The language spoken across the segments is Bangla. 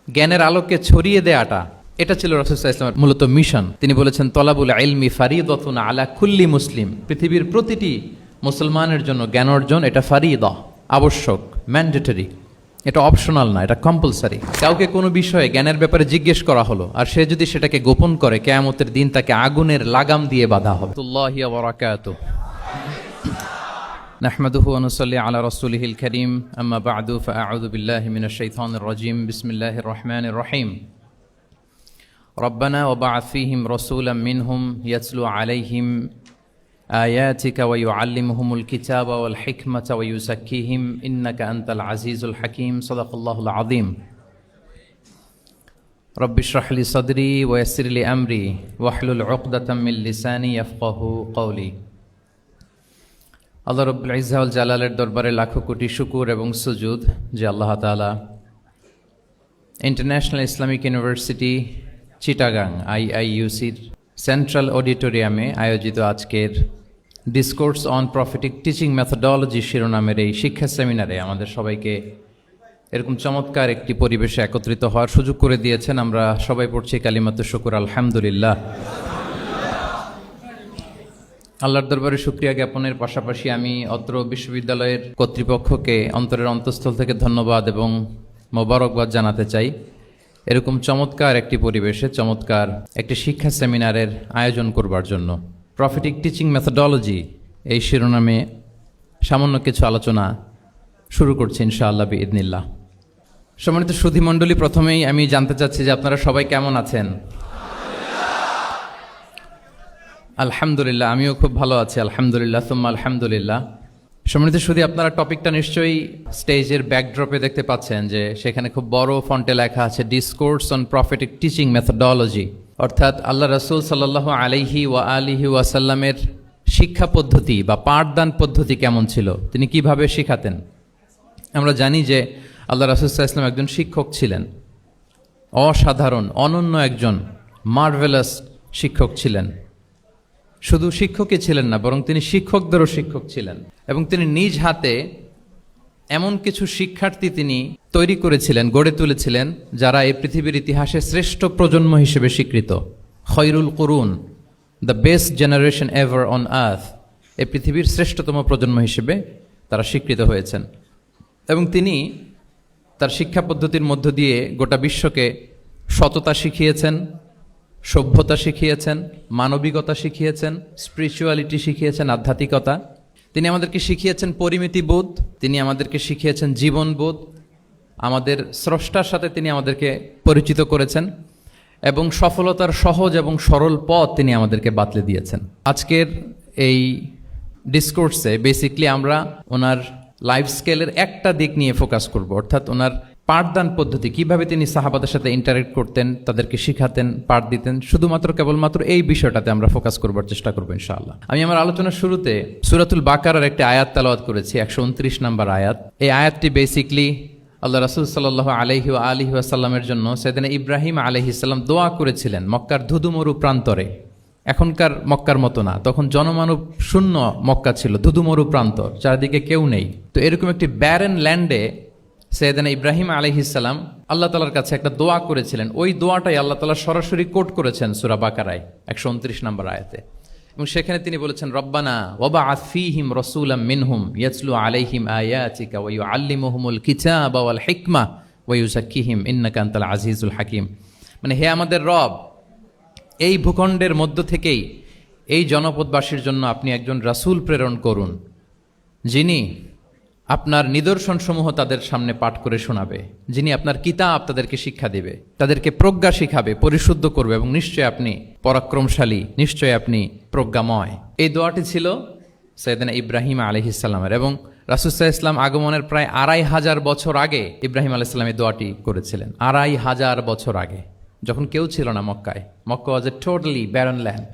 জ্ঞানের আলোকে ছড়িয়ে দেয়াটা, এটা ছিল রাসূল সাল্লাল্লাহু আলাইহি ওয়াসাল্লামের মূলত মিশন। তিনি বলেছেন তলাবুল ইলমি ফারিদাতুন আলা কুল্লি মুসলিম, পৃথিবীর প্রতিটি মুসলমানের জন্য জ্ঞান অর্জন এটা ফারিদা, আবশ্যক, ম্যান্ডেটরি, এটা অপশনাল না, এটা কম্পালসারি। কাউকে কোনো বিষয়ে জ্ঞানের ব্যাপারে জিজ্ঞেস করা হলো আর সে যদি সেটাকে গোপন করে, কিয়ামতের দিন তাকে আগুনের লাগাম দিয়ে বাঁধা হবে। আল্লাহি ওয়া বারাকাতুহু। নাহমাদুহু ওয়া নুসাল্লি আলা রাসূলিহিল কারীম, আম্মা বা'দু, ফাআউযু বিল্লাহি মিনাশ শাইতানির রাজীম, বিসমিল্লাহির রহমানির রহিম। রব্বানা ওয়াবআথ ফীহিম রাসূলাম মিনহুম ইয়াতলু আলাইহিম আয়াতিকা ওয়া ইউআল্লিমুহুমুল কিতাবা ওয়াল হিকমাতা ওয়া ইউযাক্কিহিম ইন্নাকা আনতাল আজিজুল হাকীম। সাদাকাল্লাহুল আযীম। রব্বি ইশরাহ লি সাদরি ওয়া ইয়াসসির লি আমরি ওয়াহলুল উকদাতাম মিন লিসানি ইয়াফকাহু কওলি। আল্লাহ রব্বুল ইজ্জা ওয়াল জালালের দরবারে লাখো কোটি শুকর এবং সুজুদ যে আল্লাহ তাআলা ইন্টারন্যাশনাল ইসলামিক ইউনিভার্সিটি চিটাগাং IIUCর সেন্ট্রাল অডিটোরিয়ামে আয়োজিত আজকের discourse on prophetic teaching methodology শিরোনামের এই শিক্ষা সেমিনারে আমাদের সবাইকে এরকম চমৎকার একটি পরিবেশে একত্রিত হওয়ার সুযোগ করে দিয়েছেন। আমরা সবাই পড়ছি কালিমাতু শুকর, আলহামদুলিল্লাহ। আল্লাহর দরবারে শুকরিয়া জ্ঞাপনের পাশাপাশি আমি অত্র বিশ্ববিদ্যালয়ের কর্তৃপক্ষকে অন্তরের অন্তঃস্থল থেকে ধন্যবাদ এবং মোবারকবাদ জানাতে চাই। এরকম চমৎকার একটি পরিবেশে চমৎকার একটি শিক্ষা সেমিনারের আয়োজন করবার জন্য। প্রফেটিক টিচিং মেথোডোলজি এই শিরোনামে সামান্য কিছু আলোচনা শুরু করছি ইনশাআল্লাহ বিইذনিল্লাহ। সম্মানিত সুধীমণ্ডলী, প্রথমেই আমি জানতে চাচ্ছি যে আপনারা সবাই কেমন আছেন? আলহামদুলিল্লাহ, আমিও খুব ভালো আছি আলহামদুলিল্লাহ, সুম্মা আলহামদুলিল্লাহ। সম্মানিত সুধী, আপনারা টপিকটা নিশ্চয়ই স্টেজের ব্যাকড্রপে দেখতে পাচ্ছেন যে সেখানে খুব বড় ফন্টে লেখা আছে discourse on prophetic teaching methodology, অর্থাৎ আল্লাহ রাসূল সাল্লাল্লাহু আলাইহি ওয়া আলিহি ওয়াসাল্লামের শিক্ষা পদ্ধতি বা পাঠদান পদ্ধতি কেমন ছিল, তিনি কিভাবে শিখাতেন। আমরা জানি যে আল্লাহ রাসূল সাল্লাল্লাহু আলাইহি ওয়াসাল্লাম একজন শিক্ষক ছিলেন, অসাধারণ অনন্য একজন মার্ভেলাস শিক্ষক ছিলেন। শুধু শিক্ষকই ছিলেন না, বরং তিনি শিক্ষকদেরও শিক্ষক ছিলেন এবং তিনি নিজ হাতে এমন কিছু শিক্ষার্থী তিনি তৈরি করেছিলেন, গড়ে তুলেছিলেন, যারা এই পৃথিবীর ইতিহাসে শ্রেষ্ঠ প্রজন্ম হিসেবে স্বীকৃত। খয়রুল কুরুন, the best generation ever on earth, এই পৃথিবীর শ্রেষ্ঠতম প্রজন্ম হিসেবে তারা স্বীকৃত হয়েছেন। এবং তিনি তার শিক্ষা পদ্ধতির মধ্য দিয়ে গোটা বিশ্বকে সততা শিখিয়েছেন, সভ্যতা শিখিয়েছেন, মানবিকতা শিখিয়েছেন, স্পিরিচুয়ালিটি শিখিয়েছেন, আধ্যাত্মিকতা। তিনি আমাদেরকে শিখিয়েছেন পরিমিতিবোধ, তিনি আমাদেরকে শিখিয়েছেন জীবনবোধ, আমাদের স্রষ্টার সাথে তিনি আমাদেরকে পরিচিত করেছেন এবং সফলতার সহজ এবং সরল পথ তিনি আমাদেরকে বাতলে দিয়েছেন। আজকের এই ডিসকোর্সে বেসিকলি আমরা ওনার লাইফ স্কেলের একটা দিক নিয়ে ফোকাস করব, অর্থাৎ ওনার পাঠদান পদ্ধতি, কিভাবে তিনি সাহাবাদের সাথে ইন্টারেক্ট করতেন, তাদেরকে শিখাতেন, পাঠ দিতেন। শুধুমাত্র কেবলমাত্র এই বিষয়টাতে আমরা ফোকাস করবার চেষ্টা করবো ইনশাআল্লাহ। আমি আমার আলোচনার শুরুতে সূরাতুল বাকারার একটি আয়াত তেলাওয়াত করেছি, 129 নম্বর আয়াত। এই আয়াতটি বেসিকলি আল্লাহ রাসূল সাল্লাল্লাহু আলাইহি ওয়া আলিহি ওয়াসাল্লামের জন্য সাইয়েদনা ইব্রাহিম আলাইহিস সালাম দোয়া করেছিলেন মক্কার ধুধুমরু প্রান্তরে। এখনকার মক্কার মতো না, তখন জনমানব শূন্য মক্কা ছিল, ধুধুমরু প্রান্তর, চারিদিকে কেউ নেই। তো এরকম একটি ব্যারেন ল্যান্ডে সাইয়েদনা ইব্রাহিম আলাইহিস সালাম আল্লাহ তাআলার কাছে একটা দোয়া করেছিলেন। ওই দোয়াটাই আল্লাহ তাআলা সরাসরি কোট করেছেন সূরা বাকারায় 129 নম্বর আয়াতে। এবং সেখানে তিনি বলেছেন রব্বানা ওয়াবআথ ফীহিম রাসূলাম মিনহুম ইয়াতলু আলাইহিম আয়াতিকা ওয়া ইউআল্লিমুহুমুল কিতাবা ওয়াল হিকমা ওয়া ইউযাক্কিহিম ইন্নাকা আনতাল আজিজুল হাকীম। মানে হে আমাদের রব, এই ভূখণ্ডের মধ্য থেকেই এই জনপদবাসীর জন্য আপনি একজন রাসূল প্রেরণ করুন, যিনি আপনার নিদর্শনসমূহ তাদের সামনে পাঠ করে শোনাবে, যিনি আপনার কিতাব তাদেরকে শিক্ষা দেবে, তাদেরকে প্রজ্ঞা শিখাবে, পরিশুদ্ধ করবে, এবং নিশ্চয় আপনি পরাক্রমশালী, নিশ্চয় আপনি প্রজ্ঞাময়। এই দোয়াটি ছিল সাইয়েদনা ইব্রাহিম আলাইহিস সালামের, এবং রাসূল সাল্লাল্লাহু আলাইহি ওয়াসাল্লাম আগমনের প্রায় 2500 বছর আগে ইব্রাহিম আলাইহিস সালাম এই দোয়াটি করেছিলেন। 2500 বছর আগে, যখন কেউ ছিল না মক্কায়। মক্কা ওয়াজ এ টোটালি ব্যারন ল্যান্ড,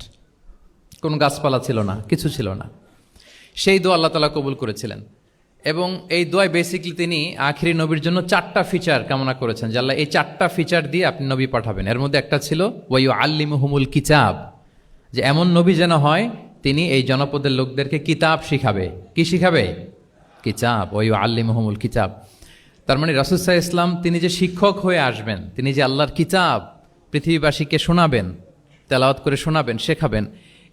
কোনো গাছপালা ছিল না, কিছু ছিল না। সেই দোয়া আল্লাহ তাআলা কবুল করেছিলেন এবং এই দোয়ায় বেসিক্যালি তিনি আখিরি নবীর জন্য 4টা ফিচার কামনা করেছেন যে আল্লাহ এই 4টা ফিচার দিয়ে আপনি নবী পাঠাবেন। এর মধ্যে একটা ছিল ওয়া ইউআল্লিমুহুমুল কিতাব, যে এমন নবী যেন হয় তিনি এই জনপদের লোকদেরকে কিতাব শিখাবে। কি শিখাবে? কিতাব। ওয়া ইউআল্লিমুহুমুল কিতাব। তার মানে রাসূল সাল্লাল্লাহু আলাইহি ইসলাম তিনি যে শিক্ষক হয়ে আসবেন, তিনি যে আল্লাহর কিতাব পৃথিবীবাসীকে শোনাবেন, তেলাওয়াত করে শোনাবেন, শেখাবেন,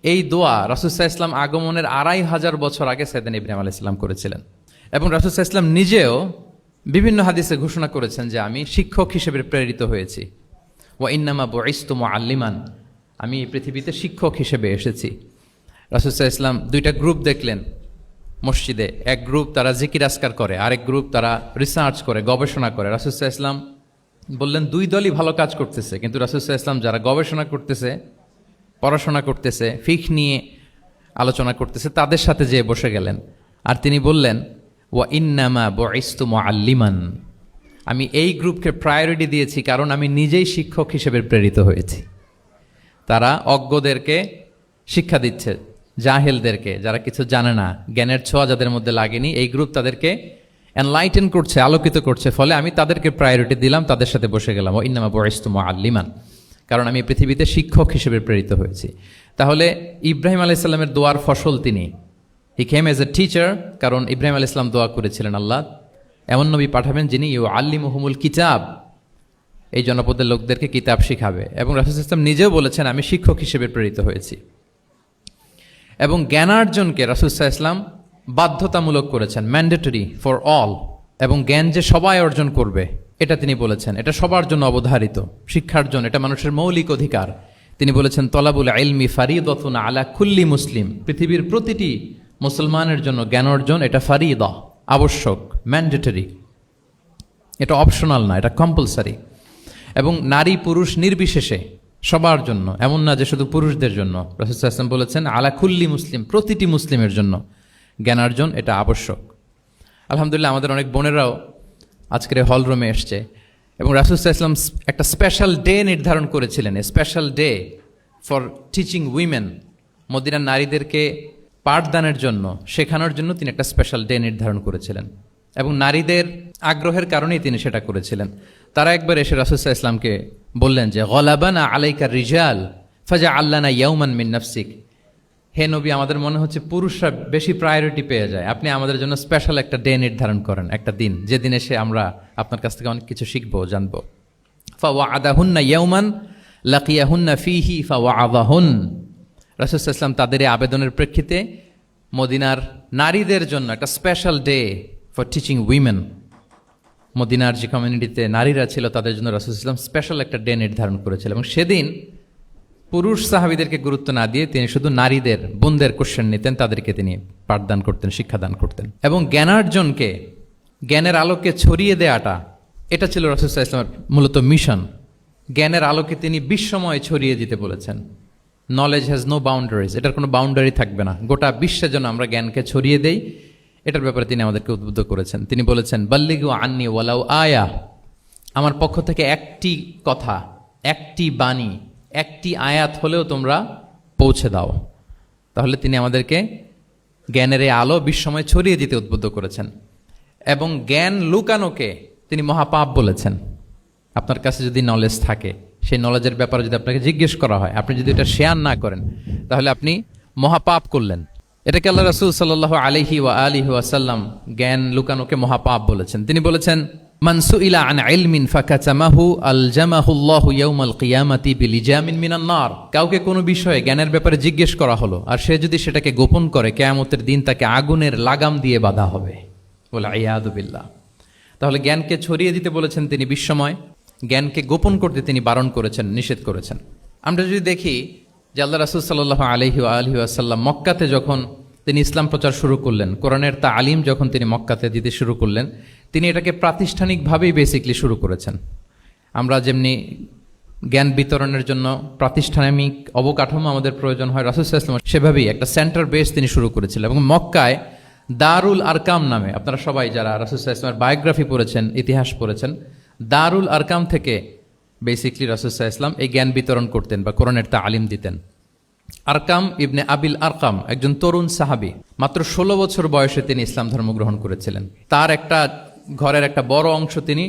এই দোয়া রাসূল সাল্লাল্লাহু আলাইহি ইসলাম আগমনের 2500 বছর আগে সাইয়েদনা ইব্রাহিম আলাইহিস সালাম করেছিলেন। এবং রাসূল সাল্লাল্লাহু আলাইহি ইসলাম নিজেও বিভিন্ন হাদিসে ঘোষণা করেছেন যে আমি শিক্ষক হিসেবে প্রেরিত হয়েছি। ওয়া ইন্নামা বুইসতু মুআল্লিমান, আমি এই পৃথিবীতে শিক্ষক হিসেবে এসেছি। রাসূল সাল্লাল্লাহু আলাইহি ইসলাম দুইটা গ্রুপ দেখলেন মসজিদে, এক গ্রুপ তারা জিকির আজকার করে, আরেক গ্রুপ তারা রিসার্চ করে, গবেষণা করে। রাসূল সাল্লাল্লাহু আলাইহি ইসলাম বললেন দুই দলই ভালো কাজ করতেছে, কিন্তু রাসূল সাল্লাল্লাহু আলাইহি ইসলাম যারা গবেষণা করতেছে, পড়াশোনা করতেছে, ফিকহ নিয়ে আলোচনা করতেছে, তাদের সাথে যেয়ে বসে গেলেন। আর তিনি বললেন ওয়া ইন্নামা বুইসতু মুআল্লিমান, আমি এই গ্রুপকে প্রায়োরিটি দিয়েছি কারণ আমি নিজেই শিক্ষক হিসেবে প্রেরিত হয়েছি। তারা অজ্ঞদেরকে শিক্ষা দিচ্ছে, জাহেলদেরকে, যারা কিছু জানে না, জ্ঞানের ছোঁয়া যাদের মধ্যে লাগেনি, এই গ্রুপ তাদেরকে এনলাইটেন করছে, আলোকিত করছে, ফলে আমি তাদেরকে প্রায়োরিটি দিলাম, তাদের সাথে বসে গেলাম। ও ইন্নামা বুইসতু মুআল্লিমান, কারণ আমি পৃথিবীতে শিক্ষক হিসেবে প্রেরিত হয়েছি। তাহলে ইব্রাহিম আলাইহিস সালামের দোয়ার ফসল তিনি, হি কেম এজ এ টিচার, কারণ ইব্রাহিম আলাইহিস সালাম দোয়া করেছিলেন আল্লাহ এমন নবী পাঠাবেন যিনি ইউআল্লিমুহুমুল কিতাব, এই জনপদের লোকদেরকে কিতাব শিখাবে। এবং রাসূল সাল্লাল্লাহু আলাইহি ওয়াসাল্লাম নিজেও বলেছেন আমি শিক্ষক হিসেবে প্রেরিত হয়েছি। এবং জ্ঞানার্জনকে রাসূল সাল্লাল্লাহু আলাইহি ওয়াসাল্লাম বাধ্যতামূলক করেছেন, ম্যান্ডেটরি ফর অল। এবং জ্ঞান যে সবাই অর্জন করবে এটা তিনি বলেছেন, এটা সবার জন্য অবধারিত, শিক্ষার জন্য, এটা মানুষের মৌলিক অধিকার। তিনি বলেছেন তলাবুল ইলমি ফারিদাতুন আলা কুল্লি মুসলিম, পৃথিবীর প্রতিটি মুসলমানের জন্য জ্ঞান অর্জন এটা ফারিদা, আবশ্যক, ম্যান্ডেটরি, এটা অপশনাল না, এটা কম্পালসারি। এবং নারী পুরুষ নির্বিশেষে সবার জন্য, এমন না যে শুধু পুরুষদের জন্য। রাসূল সাল্লাল্লাহু আলাইহি ওয়াসাল্লাম বলেছেন আলা কুল্লি মুসলিম, প্রতিটি মুসলিমের জন্য জ্ঞানার্জন এটা আবশ্যক। আলহামদুলিল্লাহ আমাদের অনেক বোনেরাও আজকের হল রুমে এসছে, এবং রাসূল সাল্লাল্লাহু আলাইহি ওয়াসাল্লাম একটা স্পেশাল ডে নির্ধারণ করেছিলেন, a special day for teaching women, মদিনার নারীদেরকে পাঠদানের জন্য, শেখানোর জন্য তিনি একটা স্পেশাল ডে নির্ধারণ করেছিলেন। এবং নারীদের আগ্রহের কারণেই তিনি সেটা করেছিলেন। তারা একবার এসে রাসূল সাল্লাল্লাহু আলাইহি ওয়াসাল্লামকে বললেন যে গলাবানা আলাইকা রিজাল ফাজআল লানা ইয়াওমান মিন নাফসিক, হে নবী আমাদের মনে হচ্ছে পুরুষরা বেশি প্রায়োরিটি পেয়ে যায়, আপনি আমাদের জন্য স্পেশাল একটা ডে নির্ধারণ করেন, একটা দিন, যেদিন এসে আমরা আপনার কাছ থেকে অনেক কিছু শিখবো, জানবো। ফাওয়াআদাহুন্না ইয়াওমান লাকিয়াহুন্না ফীহি ফাওয়াআদাহুন, রাসূল সাল্লাল্লাহু আলাইহি ওয়াসাল্লাম তাদের এই আবেদনের প্রেক্ষিতে মদিনার নারীদের জন্য একটা special day for teaching women, মদিনার যে কমিউনিটিতে নারীরা ছিল তাদের জন্য রাসূল সাল্লাল্লাহু আলাইহি ওয়াসাল্লাম স্পেশাল একটা ডে নির্ধারণ করেছিলেন। এবং সেদিন পুরুষ সাহাবীদেরকে গুরুত্ব না দিয়ে তিনি শুধু নারীদের, বোনদের কোশ্চেন নিতেন, তাদেরকে তিনি পাঠদান করতেন, শিক্ষাদান করতেন। এবং জ্ঞানার্জনকে, জ্ঞানের আলোকে ছড়িয়ে দেওয়াটা, এটা ছিল রাসূল সাল্লাল্লাহু আলাইহি ওয়াসাল্লামের মূলত মিশন। জ্ঞানের আলোকে তিনি বিশ্বময় ছড়িয়ে দিতে বলেছেন। নলেজ হ্যাজ নো বাউন্ডারিজ, এটার কোনো বাউন্ডারি থাকবে না, গোটা বিশ্বের জন্য আমরা জ্ঞানকে ছড়িয়ে দেই, এটার ব্যাপারে তিনি আমাদেরকে উদ্বুদ্ধ করেছেন। তিনি বলেছেন বাল্লিগু আন্নি ওয়ালাউ আয়া, আমার পক্ষ থেকে একটি কথা, একটি বাণী, একটি আয়াত হলেও তোমরা পৌঁছে দাও। তাহলে তিনি আমাদেরকে জ্ঞানের এই আলো বিশ্বময় ছড়িয়ে দিতে উদ্বুদ্ধ করেছেন। এবং জ্ঞান লুকানোকে তিনি মহাপাপ বলেছেন। আপনার কাছে যদি নলেজ থাকে, সেই নলেজের ব্যাপারে যদি আপনাকে জিজ্ঞেস করা হয়, আপনি যদি এটা শেয়ার না করেন, তাহলে আপনি মহাপাপ করলেন। এটাকে আল্লাহ রাসূল সাল্লাল্লাহু আলাইহি ওয়া আলিহি ওয়াসাল্লাম জ্ঞান লুকানোকে মহাপাপ বলেছেন। তিনি বলেছেন মান সুইলা আন ইলমিন ফাকাতামাহু আলজামাহুল্লাহু ইয়াউমাল কিয়ামাতি বিলিজামিন মিনান নার, কাউকে কোনো বিষয়ে জ্ঞানের ব্যাপারে জিজ্ঞেস করা হলো আর সে যদি সেটাকে গোপন করে, কিয়ামতের দিন তাকে আগুনের লাগাম দিয়ে বাঁধা হবে। ওয়াল ইয়াদু বিল্লাহ। তাহলে জ্ঞানকে ছড়িয়ে দিতে বলেছেন তিনি বিশ্বময়, জ্ঞানকে গোপন করতে তিনি বারণ করেছেন, নিষেধ করেছেন। আমরা যদি দেখি যে আল্লাহ রাসূল সাল্লাল্লাহু আলাইহি ওয়া আলিহি ওয়াসাল্লাম মক্কাতে যখন তিনি ইসলাম প্রচার শুরু করলেন, কোরআনের তালিম যখন তিনি মক্কাতে দিতে শুরু করলেন, তিনি এটাকে প্রাতিষ্ঠানিকভাবেই বেসিকলি শুরু করেছেন। আমরা যেমনি জ্ঞান বিতরণের জন্য প্রাতিষ্ঠানিক অবকাঠামো আমাদের প্রয়োজন হয়, রাসূল সাল্লাল্লাহু আলাইহি ওয়াসাল্লাম সেভাবেই একটা সেন্টার বেস তিনি শুরু করেছিলেন। এবং মক্কায় দারুল আরকাম নামে, আপনারা সবাই যারা রাসূল সাল্লাল্লাহু আলাইহি ওয়াসাল্লামের বায়োগ্রাফি পড়েছেন, ইতিহাস পড়েছেন, দারুল আরকাম থেকে বেসিকলি রাসূল সাল্লাল্লাহু আলাইহি ওয়াসাল্লাম এই জ্ঞান বিতরণ করতেন বা কোরআনের তালিম দিতেন। আরকাম ইবনে আবিল আরকাম একজন তরুণ সাহাবী, মাত্র 16 বছর বয়সে তিনি ইসলাম ধর্ম গ্রহণ করেছিলেন। তার একটা ঘরের একটা বড় অংশ তিনি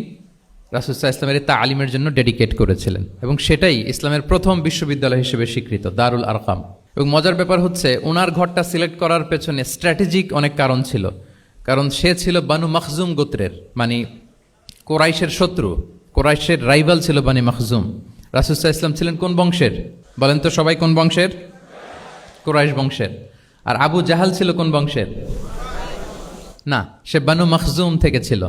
রাসূল সাল্লাল্লাহু আলাইহি ওয়াসাল্লামের তালিমের জন্য ডেডিকেট করেছিলেন, এবং সেটাই ইসলামের প্রথম বিশ্ববিদ্যালয় হিসেবে স্বীকৃত, দারুল আরকাম। এবং মজার ব্যাপার হচ্ছে ওনার ঘরটা সিলেক্ট করার পেছনে স্ট্র্যাটেজিক অনেক কারণ ছিল। কারণ সে ছিল বানু মখজুম গোত্রের, মানে কোরাইশের শত্রু, কোরাইশের রাইভাল ছিল বানি মাখজুম। রাসূল সাল্লাল্লাহু আলাইহি ওয়াসাল্লাম ছিলেন কোন বংশের? বলেন তো সবাই, কোন বংশের? কোরাইশ বংশের। আর আবু জাহাল ছিল কোন বংশের? না, সে বানু মাখজুম থেকে ছিল।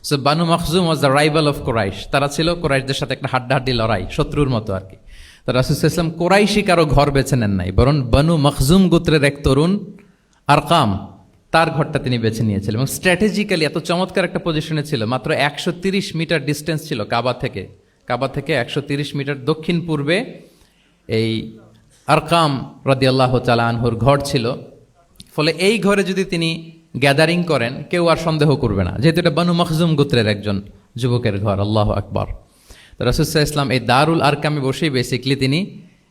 So Banu Makhzum was the rival of Quraish. তারা ছিল কোরাইশদের সাথে একটা হাড্ডাহাড্ডি লড়াই, শত্রুর মতো আর কি। তো রাসূল সাল্লাল্লাহু আলাইহি ওয়াসাল্লাম কোরাইশি কারো ঘর বেছে নেন নাই, বরং বানু মাখজুম গোত্রের এক তরুণ আরকাম, তার ঘরটা তিনি বেছে নিয়েছিলেন। এবং স্ট্র্যাটেজিক্যালি এত চমৎকার একটা পজিশনে ছিল, মাত্র 130 মিটার ডিস্টেন্স ছিল কাবা থেকে। কাবা থেকে 130 মিটার দক্ষিণ পূর্বে এই আরকাম রাদিয়াল্লাহু তাআলা আনহুর ঘর ছিল। ফলে এই ঘরে যদি তিনি গ্যাদারিং করেন, কেউ আর সন্দেহ করবে না, যেহেতু এটা বানু মাখজুম গোত্রের একজন যুবকের ঘর। আল্লাহু আকবার। তো রাসূল সাল্লাল্লাহু আলাইহি ওয়াসাল্লাম এই দারুল আরকামে বসেই বেসিকলি তিনি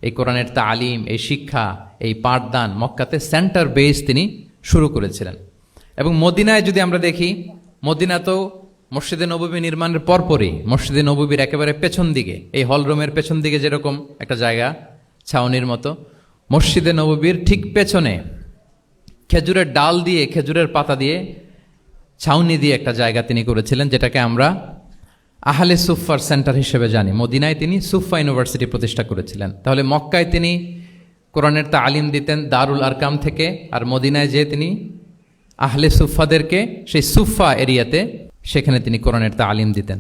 এই কোরআনের তালিম, এই শিক্ষা, এই পাঠদান মক্কাতে সেন্টার বেস তিনি শুরু করেছিলেন। এবং মদিনায় যদি আমরা দেখি, মদিনাতেও মসজিদে নববী নির্মাণের পরপরই মসজিদে নববীর একেবারে পেছন দিকে, এই হলরুমের পেছন দিকে যেরকম একটা জায়গা ছাউনির মতো, মসজিদে নববীর ঠিক পেছনে খেজুরের ডাল দিয়ে, খেজুরের পাতা দিয়ে ছাউনি দিয়ে একটা জায়গা তিনি করেছিলেন, যেটাকে আমরা আহলে সুফার সেন্টার হিসেবে জানি। মদিনায় তিনি সুফা ইউনিভার্সিটি প্রতিষ্ঠা করেছিলেন। তাহলে মক্কায় তিনি কোরআনের তালিম দিতেন দারুল আরকাম থেকে, আর মদিনায় যেয়ে তিনি আহলে সুফাদেরকে সেই সুফা এরিয়াতে, সেখানে তিনি কোরআনের তালিম দিতেন।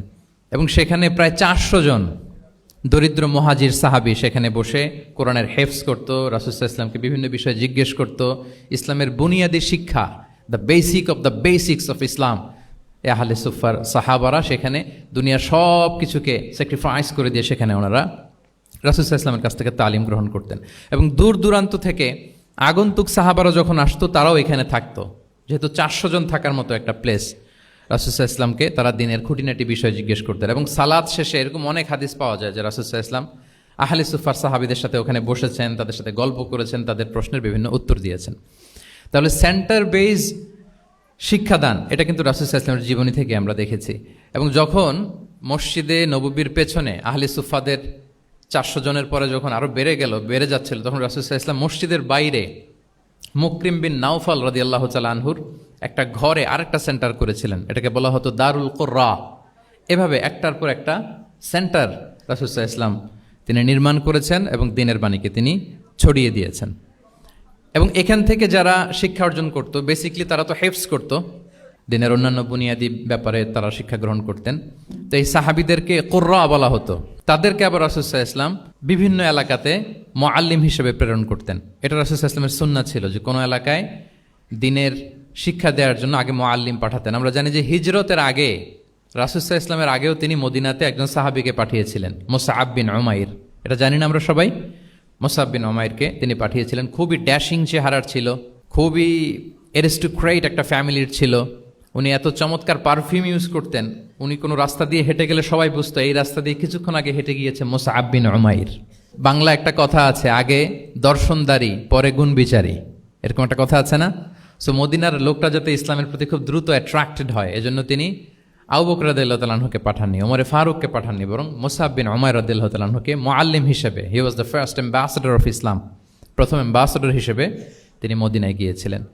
এবং সেখানে প্রায় 400 জন দরিদ্র মুহাজির সাহাবী সেখানে বসে কোরআনের হেফজ করত, রাসূল সাল্লাল্লাহু আলাইহি ওয়াসাল্লামকে বিভিন্ন বিষয়ে জিজ্ঞেস করত। ইসলামের বুনিয়াদি শিক্ষা, the basic of the basics of Islam, আহলে সুফার সাহাবারা সেখানে দুনিয়ার সব কিছুকে স্যাক্রিফাইস করে দিয়ে সেখানে ওনারা রাসূল সাল্লাল্লাহু আলাইহি ওয়াসাল্লামের কাছ থেকে তালিম গ্রহণ করতেন। এবং দূর দূরান্ত থেকে আগন্তুক সাহাবারা যখন আসতো, তারাও এখানে থাকতো। যেহেতু 400 জন থাকার মতো একটা প্লেস, রাসূল সাল্লাল্লাহু আলাইহি ওয়াসাল্লামকে তারা দিনের খুঁটিনাটি বিষয় জিজ্ঞেস করতেন। এবং সালাত শেষে এরকম অনেক হাদিস পাওয়া যায় যে রাসূল সাল্লাল্লাহু আলাইহি ওয়াসাল্লাম আহলে সুফার সাহাবীদের সাথে ওখানে বসেছেন, তাদের সাথে গল্প করেছেন, তাদের প্রশ্নের বিভিন্ন উত্তর দিয়েছেন। তাহলে সেন্টার বেজ শিক্ষাদান, এটা কিন্তু রাসূল সাল্লাল্লাহু আলাইহি ওয়াসাল্লামের জীবনী থেকে আমরা দেখেছি। এবং যখন মসজিদে নববীর পেছনে আহলে সুফাদের 400 জনের পরে যখন আরও বেড়ে যাচ্ছিল, তখন রাসূল সাল্লাল্লাহু আলাইহি ওয়াসাল্লাম মসজিদের বাইরে মুকরিম বিন নাওফাল রাদিয়াল্লাহু তাআলা আনহুর একটা ঘরে আরেকটা সেন্টার করেছিলেন। এটাকে বলা হতো দারুল কুররা। এভাবে একটার পর একটা সেন্টার রাসূল সাল্লাল্লাহু আলাইহি ওয়াসাল্লাম তিনি নির্মাণ করেছেন এবং দ্বীনের বাণীকে তিনি ছড়িয়ে দিয়েছেন। এবং এখান থেকে যারা শিক্ষা অর্জন করত, বেসিকলি তারা তো হেফজ করত, দ্বীনের অন্যান্য বুনিয়াদি ব্যাপারে তারা শিক্ষা গ্রহণ করতেন। তো এই সাহাবীদেরকে কুররা বলা হতো। তাদেরকে আবার রাসূল সাল্লাল্লাহু আলাইহি ওয়াসাল্লাম বিভিন্ন এলাকাতে মুআল্লিম হিসেবে প্রেরণ করতেন। এটা রাসূল সাল্লাল্লাহু আলাইহি ওয়াসাল্লামের সুন্নাহ ছিল যে কোনো এলাকায় দ্বীনের শিক্ষা দেওয়ার জন্য আগে মুআল্লিম পাঠাতেন। আমরা জানি যে হিজরতের আগে রাসূল সাল্লাল্লাহু আলাইহি ওয়াসাল্লামের আগেও তিনি মদিনাতে একজন সাহাবীকে পাঠিয়েছিলেন, মুসআব বিন উমাইর। এটা জানি না আমরা সবাই? মুসআব বিন উমাইরকে তিনি পাঠিয়েছিলেন। খুবই ড্যাশিং চেহারার ছিল, খুবই অ্যারিস্টোক্রেট একটা ফ্যামিলির ছিল। উনি এত চমৎকার পারফিউম ইউজ করতেন, উনি কোনো রাস্তা দিয়ে হেঁটে গেলে সবাই বুঝতো এই রাস্তা দিয়ে কিছুক্ষণ আগে হেঁটে গিয়েছে মুসআব বিন উমাইর। বাংলা একটা কথা আছে, আগে দর্শনদারি পরে গুণ বিচারী, এরকম একটা কথা আছে না? সো মদিনার লোকটা যাতে ইসলামের প্রতি খুব দ্রুত অ্যাট্রাক্টেড হয়, এজন্য তিনি আবু বকর রাদিয়াল্লাহু তাআলা আনহুকে পাঠাননি, ওমরে ফারুককে পাঠাননি, বরং মুসআব বিন উমাইর রাদিয়াল্লাহু তাআলা আনহুকে মুআল্লিম হিসেবে, he was the first ambassador of Islam, প্রথম অ্যাম্বাসেডর হিসেবে তিনি মদিনায় গিয়েছিলেন।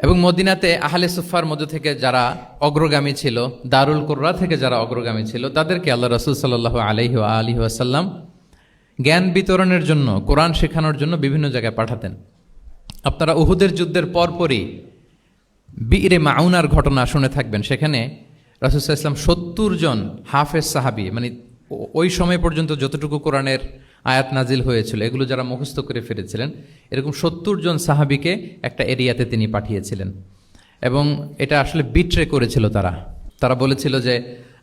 এবং মদিনাতে আহলে সুফার মধ্য থেকে যারা অগ্রগামী ছিল, দারুল কুররা থেকে যারা অগ্রগামী ছিল, তাদেরকে আল্লাহ রাসূল সাল্লাল্লাহু আলাইহি ওয়া আলিহি ওয়াসাল্লাম জ্ঞান বিতরণের জন্য, কোরআন শেখানোর জন্য বিভিন্ন জায়গায় পাঠাতেন। আপনারা উহুদের যুদ্ধের পরপরই বিরে মাউনার ঘটনা শুনে থাকবেন। সেখানে রাসূল সাল্লাল্লাহু আলাইহি ওয়াসাল্লাম 70 জন হাফেজ সাহাবী, মানে ওই সময় পর্যন্ত যতটুকু কোরআনের আয়াত নাজিল হয়েছিল এগুলো যারা মুখস্থ করে ফিরেছিলেন, এরকম 70 জন সাহাবীকে একটা এরিয়াতে তিনি পাঠিয়েছিলেন। এবং এটা আসলে বিট্রে করেছিল তারা বলেছিল যে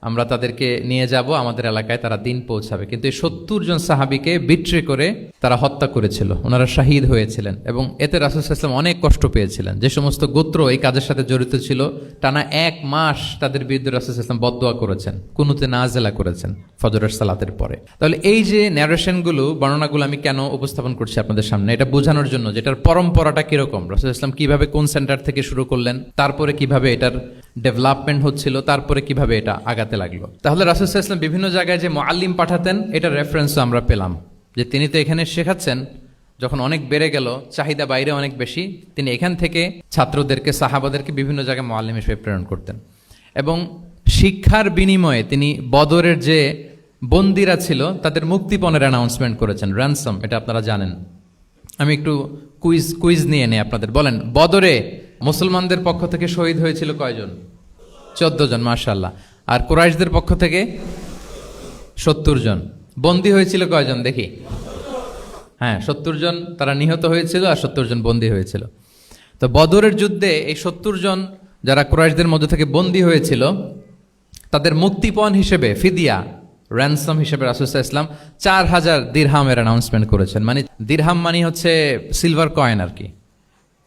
আমরা তাদেরকে নিয়ে যাব আমাদের এলাকায়, তারা দিন পৌঁছাবে। কিন্তু এই 70 জন সাহাবীকে বিট্রে করে তারা হত্যা করেছিল, ওনারা শাহীদ হয়েছিলেন। এবং এতে রাসূল সাল্লাল্লাহু আলাইহি ওয়াসাল্লাম অনেক কষ্ট পেয়েছিলেন। যে সমস্ত গোত্র এই কাজের সাথে জড়িত ছিল, টানা 1 মাস তাদের বিরুদ্ধে রাসূল সাল্লাল্লাহু আলাইহি ওয়াসাল্লাম বদদোয়া করেছেন, কুনুতে নাজেলা করেছেন ফজরের সালাতের পরে। তাহলে এই যে ন্যারেশনগুলো, বর্ণনাগুলো আমি কেন উপস্থাপন করছি আপনাদের সামনে, এটা বোঝানোর জন্য যেটার পরম্পরাটা কিরকম, রাসূল সাল্লাল্লাহু আলাইহি ওয়াসাল্লাম কিভাবে কোন সেন্টার থেকে শুরু করলেন, তারপরে কিভাবে এটার ডেভেলপমেন্ট হচ্ছিল, তারপরে কিভাবে এটা আগাতে লাগলো। তাহলে রাসূল সাল্লাল্লাহু আলাইহি ওয়াসাল্লাম বিভিন্ন জায়গায় যে মুআল্লিম পাঠাতেন, এটার রেফারেন্সও আমরা পেলাম যে তিনি তো এখানে শেখাচ্ছেন, যখন অনেক বেড়ে গেল, চাহিদা বাইরে অনেক বেশি, তিনি এখান থেকে ছাত্রদেরকে, সাহাবাদেরকে বিভিন্ন জায়গায় মুআল্লিম হিসেবে প্রেরণ করতেন। এবং শিক্ষার বিনিময়ে তিনি বদরের যে বন্দিরা ছিল তাদের মুক্তিপণের অ্যানাউন্সমেন্ট করেছেন, র্যানসম, এটা আপনারা জানেন। আমি একটু কুইজ নিয়ে নেই আপনাদের। বলেন, বদরে মুসলমানদের পক্ষ থেকে শহীদ হয়েছিল কয়জন? 14 জন, মাশাআল্লাহ। আর কুরাইশদের পক্ষ থেকে 70 জন। বন্দী হয়েছিল কয়জন দেখি? হ্যাঁ, 70 জন তারা নিহত হয়েছিল আর 70 জন বন্দী হয়েছিল। তো বদরের যুদ্ধে এই 70 জন যারা কুরাইশদের মধ্যে থেকে বন্দী হয়েছিল তাদের মুক্তিপণ হিসেবে ফিদিয়া, র্যানসম হিসেবে রাসূল সাল্লাল্লাহু আলাইহি ওয়াসাল্লাম 4000 দিরহামের অ্যানাউন্সমেন্ট করেছেন। মানে দিরহাম মানে হচ্ছে সিলভার কয়েন আর কি।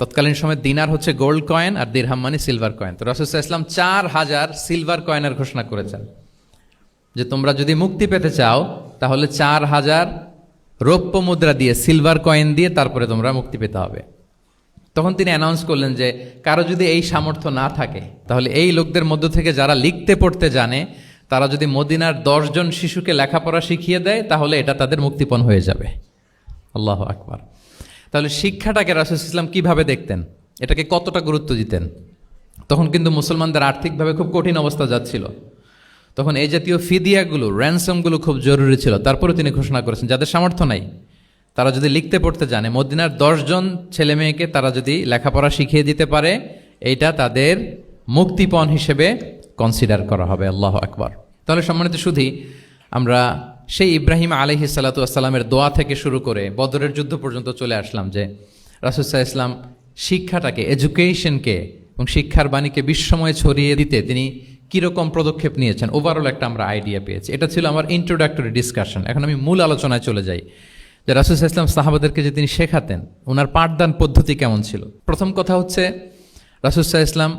তৎকালীন সময় দিনার হচ্ছে গোল্ড কয়েন আর দিরহাম মানে সিলভার কয়েন। তো রাসূল সাল্লাল্লাহু আলাইহি ওয়াসাল্লাম 4000 সিলভার কয়েনের ঘোষণা করেছেন যে তোমরা যদি মুক্তি পেতে চাও তাহলে 4000 রৌপ্য মুদ্রা দিয়ে, সিলভার কয়েন দিয়ে তারপরে তোমরা মুক্তি পেতে হবে। তখন তিনি অ্যানাউন্স করলেন যে কারো যদি এই সামর্থ্য না থাকে তাহলে এই লোকদের মধ্য থেকে যারা লিখতে পড়তে জানে তারা যদি মদিনার 10 জন শিশুকে লেখাপড়া শিখিয়ে দেয় তাহলে এটা তাদের মুক্তিপণ হয়ে যাবে। আল্লাহু আকবার। তাহলে শিক্ষাটাকে রাসূল সাল্লাল্লাহু আলাইহি ওয়াসাল্লাম কিভাবে দেখতেন, এটাকে কতটা গুরুত্ব দিতেন? তখন কিন্তু মুসলমানদের আর্থিকভাবে খুব কঠিন অবস্থা যাচ্ছিল। তখন এই জাতীয় ফিদিয়াগুলো, র্যানসমগুলো খুব জরুরি ছিল। তারপরে তিনি ঘোষণা করেছেন যাদের সামর্থ্য নাই তারা যদি লিখতে পড়তে জানে, মদিনার 10 জন ছেলে মেয়েকে তারা যদি লেখাপড়া শিখিয়ে দিতে পারে, এইটা তাদের মুক্তিপণ হিসেবে কনসিডার করা হবে। আল্লাহু আকবার। তাহলে সম্মানিত সুধী, আমরা সেই ইব্রাহিম আলাইহিস সালাতু ওয়াস সালামের দোয়া থেকে শুরু করে বদরের যুদ্ধ পর্যন্ত চলে আসলাম যে রাসূল সাল্লাল্লাহু আলাইহি ওয়াসাল্লাম শিক্ষাটাকে, এডুকেশনকে এবং শিক্ষার বাণীকে বিশ্বময় ছড়িয়ে দিতে তিনি কীরকম পদক্ষেপ নিয়েছেন, ওভারঅল একটা আমরা আইডিয়া পেয়েছি। এটা ছিল আমার ইন্ট্রোডাক্টরি ডিসকাশন। এখন আমি মূল আলোচনায় চলে যাই যে রাসূল সাল্লাল্লাহু আলাইহি ওয়াসাল্লাম সাহাবাদেরকে যে তিনি শেখাতেন, ওনার পাঠদান পদ্ধতি কেমন ছিল। প্রথম কথা হচ্ছে রাসূল সাল্লাল্লাহু আলাইহি ওয়াসাল্লাম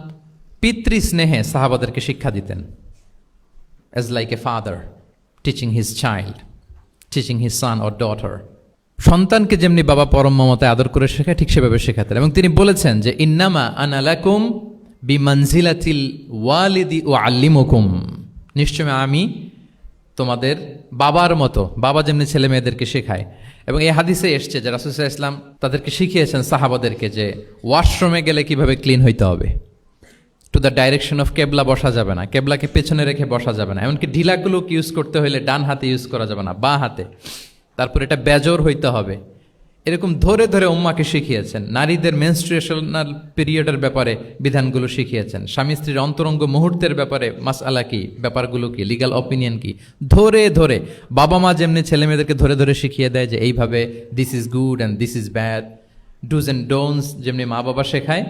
পিতৃ স্নেহে সাহাবাদেরকে শিক্ষা দিতেন, as like a father teaching his child, teaching his son or daughter. সন্তানকে যেমনি বাবা পরম মমতায় আদর করে শেখায় ঠিক সেভাবে শেখাতেন। এবং তিনি বলেছেন যে ইন্নামা আনা লাকুম বিমানজিলাতিল ওয়ালিদি উআল্লিমুকুম, নিশ্চয় আমি তোমাদের বাবার মতো, বাবা যেমনি ছেলে মেয়েদেরকে শেখায়। এবং এই হাদিসে এসছে যে রাসূল সাল্লাল্লাহু আলাইহি ওয়াসাল্লাম তাদেরকে শিখিয়েছেন সাহাবাদেরকে যে ওয়াশরুমে গেলে কিভাবে ক্লিন হইতে হবে, টু দ্য ডাইরেকশন অফ কেবলা বসা যাবে না, কেবলাকে পেছনে রেখে বসা যাবে না, এমনকি ঢিলাগুলো ইউজ করতে হলে ডান হাতে ইউজ করা যাবে না, বাঁ হাতে। তারপর এটা বেজোর হইতে হবে। এরকম ধরে ধরে উম্মাকে শিখিয়েছেন। নারীদের মেনস্ট্রুয়েশনাল পিরিয়ডের ব্যাপারে বিধানগুলো শিখিয়েছেন। স্বামী স্ত্রীর অন্তরঙ্গ মুহূর্তের ব্যাপারে মাসআলা কি, ব্যাপারগুলো কি, লিগ্যাল অপিনিয়ন কি, ধরে ধরে বাবা মা যেমনি ছেলে মেয়েদেরকে ধরে ধরে শিখিয়ে দেয় যে এইভাবে this is good and this is bad, dos and don'ts যেমনি মা বাবা শেখায়,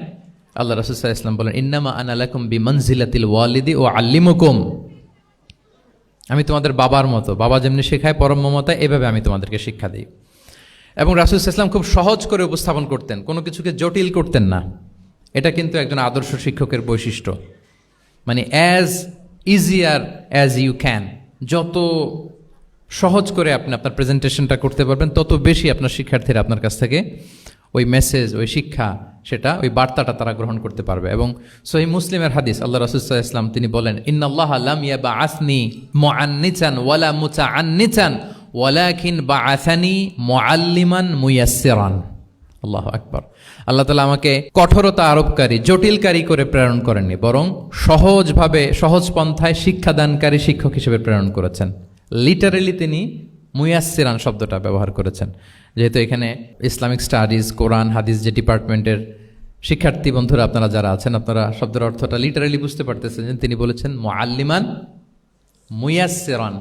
আল্লাহ রাসূল সাল্লাল্লাহু আলাইহি ওয়াসাল্লাম বলেন ইন্নামা আনা লাকুম বিমানজিলাতিল ওয়ালিদি উআল্লিমুকুম, আমি তোমাদের বাবার মতো, বাবা যেমনি শেখায় পরম মমতায়, এভাবে আমি তোমাদেরকে শিক্ষা দিই। এবং রাসূল সাল্লাল্লাহু আলাইহি ওয়াসাল্লাম খুব সহজ করে উপস্থাপন করতেন, কোনো কিছুকে জটিল করতেন না। এটা কিন্তু একজন আদর্শ শিক্ষকের বৈশিষ্ট্য। মানে as easier as you can, যত সহজ করে আপনি আপনার প্রেজেন্টেশনটা করতে পারবেন তত বেশি আপনার শিক্ষার্থীরা আপনার কাছ থেকে ওই মেসেজ, ওই শিক্ষা, সেটা ওই বার্তাটা তারা গ্রহণ করতে পারবে। এবং সহিহ মুসলিমের হাদিস, আল্লাহ রাসূল সাল্লাল্লাহু আলাইহি ওয়াসাল্লাম তিনি বলেন ইন্নাল্লাহা লাম ইয়াবআসনি মুআন্নিচান ওয়ালা মুতাআন্নিচান ওয়ালাকিন বাআসানি মুআল্লিমান মুয়াসসিরান। আল্লাহু আকবার। আল্লাহ তাআলা আমাকে কঠোরতা আরোপকারী, জটিলকারী করে প্রেরণ করেননি, বরং সহজভাবে, সহজ পন্থায় শিক্ষাদানকারী শিক্ষক হিসেবে প্রেরণ করেছেন। লিটারেলি তিনি মুয়াসসিরান শব্দটা ব্যবহার করেছেন। যেহেতু এখানে ইসলামিক স্টাডিজ, কোরআন, হাদিস যে ডিপার্টমেন্টের শিক্ষার্থী বন্ধুরা আপনারা যারা আছেন, আপনারা শব্দের অর্থটা লিটারেলি বুঝতে পারতেছেন যে তিনি বলেছেন মুআল্লিমান মুয়াসসিরান,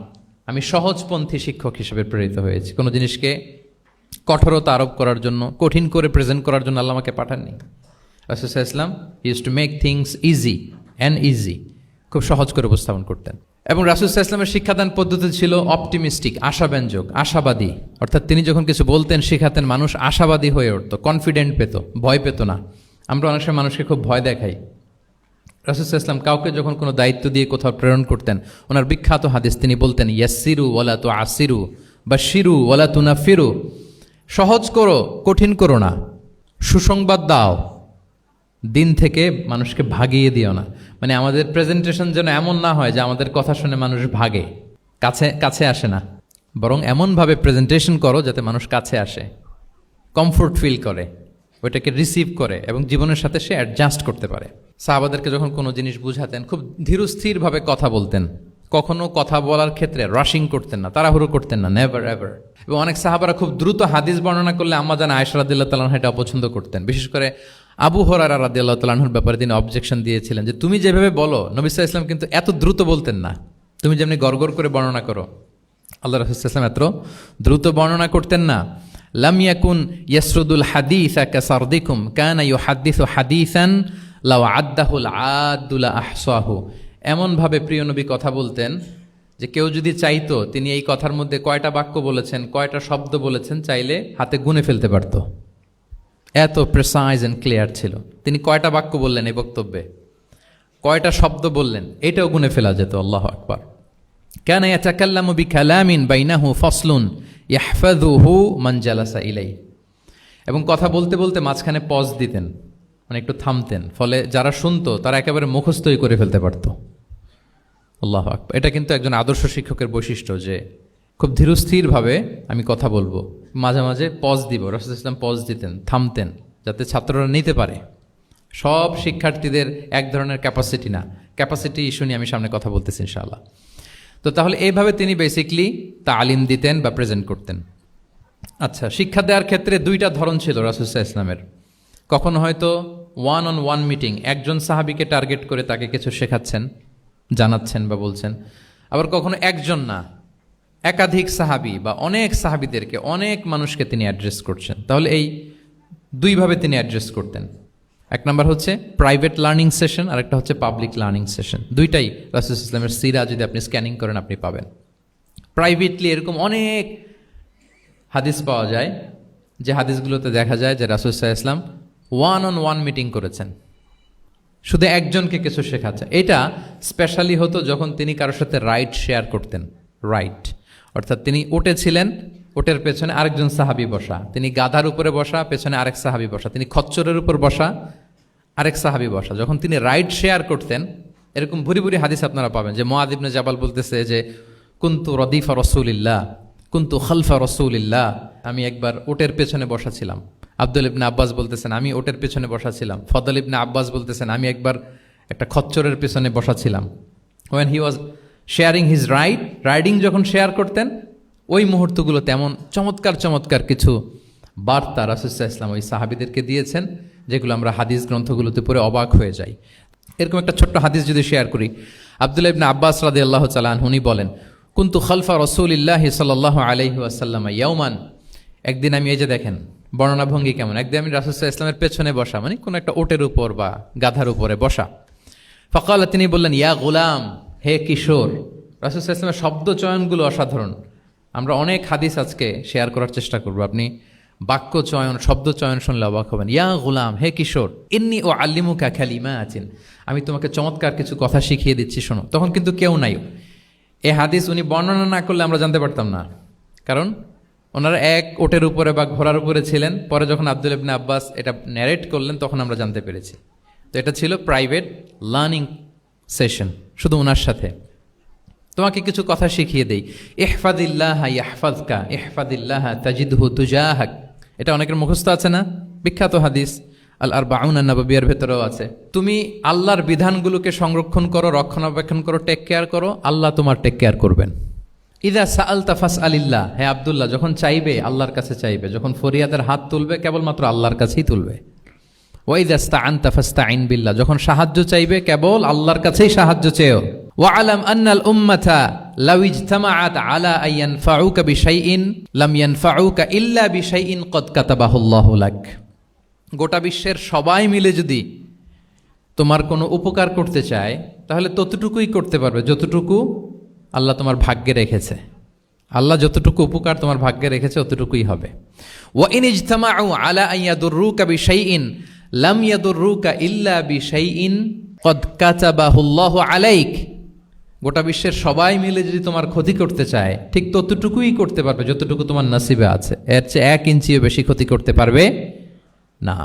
আমি সহজপন্থী শিক্ষক হিসেবে প্রেরিত হয়েছি। কোনো জিনিসকে কঠোরতা আরোপ করার জন্য, কঠিন করে প্রেজেন্ট করার জন্য আল্লাহ আমাকে পাঠাননি। রাসূল সাল্লাল্লাহু আলাইহি ওয়াসাল্লাম use to make things easy and easy, খুব সহজ করে উপস্থাপন করতেন। এবং রাসূল সাল্লাল্লাহু আলাইহি ওয়াসাল্লামের শিক্ষাদান পদ্ধতি ছিল অপটিমিস্টিক, আশাব্যঞ্জক, আশাবাদী। অর্থাৎ তিনি যখন কিছু বলতেন, শেখাতেন, মানুষ আশাবাদী হয়ে উঠত, কনফিডেন্ট পেত, ভয় পেত না। আমরা অনেক সময় মানুষকে খুব ভয় দেখাই। রাসূল সাল্লাল্লাহু আলাইহি ওয়াসাল্লাম কাউকে যখন কোনো দায়িত্ব দিয়ে কোথাও প্রেরণ করতেন, ওনার বিখ্যাত হাদিস তিনি বলতেন ইয়াসসিরু ওয়ালা তুআসসিরু বাশশিরু ওয়ালা তুনাফিরু, সহজ করো, কঠিন করো না, সুসংবাদ দাও, দিন থেকে মানুষকে ভাগিয়ে দিও না। মানে আমাদের প্রেজেন্টেশন যেন এমন না হয় যে আমাদের কথা শুনে মানুষ ভাগে, কাছে আসে না, বরং এমনভাবে প্রেজেন্টেশন করো যাতে মানুষ কাছে আসে, কমফোর্ট ফিল করে, ওইটাকে রিসিভ করে এবং জীবনের সাথে সে অ্যাডজাস্ট করতে পারে। সাহাবাদেরকে যখন কোনো জিনিস বুঝাতেন খুব ধীরস্থিরভাবে কথা বলতেন, কখনো কথা বলার ক্ষেত্রে রাশিং করতেন না, তাড়াহুড়ো করতেন না, নেভার এভার। এবং অনেক সাহাবারা খুব দ্রুত হাদিস বর্ণনা করলে আম্মা জান আয়েশা রাদিয়াল্লাহু তাআলা আনহা এটা অপছন্দ করতেন। বিশেষ করে আবু হুরায়রা রাদিয়াল্লাহু তাআলা আনহুর ব্যাপারে তিনি অবজেকশন দিয়েছিলেন যে তুমি যেভাবে বলো নবী সাল্লাল্লাহু আলাইহি ওয়াসাল্লাম কিন্তু এত দ্রুত বলতেন না, তুমি যেমনি গড়গড় করে বর্ণনা করো, আল্লাহ রাসূল সাল্লাল্লাহু আলাইহি ওয়াসাল্লাম এত দ্রুত বর্ণনা করতেন না। লাম ইয়াকুন ইয়াসরুদুল হাদিসা কাসারদিকুম কানা ইউহাদ্দিসু হাদিসান লাউ আদ্দাহুল আদ্দুলা আহসাহু। এমনভাবে প্রিয় নবী কথা বলতেন যে কেউ যদি চাইতো তিনি এই কথার মধ্যে কয়টা বাক্য বলেছেন, কয়টা শব্দ বলেছেন, চাইলে হাতে গুনে ফেলতে পারত। এত প্রেসাইজ অ্যান্ড ক্লিয়ার ছিল। তিনি কয়টা বাক্য বললেন এই বক্তব্যে, কয়টা শব্দ বললেন, এটাও গুনে ফেলা যেত। আল্লাহু আকবার। কানা ইয়াতাকাল্লামু বিকালামিন বাইনাহু ফাসলুন ইয়াহফাযুহু মান জালাসা ইলাই। এবং কথা বলতে বলতে মাঝখানে পজ দিতেন, মানে একটু থামতেন, ফলে যারা শুনতো তারা একেবারে মুখস্থই করে ফেলতে পারত। আল্লাহু আকবার। এটা কিন্তু একজন আদর্শ শিক্ষকের বৈশিষ্ট্য যে খুব ধীরস্থিরভাবে আমি কথা বলবো, মাঝে মাঝে পজ দিব। রাসূল ইসলাম পজ দিতেন, থামতেন, যাতে ছাত্ররা নিতে পারে। সব শিক্ষার্থীদের এক ধরনের ক্যাপাসিটি না, ক্যাপাসিটি ইস্যু নিয়ে আমি সামনে কথা বলতেছি ইনশাআল্লাহ। তো তাহলে এইভাবে তিনি বেসিকলি তালিম দিতেন বা প্রেজেন্ট করতেন। আচ্ছা, শিক্ষা দেওয়ার ক্ষেত্রে দুইটা ধরন ছিল রাসূল সাল্লাল্লাহু আলাইহি ওয়াসাল্লামের। কখনো হয়তো ওয়ান অন ওয়ান মিটিং, একজন সাহাবীকে টার্গেট করে তাকে কিছু শেখাচ্ছেন, জানাচ্ছেন বা বলছেন। আবার কখনো একজন না, একাধিক সাহাবী বা অনেক সাহাবীদেরকে, অনেক মানুষকে তিনি অ্যাড্রেস করছেন। তাহলে এই দুইভাবে তিনি অ্যাড্রেস করতেন। এক নাম্বার হচ্ছে প্রাইভেট লার্নিং সেশন, আর একটা হচ্ছে পাবলিক লার্নিং সেশন। দুইটাই রাসূল ইসলামের সিরা যদি আপনি স্ক্যানিং করেন আপনি পাবেন। প্রাইভেটলি এরকম অনেক হাদিস পাওয়া যায় যে হাদিসগুলোতে দেখা যায় যে রাসূল সাল্লাল্লাহু আলাইহি ওয়াসাল্লাম ওয়ান অন ওয়ান মিটিং করেছেন, শুধু একজনকে কিছু শেখাচ্ছে। এটা স্পেশালি হতো যখন তিনি কারোর সাথে রাইড শেয়ার করতেন। রাইট অর্থাৎ তিনি উটে ছিলেন, উটের পেছনে আরেকজন সাহাবী বসা, তিনি গাধার উপরে বসা, পেছনে আরেক সাহাবী বসা, তিনি খচ্চরের উপর বসা, আরেক সাহাবী বসা। যখন তিনি রাইড শেয়ার করতেন, এরকম ভুরি ভুরি হাদিস আপনারা পাবেন যে মুআয ইবনে জাবাল বলতেছে যে কুনতু রদিফা রাসূলিল্লাহ, কুনতু খালফা রাসূলিল্লাহ, আমি একবার উটের পেছনে বসা ছিলাম। আব্দুল ইবনে আব্বাস বলতেছেন আমি ওটের পেছনে বসা ছিলাম। ফদল ইবনে আব্বাস বলতেছেন আমি একবার একটা খচ্চরের পেছনে বসা ছিলাম। When he was sharing his riding যখন শেয়ার করতেন, ওই মুহূর্তগুলো তেমন চমৎকার চমৎকার কিছু বার্তা রাসূল সাল্লাল্লাহু আলাইহি ওয়াসাল্লাম ওই সাহাবীদেরকে দিয়েছেন, যেগুলো আমরা হাদিস গ্রন্থগুলোতে পড়ে অবাক হয়ে যাই। এরকম একটা ছোট্ট হাদিস যদি শেয়ার করি, আব্দুল্লাহ ইবনে আব্বাস রাদিয়াল্লাহু তাআলা আনহু উনি বলেন কুনতু খালফা রাসূলিল্লাহি সাল্লাল্লাহু আলাইহি ওয়াসাল্লাম ইয়াওমান। একদিন আমি, এই যে দেখেন বর্ণনা ভঙ্গি কেমন, একদিন আমি রাসূল সাল্লাল্লাহু আলাইহি ওয়াসাল্লামের পেছনে বসা, মানে কোনো একটা ওটের উপর বা গাধার উপরে বসা। ফাকালা, তিনি বললেন ইয়া গুলাম, হে কিশোর। রাসূল সাল্লাল্লাহু আলাইহি ওয়াসাল্লামের শব্দ চয়নগুলো অসাধারণ। আমরা অনেক হাদিস আজকে শেয়ার করার চেষ্টা করব, আপনি বাক্য চয়ন, শব্দ চয়ন শুনলে অবাক হবেন। ইয়া গুলাম, হে কিশোর, ইন্নী ও আল্লিমুকা কালিমাতিন, আমি তোমাকে চমৎকার কিছু কথা শিখিয়ে দিচ্ছি, শোনো। তখন কিন্তু কেউ নাই। এই হাদিস উনি বর্ণনা না করলে আমরা জানতে পারতাম না, কারণ ওনারা এক ওটের উপরে বা ঘোড়ার উপরে ছিলেন। পরে যখন আব্দুল ইবনে আব্বাস এটা ন্যারেট করলেন তখন আমরা জানতে পেরেছি। তো এটা ছিল প্রাইভেট লার্নিং সেশন, শুধু ওনার সাথে। তোমাকে কিছু কথা শিখিয়ে দেই। ইহফাদিল্লাহ ইয়াহফাযকা, ইহফাদিল্লাহ তাজিদহু তুজাহাক। এটা অনেকের মুখস্থ আছে না, বিখ্যাত হাদিস আল আরবাউন আন-নববিয়ার ভেতরেও আছে। তুমি আল্লাহর বিধানগুলোকে সংরক্ষণ করো, রক্ষণাবেক্ষণ করো, টেক কেয়ার করো, আল্লাহ তোমার টেক কেয়ার করবেন। ইদা সাআলতা ফাসআলিল্লাহ, হে আব্দুল্লাহ, যখন চাইবে আল্লাহর কাছে চাইবে, যখন ফরিয়াদের হাত তুলবে কেবলমাত্র আল্লাহর কাছেই তুলবে। ওয়া ইদা ইসতাআনতা ফাসতাঈন বিল্লাহ, যখন সাহায্য চাইবে কেবল আল্লাহর কাছেই সাহায্য চেও। ওয়া আলাম আন্নাল উম্মাতা লাউ ইজতামাআত আলা আন ইয়ানফাউকা বিশাইইন লাম ইয়ানফাউকা ইল্লা বিশাইইন ক্বাদ কাতাবাহুল্লাহু লাক। গোটা বিশ্বের সবাই মিলে যদি তোমার কোনো উপকার করতে চায় তাহলে ততটুকুই করতে পারবে যতটুকু আল্লাহ তোমার ভাগ্যে রেখেছে। আল্লাহ যতটুকু উপকার তোমার ভাগ্যে রেখেছে অতটুকুই হবে। ওয়া ইন ইজতামাউ আলা আন ইয়াদুররুকা বিশাইইন লাম ইয়াদুররুকা ইল্লা বিশাইইন ক্বাদ কাতাবাহুল্লাহু আলাইক। গোটা বিশ্বের সবাই মিলে যদি তোমার ক্ষতি করতে চায় ঠিক ততটুকুই করতে পারবে যতটুকু তোমার নসিবে আছে, এর চেয়ে 1 ইঞ্চিও বেশি ক্ষতি করতে পারবে না।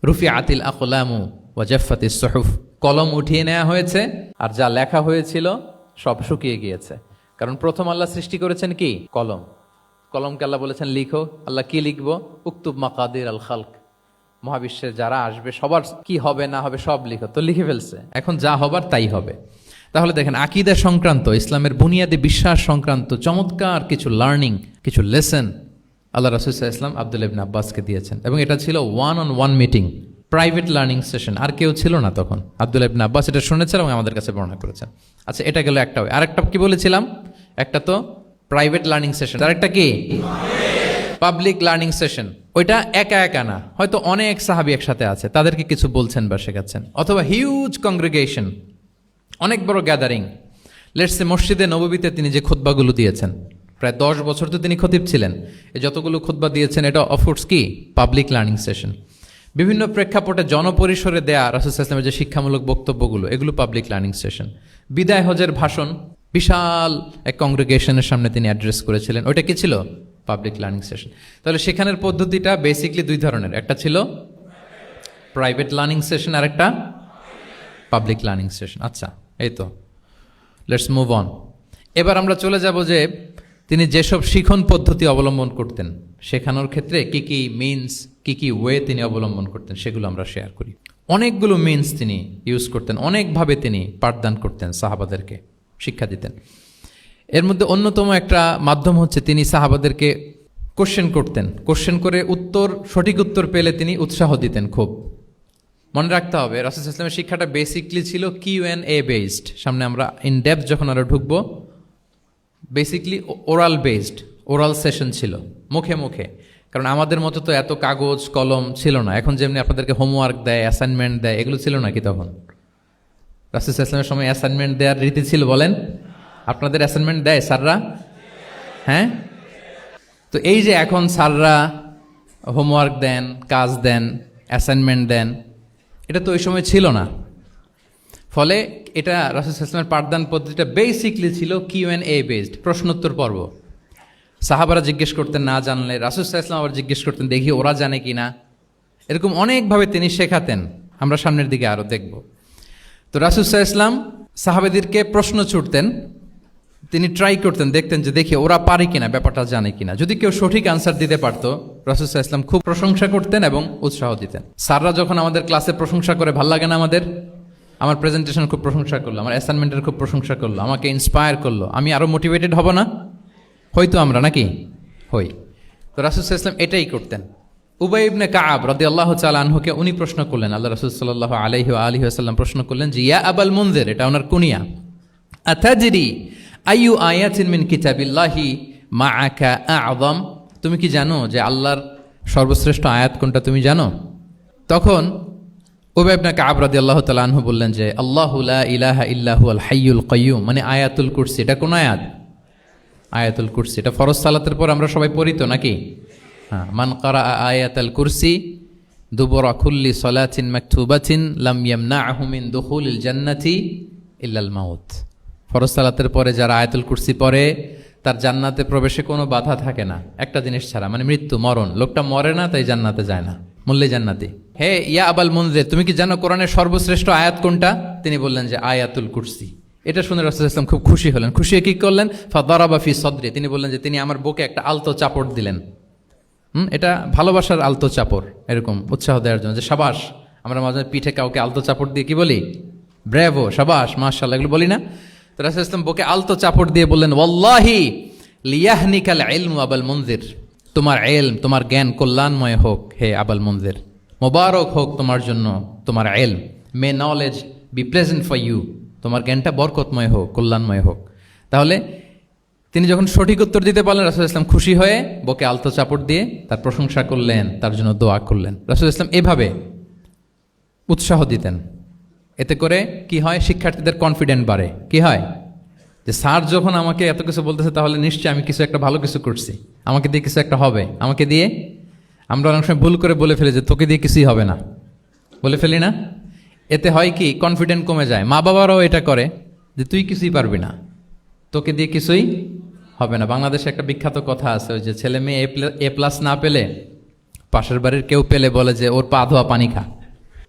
রুফিআতিল আকলামু ওয়া জাফফাতিস সুহুফ, কলম উঠিয়ে নেওয়া হয়েছে আর যা লেখা হয়েছিল সব শুকিয়ে গিয়েছে। কারণ প্রথম আল্লাহ সৃষ্টি করেছেন কি? কলম। কলমকে আল্লাহ বলেছেন লিখো। আল্লাহ কি লিখবো? উকতুব মাকাদির আল খালক, মহাবিশ্বের যারা আসবে সবার কি হবে না হবে সব লিখো, তো লিখে ফেলছে, এখন যা হবার তাই হবে। তাহলে দেখেন আকীদা সংক্রান্ত, ইসলামের বুনিয়াদী বিশ্বাস সংক্রান্ত চমৎকার কিছু লার্নিং, কিছু লেসন আল্লাহ রাসূল সাল্লাল্লাহু আলাইহি ওয়াসাল্লাম আব্দুল্লাহ ইবনে আব্বাসকে দিয়েছেন, এবং এটা ছিল 1-on-1 meeting, private learning session, আর কেউ ছিল না তখন। আব্দুল্লাহ ইবনে আব্বাস এটা শুনেছেন এবং আমাদের কাছে বর্ণনা করেছেন। আচ্ছা, এটা গেল একটা। আরেকটা কি বলেছিলাম? একটা তো প্রাইভেট লার্নিং সেশন, আরেকটা কি পাবলিক লার্নিং সেশন। ওইটা একা একা না, হয়তো অনেক সাহাবী একসাথে আছে, তাদেরকে কিছু বলছেন বা শেখাচ্ছেন, অথবা হিউজ কংগ্রেগেশন, অনেক বড় গ্যাদারিং। লেটস সে মসজিদে নববীতে তিনি যে খুতবাগুলো দিয়েছেন, প্রায় 10 বছর তো তিনি খতিব ছিলেন, এই যতগুলো খুতবা দিয়েছেন এটা অফকোর্স কি পাবলিক লার্নিং সেশন। বিভিন্ন প্রেক্ষাপটে জনপরিসরে দেয়া রাসূল সাল্লাল্লাহু আলাইহি ওয়াসাল্লামের যে শিক্ষামূলক বক্তব্যগুলো, এগুলো পাবলিক লার্নিং সেশন। বিদায় হজের ভাষণ বিশাল এক কংগ্রেগেশনের সামনে তিনি অ্যাড্রেস করেছিলেন, ওইটা কি ছিল? Public learning session. তাহলে সেখানের পদ্ধতিটা বেসিকলি দুই ধরনের, একটা ছিল প্রাইভেট লার্নিং সেশন আর একটা পাবলিক লার্নিং সেশন। আচ্ছা, এই তো, লেটস মুভ অন। এবার আমরা চলে যাব যে তিনি যেসব শিখন পদ্ধতি অবলম্বন করতেন, শেখানোর ক্ষেত্রে কি কি মিনস, কি কি ওয়ে তিনি অবলম্বন করতেন, সেগুলো আমরা শেয়ার করি। অনেকগুলো মিনস তিনি ইউজ করতেন, অনেকভাবে তিনি পাঠদান করতেন, সাহাবাদেরকে শিক্ষা দিতেন। এর মধ্যে অন্যতম একটা মাধ্যম হচ্ছে তিনি সাহাবাদেরকে কোশ্চেন করতেন, কোশ্চেন করে সঠিক উত্তর পেলে তিনি উৎসাহ দিতেন খুব। মনে রাখতে হবে রাসূল সাল্লাল্লাহু আলাইহি ওয়াসাল্লামের শিক্ষাটা বেসিকলি ছিল Q&A বেসড। সামনে আমরা ইন ডেপথ যখন আরো ঢুকবো, basically oral based, oral session ছিল, মুখে মুখে। কারণ আমাদের মতো তো এত কাগজ কলম ছিল না, এখন যেমনি আপনাদেরকে হোমওয়ার্ক দেয়, অ্যাসাইনমেন্ট দেয়, এগুলো ছিল নাকি তখন? রাসূল সাল্লাল্লাহু আলাইহি ওয়াসাল্লামের সময় অ্যাসাইনমেন্ট দেওয়ার রীতি ছিল? বলেন, আপনাদের অ্যাসাইনমেন্ট দেয় স্যাররা? হ্যাঁ, তো এই যে এখন স্যাররা হোমওয়ার্ক দেন, কাজ দেন, অ্যাসাইনমেন্ট দেন, এটা তো ওই সময় ছিল না। ফলে এটা রাসূল সাল্লাল্লাহু আলাইহি ওয়াসাল্লামের পাঠদান পদ্ধতিটা বেসিকলি ছিল Q&A বেসড, প্রশ্নোত্তর পর্ব। সাহাবারা জিজ্ঞেস করতেন, না জানলে রাসূল সাল্লাল্লাহু আলাইহি ওয়াসাল্লাম আবার জিজ্ঞেস করতেন, দেখি ওরা জানে কি না। এরকম অনেকভাবে তিনি শেখাতেন, আমরা সামনের দিকে আরো দেখব। তো রাসূল সাল্লাল্লাহু আলাইহি ওয়াসাল্লাম সাহাবাদেরকে প্রশ্ন ছুড়তেন, তিনি ট্রাই করতেন, দেখতেন যে দেখি ওরা পারে কিনা, ব্যাপারটা জানে কিনা। যদি কেউ সঠিক আনসার দিতে পারতো, রাসূল সাল্লাল্লাহু আলাইহি ওয়াসাল্লাম খুব প্রশংসা করতেন এবং উৎসাহ দিতেন। স্যাররা যখন আমাদের ক্লাসে প্রশংসা করে, ভাল লাগে না আমাদের? আমার প্রেজেন্টেশন খুব প্রশংসা করলো, আমার অ্যাসাইনমেন্টের খুব প্রশংসা করলো, আমাকে ইন্সপায়ার করলো, আমি আরো মোটিভেটেড হব না? হয়তো আমরা নাকি হই। তো রাসূল সাল্লাল্লাহু আলাইহি ওয়াসাল্লাম এটাই করতেন। উবাই ইবনে কাআব রাদিয়াল্লাহু তাআলা আনহুকে উনি প্রশ্ন করলেন, আল্লাহ রাসূল সাল্লাল্লাহু আলাইহি ওয়া আলিহি ওয়াসাল্লাম প্রশ্ন করলেন যে, ইয়া আবাল মুনজির, এটা ওনার কুনিয়া, আতাদরি আইয়ু আয়াতিন মিন কিতাবিল্লাহি মাআকা আ'যাম, তুমি কি জানো যে আল্লাহর সর্বশ্রেষ্ঠ আয়াত কোনটা, তুমি জানো? তখন উবাই ইবনে কাআব রাদিয়াল্লাহু তাআলা আনহু বললেন যে, আল্লাহু লা ইলাহা ইল্লা হুয়াল হাইয়ুল কাইয়্যুম, মানে আয়াতুল কুরসি। এটা কোন আয়াত? আয়াতুল কুরসি। এটা ফরজ সালাতের পর আমরা সবাই পড়ি তো নাকি? হ্যাঁ, মান কারা আয়াতুল কুরসি দুবরা কুল্লি সালাতিন মাকতুবাতিন লাম ইয়ামনাহু মিন দুখুলিল জান্নাতি ইল্লাল মাউত। ফরজ সালাতের পরে যারা আয়াতুল কুরসি পড়ে, তার জান্নাতে প্রবেশে কোনো বাধা থাকে না, একটা জিনিস ছাড়া, মানে মৃত্যু, মরণ। লোকটা মরে না, তাই জান্নাতে যায় না, মূল্যে জান্নাতি। হে ইয়া আবাল মুনজির, তুমি কি জানো কোরআনের সর্বশ্রেষ্ঠ আয়াত কোনটা? তিনি বললেন যে আয়াতুল কুরসি। এটা শুনে রাসূল সাল্লাল্লাহু আলাইহি ওয়াসাল্লাম খুব খুশি হলেন। খুশি হয়ে কি করলেন? ফাদারাবা ফি সদরি, তিনি বললেন যে তিনি আমার বুকে একটা আলতো চাপড় দিলেন। এটা ভালোবাসার আলতো চাপড়, এরকম উৎসাহ দেওয়ার জন্য, যে সাবাস। আমরা মাঝে পিঠে কাউকে আলতো চাপড় দিয়ে কি বলি? ব্রেভো, সাবাস, মাশাআল্লাহ, এগুলো বলি না? তো রাসূল সাল্লাল্লাহু আলাইহি ওয়াসাল্লাম বুকে আলতো চাপড় দিয়ে বললেন, ওয়াল্লাহি লিয়াহনিকাল ইলমু আবাল মুনজির, তোমার ইলম, তোমার জ্ঞান কল্যাণময় হোক হে আবাল মুনজির, মোবারক হোক তোমার জন্য তোমার ইলম। May knowledge be pleasant for you, তোমার জ্ঞানটা বরকতময় হোক, কল্যাণময় হোক। তাহলে তিনি যখন সঠিক উত্তর দিতে পারলেন, রাসূল সাল্লাল্লাহু আলাইহি ওয়াসাল্লাম খুশি হয়ে বুকে আলতো চাপড় দিয়ে তার প্রশংসা করলেন, তার জন্য দোয়া করলেন। রাসূল সাল্লাল্লাহু আলাইহি ওয়াসাল্লাম এভাবে উৎসাহ দিতেন। এতে করে কি হয়? শিক্ষার্থীদের কনফিডেন্ট বাড়ে। কি হয়? যে স্যার যখন আমাকে এত কিছু বলতেছে, তাহলে নিশ্চয়ই আমি কিছু একটা ভালো কিছু করছি, আমাকে দিয়ে কিছু একটা হবে। আমাকে দিয়ে, আমরা অনেক সময় ভুল করে বলে ফেলি যে তোকে দিয়ে কিছুই হবে না, বলে ফেলি না? এতে হয় কি? কনফিডেন্ট কমে যায়। মা বাবারাও এটা করে যে তুই কিছুই পারবি না, তোকে দিয়ে কিছুই হবে না। বাংলাদেশে একটা বিখ্যাত কথা আছে, ওই যে ছেলে মেয়ে A+ না পেলে পাশের বাড়ির কেউ পেলে বলে যে ওর পা ধোয়া পানি খা।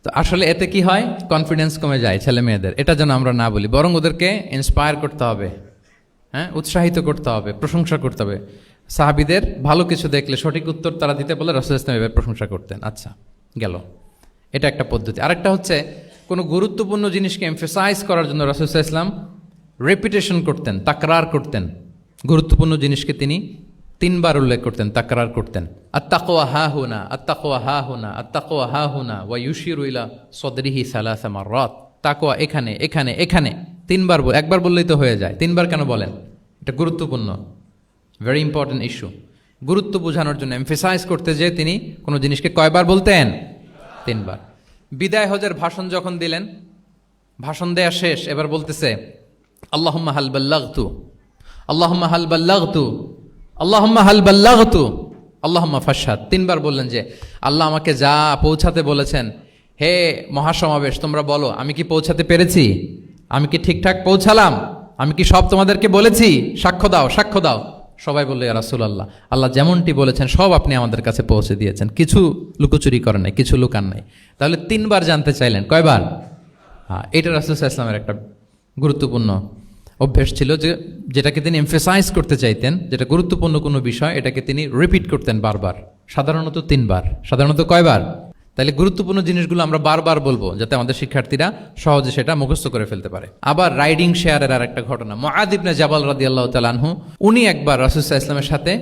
তো আসলে এতে কি হয়? কনফিডেন্স কমে যায় ছেলে মেয়েদের। এটা যেন আমরা না বলি, বরং ওদেরকে ইন্সপায়ার করতে হবে, হ্যাঁ, উৎসাহিত করতে হবে, প্রশংসা করতে হবে। সাহাবীদের ভালো কিছু দেখলে সঠিক উত্তর তারা দিতে বলে রাসূল সাল্লাল্লাহু আলাইহি ওয়াসাল্লাম এভাবে প্রশংসা করতেন। আচ্ছা, গেল। এটা একটা পদ্ধতি। আরেকটা হচ্ছে কোনো গুরুত্বপূর্ণ জিনিসকে এমফেসাইজ করার জন্য রাসূল সাল্লাল্লাহু আলাইহি ওয়াসাল্লাম রেপিটেশন করতেন, তাকরার করতেন। গুরুত্বপূর্ণ জিনিসকে তিনি 3 বার উল্লেখ করতেন, তাকরার করতেন। আত-তাকওয়া হাহুনা, আত-তাকওয়া হাহুনা, আত-তাকওয়া হাহুনা ওয়া ইউশিরু ইলা সাদরিহি সালাসা মাররাত। তাকওয়া এখানে, এখানে, এখানে 3 বার। একবার বললেই তো হয়ে যায়, 3 বার কেন বলেন? এটা গুরুত্বপূর্ণ, ভেরি ইম্পর্টেন্ট ইস্যু। গুরুত্ব বোঝানোর জন্য এমফেসাইজ করতে যেয়ে তিনি কোনো জিনিসকে কয়বার বলতেন? 3 বার। বিদায় হজের ভাষণ যখন দিলেন, ভাষণ দেয়া শেষ, এবার বলতেছে আল্লাহুম্মা হাল বাল্লাগতু, আল্লাহুম্মা হাল বাল্লাগতু, আল্লাহুম্মা হাল বাল্লাগতু, আল্লাহুম্মা ফাশহাদ। 3 বার বললেন যে আল্লাহ আমাকে যা পৌঁছাতে বলেছেন, হে মহাসমাবেশ তোমরা বলো আমি কি পৌঁছাতে পেরেছি? আমি কি ঠিকঠাক পৌঁছালাম? আমি কি সব তোমাদেরকে বলেছি? সাক্ষ্য দাও, সাক্ষ্য দাও। সবাই বললো ইয়া রাসূলুল্লাহ, আল্লাহ যেমনটি বলেছেন সব আপনি আমাদের কাছে পৌঁছে দিয়েছেন, কিছু লুকোচুরি করেন নাই, কিছু লুকান নাই। তাহলে 3 বার জানতে চাইলেন, কয়বার? হ্যাঁ, এটা রাসূল সাল্লাল্লাহু আলাইহি ওয়াসাল্লামের একটা গুরুত্বপূর্ণ অভ্যেস ছিল, যে যেটাকে তিনি এমফেসাইজ করতে চাইতেন, যেটা গুরুত্বপূর্ণ কোনো বিষয়, এটাকে তিনি রিপিট করতেন বারবার, সাধারণত 3 বার। সাধারণত কয়বার? তাহলে গুরুত্বপূর্ণ জিনিসগুলো আমরা বারবার বলবো, যাতে আমাদের শিক্ষার্থীরা সহজে সেটা মুখস্থ করে ফেলতে পারে। আবার রাইডিং শেয়ারের আর একটা ঘটনা, মুআয ইবনে জাবাল রাদিয়াল্লাহু তাআলা আনহু, উনি একবার রাসূল সাল্লাল্লাহু আলাইহি ওয়াসাল্লামের সাথে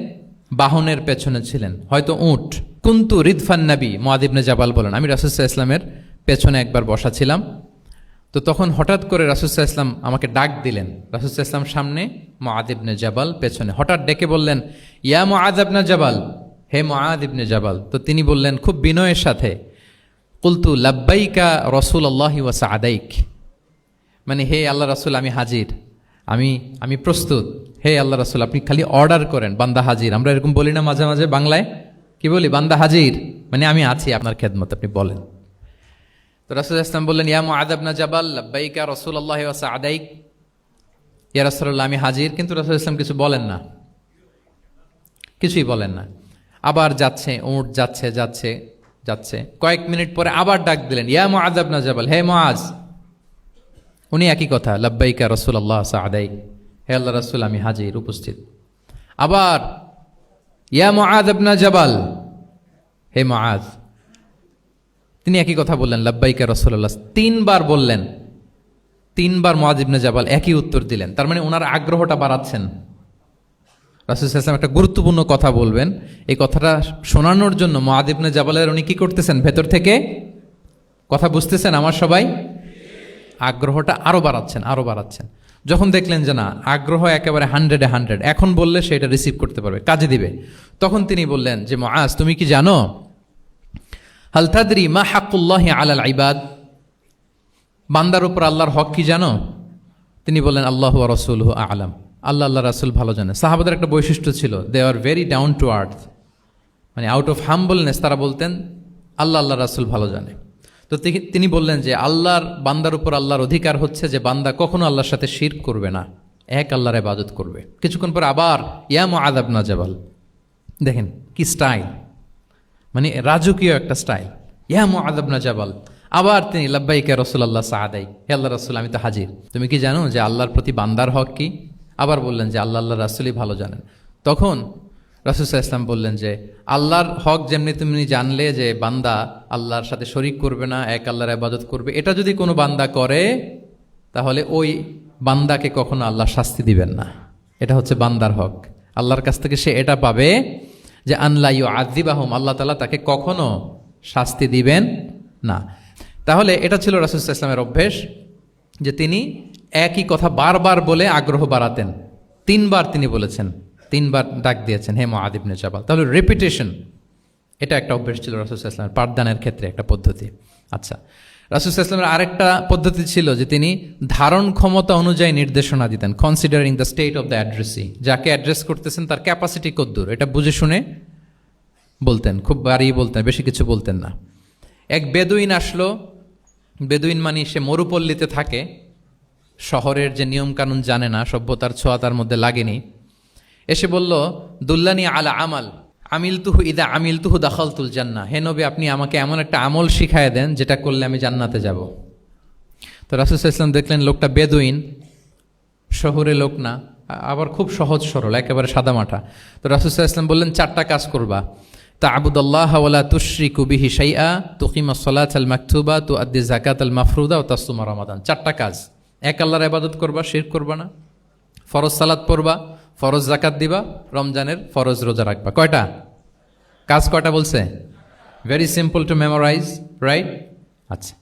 বাহনের পেছনে ছিলেন, হয়তো উট। কুনতু রিদফান নবী, মুআয ইবনে জাবাল বলেন, আমি রাসূল সাল্লাল্লাহু আলাইহি ওয়াসাল্লামের পেছনে একবার বসা ছিলাম। তো তখন হঠাৎ করে রাসূল সাল্লাল্লাহু আলাইহি ওয়াসাল্লাম আমাকে ডাক দিলেন। রাসূল সাল্লাল্লাহু আলাইহি ওয়াসাল্লাম সামনে, মুআয ইবনে জাবাল পেছনে। হঠাৎ ডেকে বললেন, ইয়া মুআয ইবনে জাবাল, হে মুআয ইবনে জাবাল। তো তিনি বললেন খুব বিনয়ের সাথে, কুলতু লাব্বাইকা রাসূলুল্লাহি ওয়া সাআদাইক, মানে হে আল্লাহ রাসূল আমি হাজির, আমি প্রস্তুত। হে আল্লাহ রাসূল আপনি খালি অর্ডার করেন, বান্দা হাজির। আমরা এরকম বলি না মাঝে মাঝে বাংলায়, কি বলি? বান্দা হাজির, মানে আমি আছি আপনার খেদমত, আপনি বলেন। তো রাসূল সাল্লাল্লাহু আলাইহি ওয়াসাল্লাম বললেন, ইয়া মুআয ইবনে জাবাল লাব্বাইকা রাসূলুল্লাহি ওয়া সাআদাইক, ইয়া রাসূলুল্লাহ আমি হাজির। কিন্তু রাসূল সাল্লাল্লাহু আলাইহি ওয়াসাল্লাম কিছু বলেন না, কিছুই বলেন না। আবার যাচ্ছে, উট যাচ্ছে যাচ্ছে যাচ্ছে, কয়েক মিনিট পরে আবার ডাক দিলেন, ইয়া মুআয ইবনে জাবাল, হে মুআয। উনি একই কথা, লাব্বাইকা রাসূলুল্লাহ সাআদাইক, হে আল্লাহ রাসূল আমি হাজির, উপস্থিত। আবার ইয়া মুআয ইবনে জাবাল, হে মুআয। তিনি একই কথা বললেন, লাব্বাইকা রাসূলুল্লাহ। 3 বার বললেন, 3 বার মুআয ইবনে জাবাল একই উত্তর দিলেন। তার মানে ওনার আগ্রহটা বাড়াচ্ছেন। রাসূল সাল্লাল্লাহু আলাইহি ওয়াসাল্লাম একটা গুরুত্বপূর্ণ কথা বলবেন, এই কথাটা শোনানোর জন্য মুআয ইবনে জাবালের উনি কি করতেছেন? ভেতর থেকে কথা বুঝতেছেন আমার সবাই? আগ্রহটা আরো বাড়াচ্ছেন, আরো বাড়াচ্ছেন। যখন দেখলেন যে না, আগ্রহ একেবারে 100-এ 100, এখন বললে সে এটা রিসিভ করতে পারবে, কাজে দিবে, তখন তিনি বললেন যে মুআয তুমি কি জানো, হাল তাদরি মা হাক্কুল্লাহি আলাল ইবাদ, বান্দার উপর আল্লাহর হক কি জানো? তিনি বললেন আল্লাহু ওয়া রাসূলুহু আ'লাম, আল্লাহ আল্লাহ রাসূল ভালো জানে। সাহাবাদের একটা বৈশিষ্ট্য ছিল, they are very down to earth, মানে আউট অফ হাম্বলনেস তারা বলতেন আল্লাহ আল্লাহ রাসূল ভালো জানে। তো তিনি বললেন যে আল্লাহর, বান্দার উপর আল্লাহর অধিকার হচ্ছে যে বান্দা কখনো আল্লাহর সাথে শিরক করবে না, এক আল্লাহর ইবাদত করবে। কিছুক্ষণ পরে আবার ইয়া মুআয ইবনে জাবাল, দেখেন কি স্টাইল, মানে রাজকীয় একটা স্টাইল, ইয়া মুআয ইবনে জাবাল। আবার তিনি লাব্বাইকা রাসূলুল্লাহ সাআদাইক, হে আল্লাহ রাসূল আমি তো হাজির, তুমি কি জানো যে আল্লাহর প্রতি বান্দার হক কি? আবার বললেন যে আল্লাহ আল্লাহ রাসূলই ভালো জানেন। তখন রাসূল সাল্লাল্লাহু আলাইহি ওয়াসাল্লাম বললেন যে আল্লাহর হক যেমনি তুমি জানলে যে বান্দা আল্লাহর সাথে শরীক করবে না, এক আল্লাহর ইবাদত করবে, এটা যদি কোনো বান্দা করে তাহলে ওই বান্দাকে কখনো আল্লাহ শাস্তি দিবেন না। এটা হচ্ছে বান্দার হক, আল্লাহর কাছ থেকে সে এটা পাবে যে আনলা ইউআযিবাহুম, আল্লাহ তাআলা তাকে কখনো শাস্তি দিবেন না। তাহলে এটা ছিল রাসূল সাল্লাল্লাহু আলাইহি ওয়াসাল্লামের অভ্যেস, যে তিনি একই কথা বারবার বলে আগ্রহ বাড়াতেন। 3 বার তিনি বলেছেন, 3 বার ডাক দিয়েছেন, হে মুআয ইবনে জাবাল। তাহলে রেপিটেশন, এটা একটা অভ্যেস ছিল রাসূল সাল্লাল্লাহু আলাইহি ওয়াসাল্লামের, পাঠদানের ক্ষেত্রে একটা পদ্ধতি। আচ্ছা, রাসূল সাল্লাল্লাহু আলাইহি ওয়াসাল্লামের আরেকটা পদ্ধতি ছিল যে তিনি ধারণ ক্ষমতা অনুযায়ী নির্দেশনা দিতেন, considering the state of the addressee, যাকে অ্যাড্রেস করতেছেন তার ক্যাপাসিটি কতদূর, এটা বুঝে শুনে বলতেন, খুব বাড়িয়ে বলতেন, বেশি কিছু বলতেন না। এক বেদুইন আসলো, বেদুইন মানে সে মরুপল্লীতে থাকে, শহরের যে নিয়মকানুন জানে না, সভ্যতার ছোঁয়া তার মধ্যে লাগেনি। এসে বলল, দুল্লানি আলা আমাল আমিলতুহু ইদা আমিলতুহু দাখালতুল জান্নাহ, হে নবী আপনি আমাকে এমন একটা আমল শিখায় দেন যেটা করলে আমি জান্নাতে যাব। তো রাসূল সাল্লাল্লাহু আলাইহি ওয়াসাল্লাম দেখলেন লোকটা বেদুইন, শহরে লোক না, আবার খুব সহজ সরল, একেবারে সাদামাটা। তো রাসূল সাল্লাল্লাহু আলাইহি ওয়াসাল্লাম বললেন 4টা কাজ করবা। তা'বুদাল্লাহ ওয়া লা তুশরিকু বিহি শাইআ, তুকিমাস সালাতাল মাকতুবা, তুআদ্দি যাকাতাল মাফরুদা ওয়া তাসুমা রমাদান। 4টা কাজ। এক আল্লাহর ইবাদত করবা, শিরক করবা না, ফরজ সালাত পড়বা, ফরজ যাকাত দিবা, রমজানের ফরজ রোজা রাখবা। কয়টা কাজ? কয়টা বলছে? Very simple to memorise, right? আচ্ছা,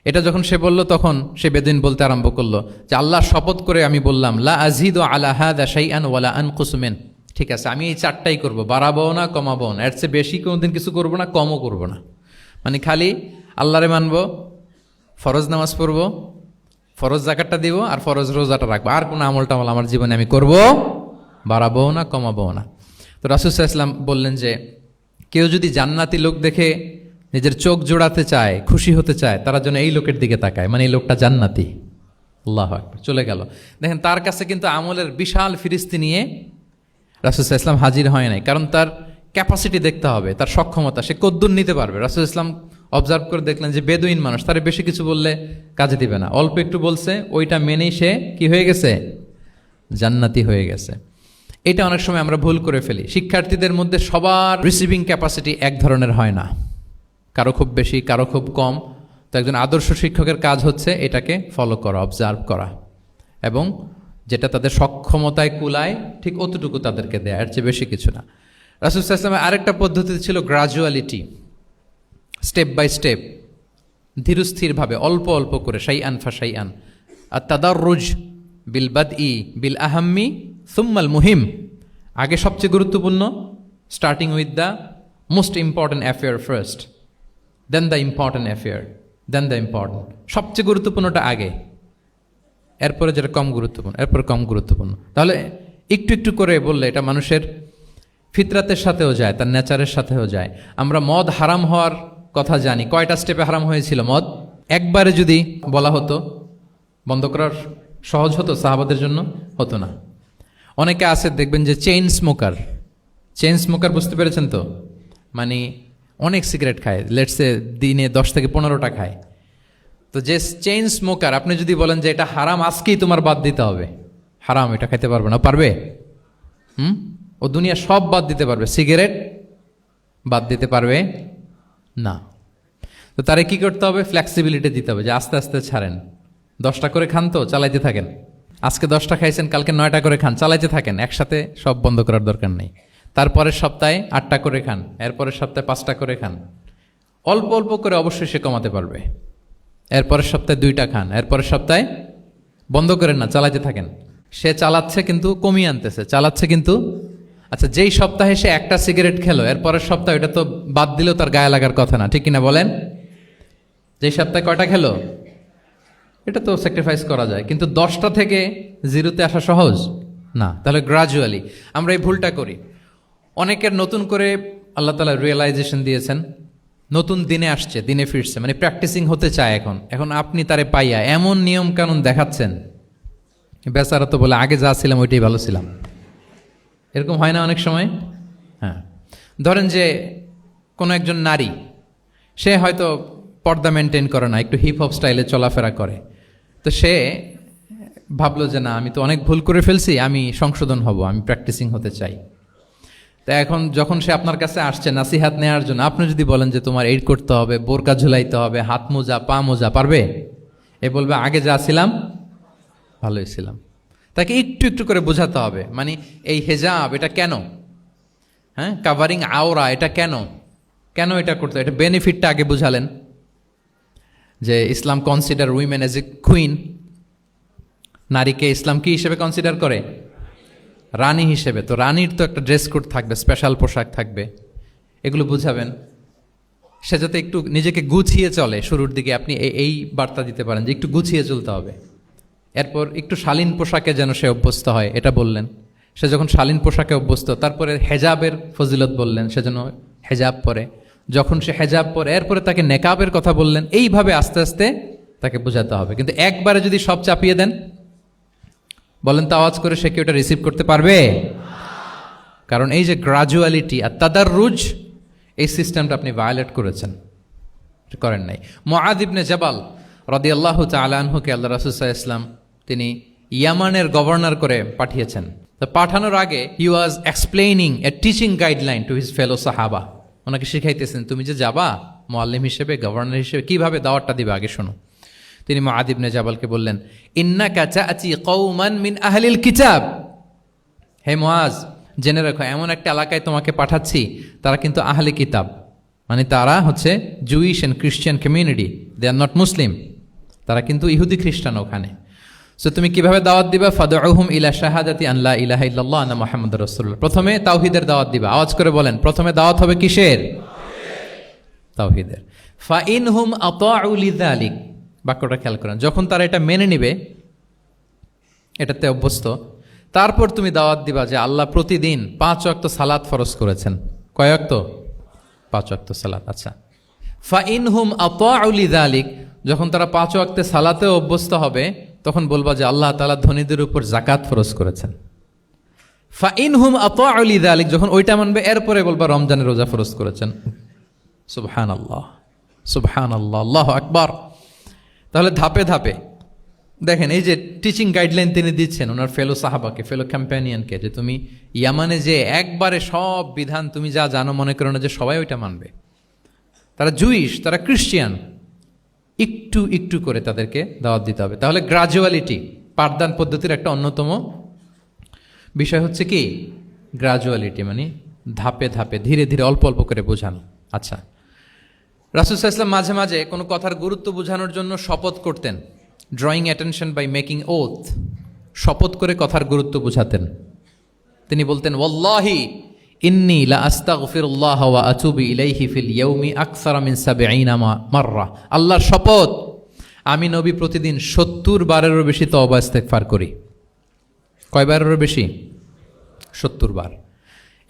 এটা যখন সে বলল তখন সে বেদিন বলতে আরম্ভ করলো যে আল্লাহ শপথ করে আমি বললাম, লা আযীদু আলা হাযা শাইআন ওয়া লা আনকুসু মিন। ঠিক আছে, আমি এই 4টাই করবো, বাড়াবো না, কমাবো না, এর চেয়ে বেশি কোনোদিন কিছু করবো না, কমও করবো না। মানে খালি আল্লাহরে মানবো, ফরজ নামাজ পড়বো, ফরজ যাকাতটা দিব, আর ফরজ রোজাটা রাখবো। আর কোনো আমল টামল আমার জীবনে আমি করব, বাড়াবো না, কমাবো না। তো রাসূল সাল্লাল্লাহু আলাইহি ওয়াসাল্লাম বললেন যে কেউ যদি জান্নাতি লোক দেখে নিজের চোখ জোড়াতে চায়, খুশি হতে চায়, তারা যেন এই লোকের দিকে তাকায়, মানে এই লোকটা জান্নাতি। আল্লাহু আকবার, চলে গেল। দেখেন তার কাছে কিন্তু আমলের বিশাল ফিরিস্তি নিয়ে রাসূল সাল্লাল্লাহু আলাইহি ওয়াসাল্লাম হাজির হয় নাই, কারণ তার ক্যাপাসিটি দেখতে হবে, তার সক্ষমতা, সে কদ্দুর নিতে পারবে। রাসূল সাল্লাল্লাহু আলাইহি ওয়াসাল্লাম অবজার্ভ করে দেখলেন যে বেদুইন মানুষ, তার বেশি কিছু বললে কাজে দিবে না, অল্প একটু বলছে, ওইটা মেনেই সে কি হয়ে গেছে? জান্নাতি হয়ে গেছে। এটা অনেক সময় আমরা ভুল করে ফেলি। শিক্ষার্থীদের মধ্যে সবার রিসিভিং ক্যাপাসিটি এক ধরনের হয় না, কারো খুব বেশি, কারো খুব কম। তো একজন আদর্শ শিক্ষকের কাজ হচ্ছে এটাকে ফলো করা, অবজার্ভ করা, এবং যেটা তাদের সক্ষমতায় কুলায় ঠিক অতটুকু তাদেরকে দেয়, এর চেয়ে বেশি কিছু না। রাসূল সাল্লাল্লাহু আলাইহি ওয়াসাল্লামের আরেকটা পদ্ধতি ছিল গ্রাজুয়ালিটি, স্টেপ বাই স্টেপ, ধীরস্থিরভাবে, অল্প অল্প করে, শাইআন ফাশাইআন। আর তাদাররুজ বিল বাদই বিল আহাম্মি সুম্মাল মুহিম, আগে সবচেয়ে গুরুত্বপূর্ণ, starting with the most important affair first, then the important affair, then the important. সবচেয়ে গুরুত্বপূর্ণটা আগে, এরপরে যেটা কম গুরুত্বপূর্ণ, এরপরে কম গুরুত্বপূর্ণ। তাহলে একটু একটু করে বললে এটা মানুষের ফিতরাতের সাথেও যায়, তার নেচারের সাথেও যায়। আমরা মদ হারাম হওয়ার কথা জানি, কয়টা স্টেপে হারাম হয়েছিল মদ? একবারে যদি বলা হতো বন্ধ করার সহজ হতো সাহাবাদের জন্য? হতো না। অনেকে আছে দেখবেন যে চেইন স্মোকার, চেইন স্মোকার বুঝতে পেরেছেন তো? মানে অনেক সিগারেট খায়, লেটসে দিনে 10 থেকে 15টা খায়। তো যে চেইন স্মোকার, আপনি যদি বলেন যে এটা হারাম, আজকেই তোমার বাদ দিতে হবে, হারাম, এটা খাইতে পারবে না, পারবে? ও দুনিয়া সব বাদ দিতে পারবে, সিগারেট বাদ দিতে পারবে না। তো তারে কি করতে হবে? ফ্লেক্সিবিলিটি দিতে হবে, যে আস্তে আস্তে ছাড়েন, 10টা করে খান, তো চালাইতে থাকেন। আজকে 10টা খাইছেন, কালকে 9টা করে খান, চালাইতে থাকেন, একসাথে সব বন্ধ করার দরকার নেই। তারপরের সপ্তাহে 8টা করে খান, এরপরের সপ্তাহে 5টা করে খান, অল্প অল্প করে অবশ্যই সে কমাতে পারবে। এরপরের সপ্তাহে 2টা খান, এরপরের সপ্তাহে বন্ধ করেন না, চালাইতে থাকেন। সে চালাচ্ছে কিন্তু কমিয়ে আনতেছে, চালাচ্ছে কিন্তু। আচ্ছা, যেই সপ্তাহে সে 1টা সিগারেট খেলো, এরপরের সপ্তাহে এটা তো বাদ দিলেও তার গায়ে লাগার কথা না, ঠিক কিনা বলেন? যেই সপ্তাহে কয়টা খেলো, এটা তো স্যাক্রিফাইস করা যায়, কিন্তু 10টা থেকে 0তে আসা সহজ না। তাহলে গ্রাজুয়ালি আমরা এই ভুলটা করি। অনেকের নতুন করে আল্লাহ তাআলা রিয়েলাইজেশন দিয়েছেন, নতুন দিনে আসছে, দিনে ফিরছে, মানে প্র্যাকটিসিং হতে চায়। এখন আপনি তারে পাইয়া এমন নিয়ম কানুন দেখাচ্ছেন, বেচারা তো বলে আগে যা ছিলাম ওইটাই ভালো ছিলাম। এরকম হয় না অনেক সময়? হ্যাঁ, ধরেন যে কোনো একজন নারী, সে হয়তো পর্দা মেনটেন করে না, একটু হিপ হপ স্টাইলে চলাফেরা করে। তো সে ভাবলো যে না, আমি তো অনেক ভুল করে ফেলছি, আমি সংশোধন হব, আমি প্র্যাকটিসিং হতে চাই। তা এখন যখন সে আপনার কাছে আসছে নাসিহাত নেওয়ার জন্য, আপনি যদি বলেন যে তোমার এই করতে হবে, বোরকা ঝুলাইতে হবে, হাত মোজা, পা মোজা, পারবে? এ বলবে আগে যা ছিলাম ভালোই ছিলাম। তাকে একটু একটু করে বোঝাতে হবে, মানে এই হেজাব এটা কেন, হ্যাঁ, কাভারিং আওরা এটা কেন, কেন এটা করতে, এটা বেনিফিটটা আগে বুঝালেন। যে Islam consider women as a queen, নারীকে ইসলাম কি হিসেবে কনসিডার করে? রানী হিসেবে। তো রানীর তো একটা ড্রেস কোড থাকবে, স্পেশাল পোশাক থাকবে, এগুলো বুঝাবেন। সে যাতে একটু নিজেকে গুছিয়ে চলে, শুরুর দিকে আপনি এই বার্তা দিতে পারেন যে একটু গুছিয়ে চলতে হবে। এরপর একটু শালীন পোশাকে যেন সে অভ্যস্ত হয়, এটা বললেন। সে যখন শালীন পোশাকে অভ্যস্ত, তারপরে হেজাবের ফজিলত বললেন, সে যেন হেজাব পরে। যখন সে হেজাব পরে, এরপরে তাকে নেকাবের কথা বললেন। এইভাবে আস্তে আস্তে তাকে বোঝাতে হবে। কিন্তু একবারে যদি সব চাপিয়ে দেন, বলেন তো আওয়াজ করে, সে কি ওটা রিসিভ করতে পারবে? কারণ এই যে গ্রাজুয়ালিটি আর তাদাররুজ, এই সিস্টেমটা আপনি ভায়োলেট করেছেন, করেন নাই। মুআয ইবনে জাবাল রাদিয়াল্লাহু তাআলা আনহুকে আল্লাহ রাসূল সাল্লাল্লাহু আলাইহি ওয়াসাল্লাম তিনি ইয়ামানের গভর্নর করে পাঠিয়েছেন। তো পাঠানোর আগে he was explaining a teaching guideline to his fellow সাহাবা। ওনাকে শিখাইতেছেন, তুমি যে যাবা মুআল্লিম হিসেবে, গভর্নর হিসেবে, কিভাবে দাওয়াতটা দিবে আগে শোনো। তিনি মুআয ইবনে জাবালকে বললেন, ইন্নাকা তা'তি কওমান মিন আহলিল কিতাব, হে মুআজ জেনে রাখো, এমন একটা এলাকায় তোমাকে পাঠাচ্ছি, তারা কিন্তু আহলে কিতাব, মানে তারা হচ্ছে Jewish and Christian community, they are not Muslim, তারা কিন্তু ইহুদি খ্রিস্টান ওখানে। সো তুমি কিভাবে দাওয়াত দিবা? ফাদউহুম ইলা শাহাদাতি আন লা ইলাহা ইল্লাল্লাহ আন্না মুহাম্মাদুর রাসূলুল্লাহ, প্রথমে তাওহীদের দাওয়াত দিবা। আওয়াজ করে বলেন, প্রথমে দাওয়াত হবে কিসের? তাওহীদের। ফাইনহুম আতাউ লিযালিক, বাক্যটা খেয়াল করেন, যখন তারা এটা মেনে নিবে, এটাতে অভ্যস্ত, তারপর তুমি দাওয়াত দিবা যে আল্লাহ প্রতিদিন 5 ওয়াক্ত সালাত ফরজ করেছেন। কয় ওয়াক্ত? 5 ওয়াক্ত সালাত। আচ্ছা, ফাইনহুম আতাউ লিযালিক, যখন তারা 5 ওয়াক্তে সালাতে অভ্যস্ত হবে, তখন বলবা যে আল্লাহ তাআলা ধনীদের উপর যাকাত ফরজ করেছেন। ফাইনহুম আতাউ লিযালিক, যখন ওইটা মানবে, এরপরে বলবা রমজানের রোজা ফরজ করেছেন। সুবহানাল্লাহ, সুবহানাল্লাহ, আল্লাহু আকবার। তাহলে ধাপে ধাপে দেখেন, এই যে টিচিং গাইডলাইন তিনি দিচ্ছেন ওনার ফেলো সাহাবাকে, ফেলো ক্যাম্পেনিয়নকে, যে তুমি ইয়ামানে যে একবারে সব বিধান তুমি যা জানো মনে করো না যে সবাই ওইটা মানবে। তারা জুইশ, তারা ক্রিশ্চিয়ান, একটু একটু করে তাদেরকে দাওয়াত দিতে হবে। তাহলে গ্রাজুয়ালিটি, পাঠদান পদ্ধতির একটা অন্যতম বিষয় হচ্ছে কি গ্রাজুয়ালিটি, মানে ধাপে ধাপে ধীরে ধীরে অল্প অল্প করে বোঝানো। আচ্ছা, রাসূল সাল্লাল্লাহু আলাইহি ওয়াসাল্লাম মাঝে মাঝে কোনো কথার গুরুত্ব বোঝানোর জন্য শপথ করতেন, drawing attention by making oath, শপথ করে কথার গুরুত্ব বোঝাতেন। তিনি বলতেন, ওয়াল্লাহি ইন্নী লা আস্তাগফিরুল্লাহ ওয়া আতুবু ইলাইহি ফিল ইয়াউমি আকসারা মিন ৭০ মাররা, আল্লাহর শপথ, আমি নবী প্রতিদিন ৭০ বারেরও বেশি তওবা ইস্তেগফার করি। কয়বারেরও বেশি? ৭০ বার।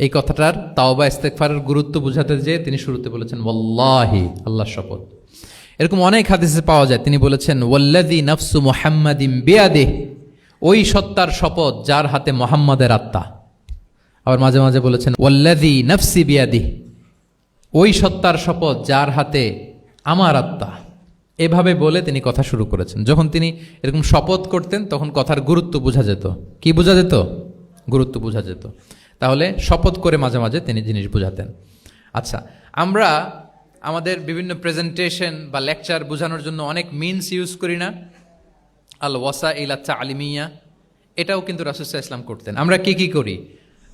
এই কথাটার তাওবা ইস্তেগফারের গুরুত্ব বোঝাতে যেয়ে তিনি শুরুতে বলেছেন ওয়াল্লাহি, আল্লাহর শপথ। এরকম অনেক হাদিসে পাওয়া যায়, তিনি বলেছেন ওয়াল্লাযী নাফসু মুহাম্মাদিন বিয়াদিহি, ওই সত্তার শপথ যার হাতে মুহাম্মাদের আত্মা। আবার মাঝে মাঝে বলেছেন ওয়াল্লাযী নাফসি বিয়াদিহি, ওই সত্তার শপথ যার হাতে আমার আত্মা। এভাবে বলে তিনি কথা শুরু করেছেন। যখন তিনি এরকম শপথ করতেন তখন কথার গুরুত্ব বোঝা যেত। কি বোঝা যেত? গুরুত্ব বোঝা যেত। তাহলে শপথ করে মাঝে মাঝে তিনি জিনিস বোঝাতেন। আচ্ছা, আমরা আমাদের বিভিন্ন প্রেজেন্টেশন বা লেকচার বোঝানোর জন্য অনেক মিনস ইউজ করি না? আল ওয়াসাইল তা'লিমিয়া, এটাও কিন্তু রাসূল সাল্লাল্লাহু আলাইহি ওয়াসাল্লাম করতেন। আমরা কি কি করি?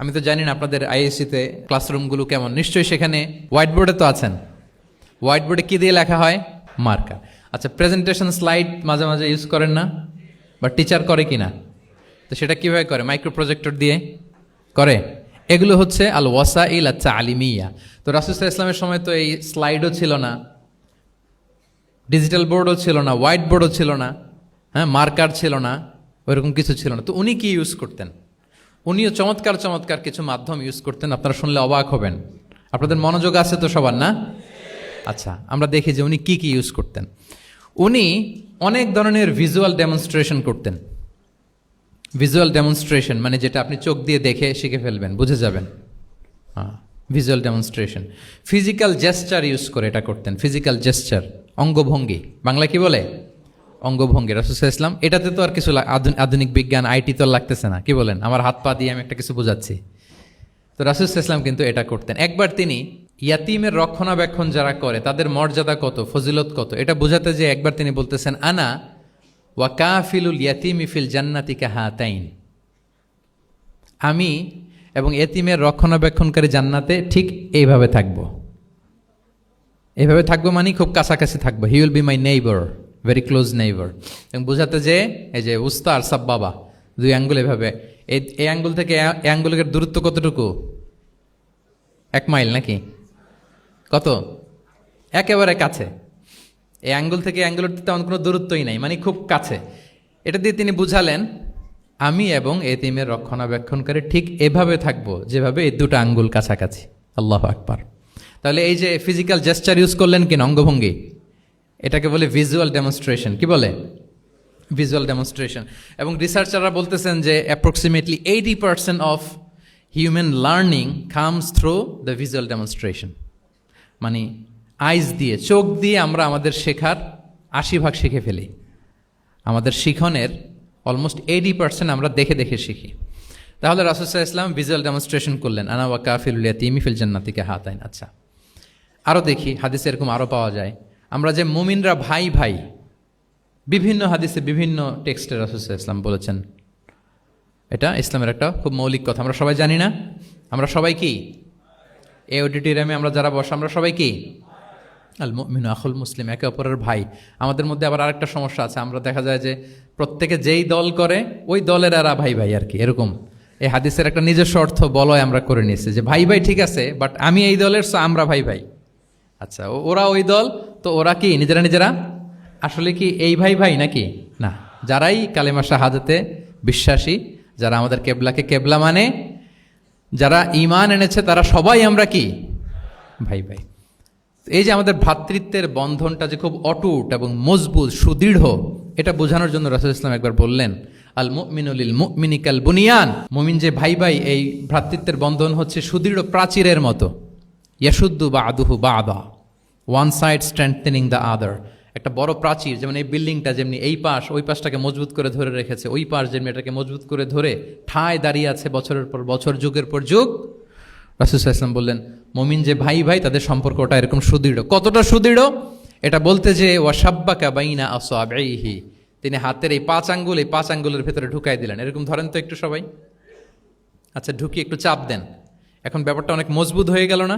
আমি তো জানি না আপনাদের আইএসসিতে ক্লাসরুমগুলো কেমন, নিশ্চয়ই সেখানে হোয়াইট বোর্ডে তো আছেন। হোয়াইট বোর্ডে কি দিয়ে লেখা হয়? মার্কার। আচ্ছা, প্রেজেন্টেশন স্লাইড মাঝে মাঝে ইউজ করেন না? বা টিচার করে কি না? তো সেটা কীভাবে করে? মাইক্রো প্রজেক্টর দিয়ে করে। এগুলো হচ্ছে আল ওয়াসাইল তা'লিমিয়া। তো রাসূল সাল্লাল্লাহু আলাইহি ওয়াসাল্লামের সময় তো এই স্লাইডও ছিল না, ডিজিটাল বোর্ডও ছিল না, হোয়াইট বোর্ডও ছিল না, হ্যাঁ, মার্কার ছিল না, ওইরকম কিছু ছিল না। তো উনি কি ইউজ করতেন? উনিও চমৎকার চমৎকার কিছু মাধ্যম ইউজ করতেন, আপনারা শুনলে অবাক হবেন। আপনাদের মনোযোগ আছে তো সবার, না? আচ্ছা, আমরা দেখি যে উনি কি কি ইউজ করতেন। উনি অনেক ধরনের ভিজুয়াল ডেমনস্ট্রেশন করতেন। ভিজুয়াল ডেমনস্ট্রেশন মানে যেটা আপনি চোখ দিয়ে দেখে শিখে ফেলবেন, বুঝে যাবেন। হ্যাঁ, visual demonstration. Physical gesture use করে এটা করতেন। ফিজিক্যাল জেস্চার, অঙ্গভঙ্গি, বাংলা কি বলে? অঙ্গভঙ্গি। রাসূল সাল্লাল্লাহু আলাইহি ওয়াসাল্লাম, এটাতে তো আর কিছু আধুনিক বিজ্ঞান আইটি তো লাগতেছে না, কি বলেন? আমার হাত পা দিয়ে আমি একটা কিছু বোঝাচ্ছি। তো রাসূল সাল্লাল্লাহু আলাইহি ওয়াসাল্লাম কিন্তু এটা করতেন। একবার তিনি ইয়াতিমের রক্ষণাবেক্ষণ যারা করে তাদের মর্যাদা কত, ফজিলত কত, এটা বোঝাতে যে একবার তিনি বলতেছেন, আনা ওয়া কাফিলুল ইয়াতিমি ফিল জান্নাতি কাহাতাইন, আমি এবং এতিমের রক্ষণাবেক্ষণকারী জান্নাতে ঠিক এইভাবে থাকবো। এইভাবে থাকবো মানে খুব কাছাকাছি থাকবো। He will be my neighbour, very close neighbour. এবং বোঝাতে যে এই যে উস্তা আর সাব্বাবা, দুই আঙ্গুল এভাবে, এই আঙ্গুল থেকে এই আঙ্গুলের দূরত্ব কতটুকু? 1 মাইল নাকি কত? একেবারে কাছে। এই আঙ্গুল থেকে আঙ্গুলের তেমন কোনো দূরত্বই নাই, মানে খুব কাছে। এটা দিয়ে তিনি বুঝালেন, আমি এবং এতিমের রক্ষণাবেক্ষণকারী ঠিক এভাবে থাকবো যেভাবে এই দুটো আঙ্গুল কাছাকাছি। আল্লাহু আকবার। তাহলে এই যে ফিজিক্যাল জেস্টার ইউজ করলেন কিনা, অঙ্গভঙ্গি, এটাকে বলে ভিজুয়াল ডেমনস্ট্রেশন। কি বলে? Visual demonstration. এবং রিসার্চাররা বলতেছেন যে approximately 80% of human learning comes through the visual demonstration. মানে আইজ দিয়ে, চোখ দিয়ে আমরা আমাদের শেখার 80% শিখে ফেলি। আমাদের শিখনের অলমোস্ট 80% আমরা দেখে দেখে শিখি। তাহলে রাসূল সাল্লাল্লাহু আলাইহি ওয়াসাল্লাম ভিজুয়াল ডেমনস্ট্রেশন করলেন, আনা ওয়া কাফিলুল ইয়াতীমি ফিল জান্নাতি কাহাতাইন। আচ্ছা, আরও দেখি হাদিসে এরকম আরও পাওয়া যায়, আমরা যে মুমিনরা ভাই ভাই, বিভিন্ন হাদিসে বিভিন্ন টেক্সটে রাসূল সাল্লাল্লাহু আলাইহি ওয়াসাল্লাম বলেছেন। এটা ইসলামের একটা খুব মৌলিক কথা, আমরা সবাই জানি না? আমরা সবাই কি এই অডিটোরিয়ামে আমরা যারা বসে আমরা সবাই কি আল মুমিনু আখুল মুসলিম, একে অপরের ভাই। আমাদের মধ্যে আবার আরেকটা সমস্যা আছে, আমরা দেখা যায় যে প্রত্যেকে যেই দল করে ওই দলের এরা ভাই ভাই আর কি, এরকম। এই হাদিসের একটা নিজস্ব অর্থ বলয় আমরা করে নিয়েছি যে ভাই ভাই ঠিক আছে, বাট আমি এই দলের, সো আমরা ভাই ভাই। আচ্ছা, ওরা ওই দল, তো ওরা কি নিজেরা নিজেরা আসলে কি এই ভাই ভাই নাকি না? যারাই কালেমা শাহাদাতে বিশ্বাসী, যারা আমাদের কেবলাকে কেবলা মানে, যারা ঈমান এনেছে, তারা সবাই আমরা কি ভাই ভাই। এই যে আমাদের ভ্রাতৃত্বের বন্ধনটা যে খুব অটুট এবং মজবুত সুদৃঢ়, এটা বোঝানোর জন্য রাসূল ইসলাম একবার বললেন আল মুমিনু লিল মুমিনি কাল বুনিয়ান, মুমিন যে ভাই ভাই, এই ভ্রাতৃত্বের বন্ধন হচ্ছে সুদৃঢ় প্রাচীরের মতো। ইয়াশুদ্দু বা'দুহু বা'দা, one side strengthening the other. একটা বড় প্রাচীর, যেমন এই বিল্ডিংটা যেমনি এই পাশ ওই পাশটাকে মজবুত করে ধরে রেখেছে, ওই পাশ যেমনি এটাকে মজবুত করে ধরে ঠায় দাঁড়িয়ে আছে বছরের পর বছর, যুগের পর যুগ। রাসূল সাল্লাল্লাহু আলাইহি ওয়াসাল্লাম বললেন মুমিন যে ভাই ভাই, তাদের সম্পর্কটা এরকম সুদৃঢ়। কতটা সুদৃঢ় এটা বলতে যে ওয়াশাব্বাকা বাইনা আসাবিহি, তিনি হাতের এই 5 আঙ্গুল, এই 5 আঙ্গুলের ভেতরে ঢুকাই দিলেন। এরকম ধরেন তো একটু সবাই, আচ্ছা ঢুকিয়ে একটু চাপ দেন, এখন ব্যাপারটা অনেক মজবুত হয়ে গেল না?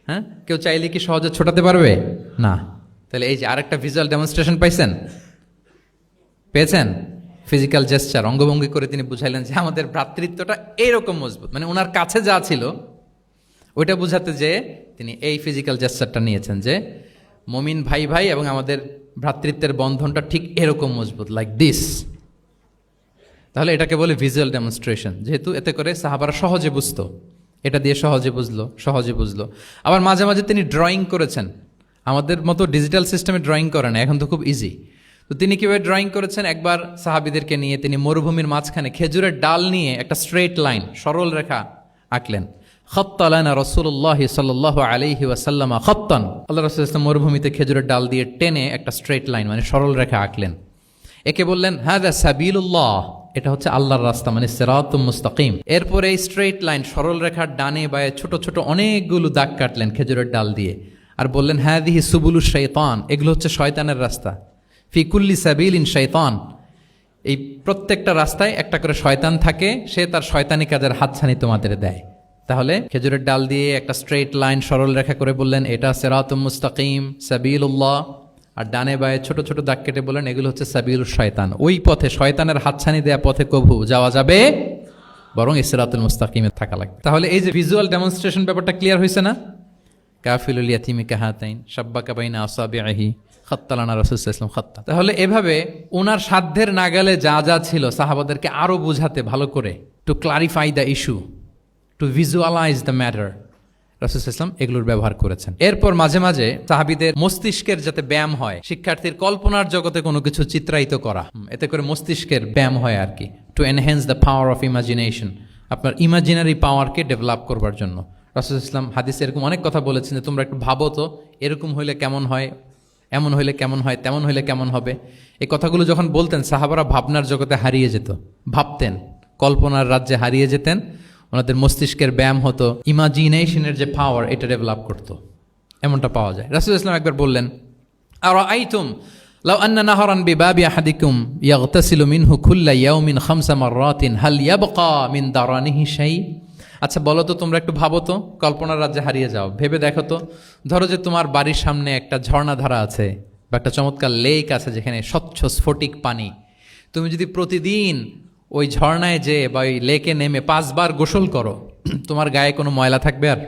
হ্যাঁ, কেউ চাইলে কি সহজে ছোটাতে পারবে না? তাহলে এই যে আরেকটা ভিজুয়াল ডেমনস্ট্রেশন পাইছেন, পেয়েছেন? ফিজিক্যাল জেস্চার, অঙ্গভঙ্গি করে তিনি বুঝাইলেন যে আমাদের ভ্রাতৃত্বটা এইরকম মজবুত, মানে ওনার কাছে যা ছিল ওইটা বুঝাতে যে তিনি এই ফিজিক্যাল জেস্চারটা নিয়েছেন যে মুমিন ভাই ভাই এবং আমাদের ভ্রাতৃত্বের বন্ধনটা ঠিক এরকম মজবুত, লাইক দিস। তাহলে এটাকে বলে ভিজুয়াল ডেমনস্ট্রেশন, যেহেতু এতে করে সাহাবারা সহজে বুঝতো, এটা দিয়ে সহজে বুঝলো। আবার মাঝে মাঝে তিনি ড্রয়িং করেছেন, আমাদের মতো ডিজিটাল সিস্টেমে ড্রয়িং করে না, এখন তো খুব ইজি। তো তিনি কীভাবে ড্রয়িং করেছেন, একবার সাহাবিদেরকে নিয়ে তিনি মরুভূমির মাঝখানে খেজুরের ডাল নিয়ে একটা স্ট্রেট লাইন, সরল রেখা আঁকলেন। খাত্তা লানা রাসূলুল্লাহ সাল্লাল্লাহু আলাইহি ওয়াসাল্লাম খাত্তান, আল্লাহ রাসূল সাল্লাল্লাহু আলাইহি ওয়াসাল্লাম মরুভূমিতে খেজুরের ডাল দিয়ে টেনে একটা স্ট্রেট লাইন, মানে সরল রেখা আঁকলেন। একে বললেন হাযা সাবিলুল্লাহ, এটা হচ্ছে আল্লাহর রাস্তা, মানে সিরাতুম মুস্তাকিম। এরপরে এই স্ট্রেট লাইন সরল রেখার ডানে বায়ে ছোট ছোট অনেকগুলো দাগ কাটলেন খেজুরের ডাল দিয়ে, আর বললেন হাযিহি সুবুলুশ শাইতান, এগুলো হচ্ছে শয়তানের রাস্তা। ফি কুল্লি সাবিলিন শাইতান, এই প্রত্যেকটা রাস্তায় একটা করে শয়তান থাকে, সে তার শয়তানি কাজের হাতছানি তোমাদের দেয়। তাহলে খেজুরের ডাল দিয়ে একটা স্ট্রেট লাইন সরল রেখা করে বললেন এটা সিরাতুম মুস্তাকিম সাবিলুল্লাহ, আর ডানে বায়ে ছোট ছোট দাগ কেটে বললেন এগুলো হচ্ছে সাবিলুশ শয়তান, ওই পথে শয়তানের হাতছানি দেয়া পথে কবু যাওয়া যাবে, বরং সিরাতুল মুস্তাকিমে থাকা লাগবে। তাহলে এই যে ভিজুয়াল ডেমনস্ট্রেশন ব্যাপারটা ক্লিয়ার হয়েছে না? কাফিলুল ইয়াতীমি কাহাতাইন শাব্বাকা বাইনা আসাবিহি খাত্তা লানা রাসূল সাল্লাল্লাহু আলাইহি ওয়াসাল্লাম খাত্তা। তাহলে এভাবে ওনার সাধ্যের নাগালে যা যা ছিল সাহাবাদেরকে আরো বুঝাতে, ভালো করে to clarify the issue, to visualise the matter, রাসূল সাল্লাল্লাহু আলাইহি ওয়াসাল্লাম এগুলোর ব্যবহার করেছেন। এরপর মাঝে মাঝে সাহাবীদের মস্তিষ্কের যাতে ব্যায়াম হয়, শিক্ষার্থীর কল্পনার জগতে কোনো কিছু চিত্রায়িত করা, এতে করে মস্তিষ্কের ব্যায়াম হয় আর কি, to enhance the power of imagination, আপনার ইমাজিনারি পাওয়ারকে ডেভেলপ করবার জন্য। রাসূল সাল্লাল্লাহু আলাইহি ওয়াসাল্লাম হাদিসে এরকম অনেক কথা বলেছেন যে তোমরা একটু ভাবো তো, এরকম হইলে কেমন হয়, এমন হইলে কেমন হয়, তেমন হইলে কেমন হবে। এই কথাগুলো যখন বলতেন সাহাবারা ভাবনার জগতে হারিয়ে যেত, ভাবতেন, কল্পনার রাজ্যে হারিয়ে যেতেন, ওনাদের মস্তিষ্কের ব্যায়াম হতো, ইমাজিনেশনের যে পাওয়ার এটা ডেভেলপ করতো, এমনটা পাওয়া যায়। রাসূল সাল্লাল্লাহু আলাইহি ওয়াসাল্লাম একবার বললেন আরাআইতুম লাউ আন্না নাহরান বিবাবি আহাদিকুম ইয়াগতাসিলু মিনহু কুল্লা ইয়াউমিন 5 মাররাতিন হাল ইয়াবকা মিন দারানিহি শাই। আচ্ছা বলো তো, তোমরা একটু ভাবো তো, কল্পনার রাজ্যে হারিয়ে যাও, ভেবে দেখো তো, ধরো যে তোমার বাড়ির সামনে একটা ঝর্ণাধারা আছে বা একটা চমৎকার লেক আছে যেখানে স্বচ্ছ স্ফটিক পানি, তুমি যদি প্রতিদিন ওই ঝর্ণায় যে বা ওই লেকে নেমে 5 বার গোসল করো, তোমার গায়ে কোনো ময়লা থাকবে? আর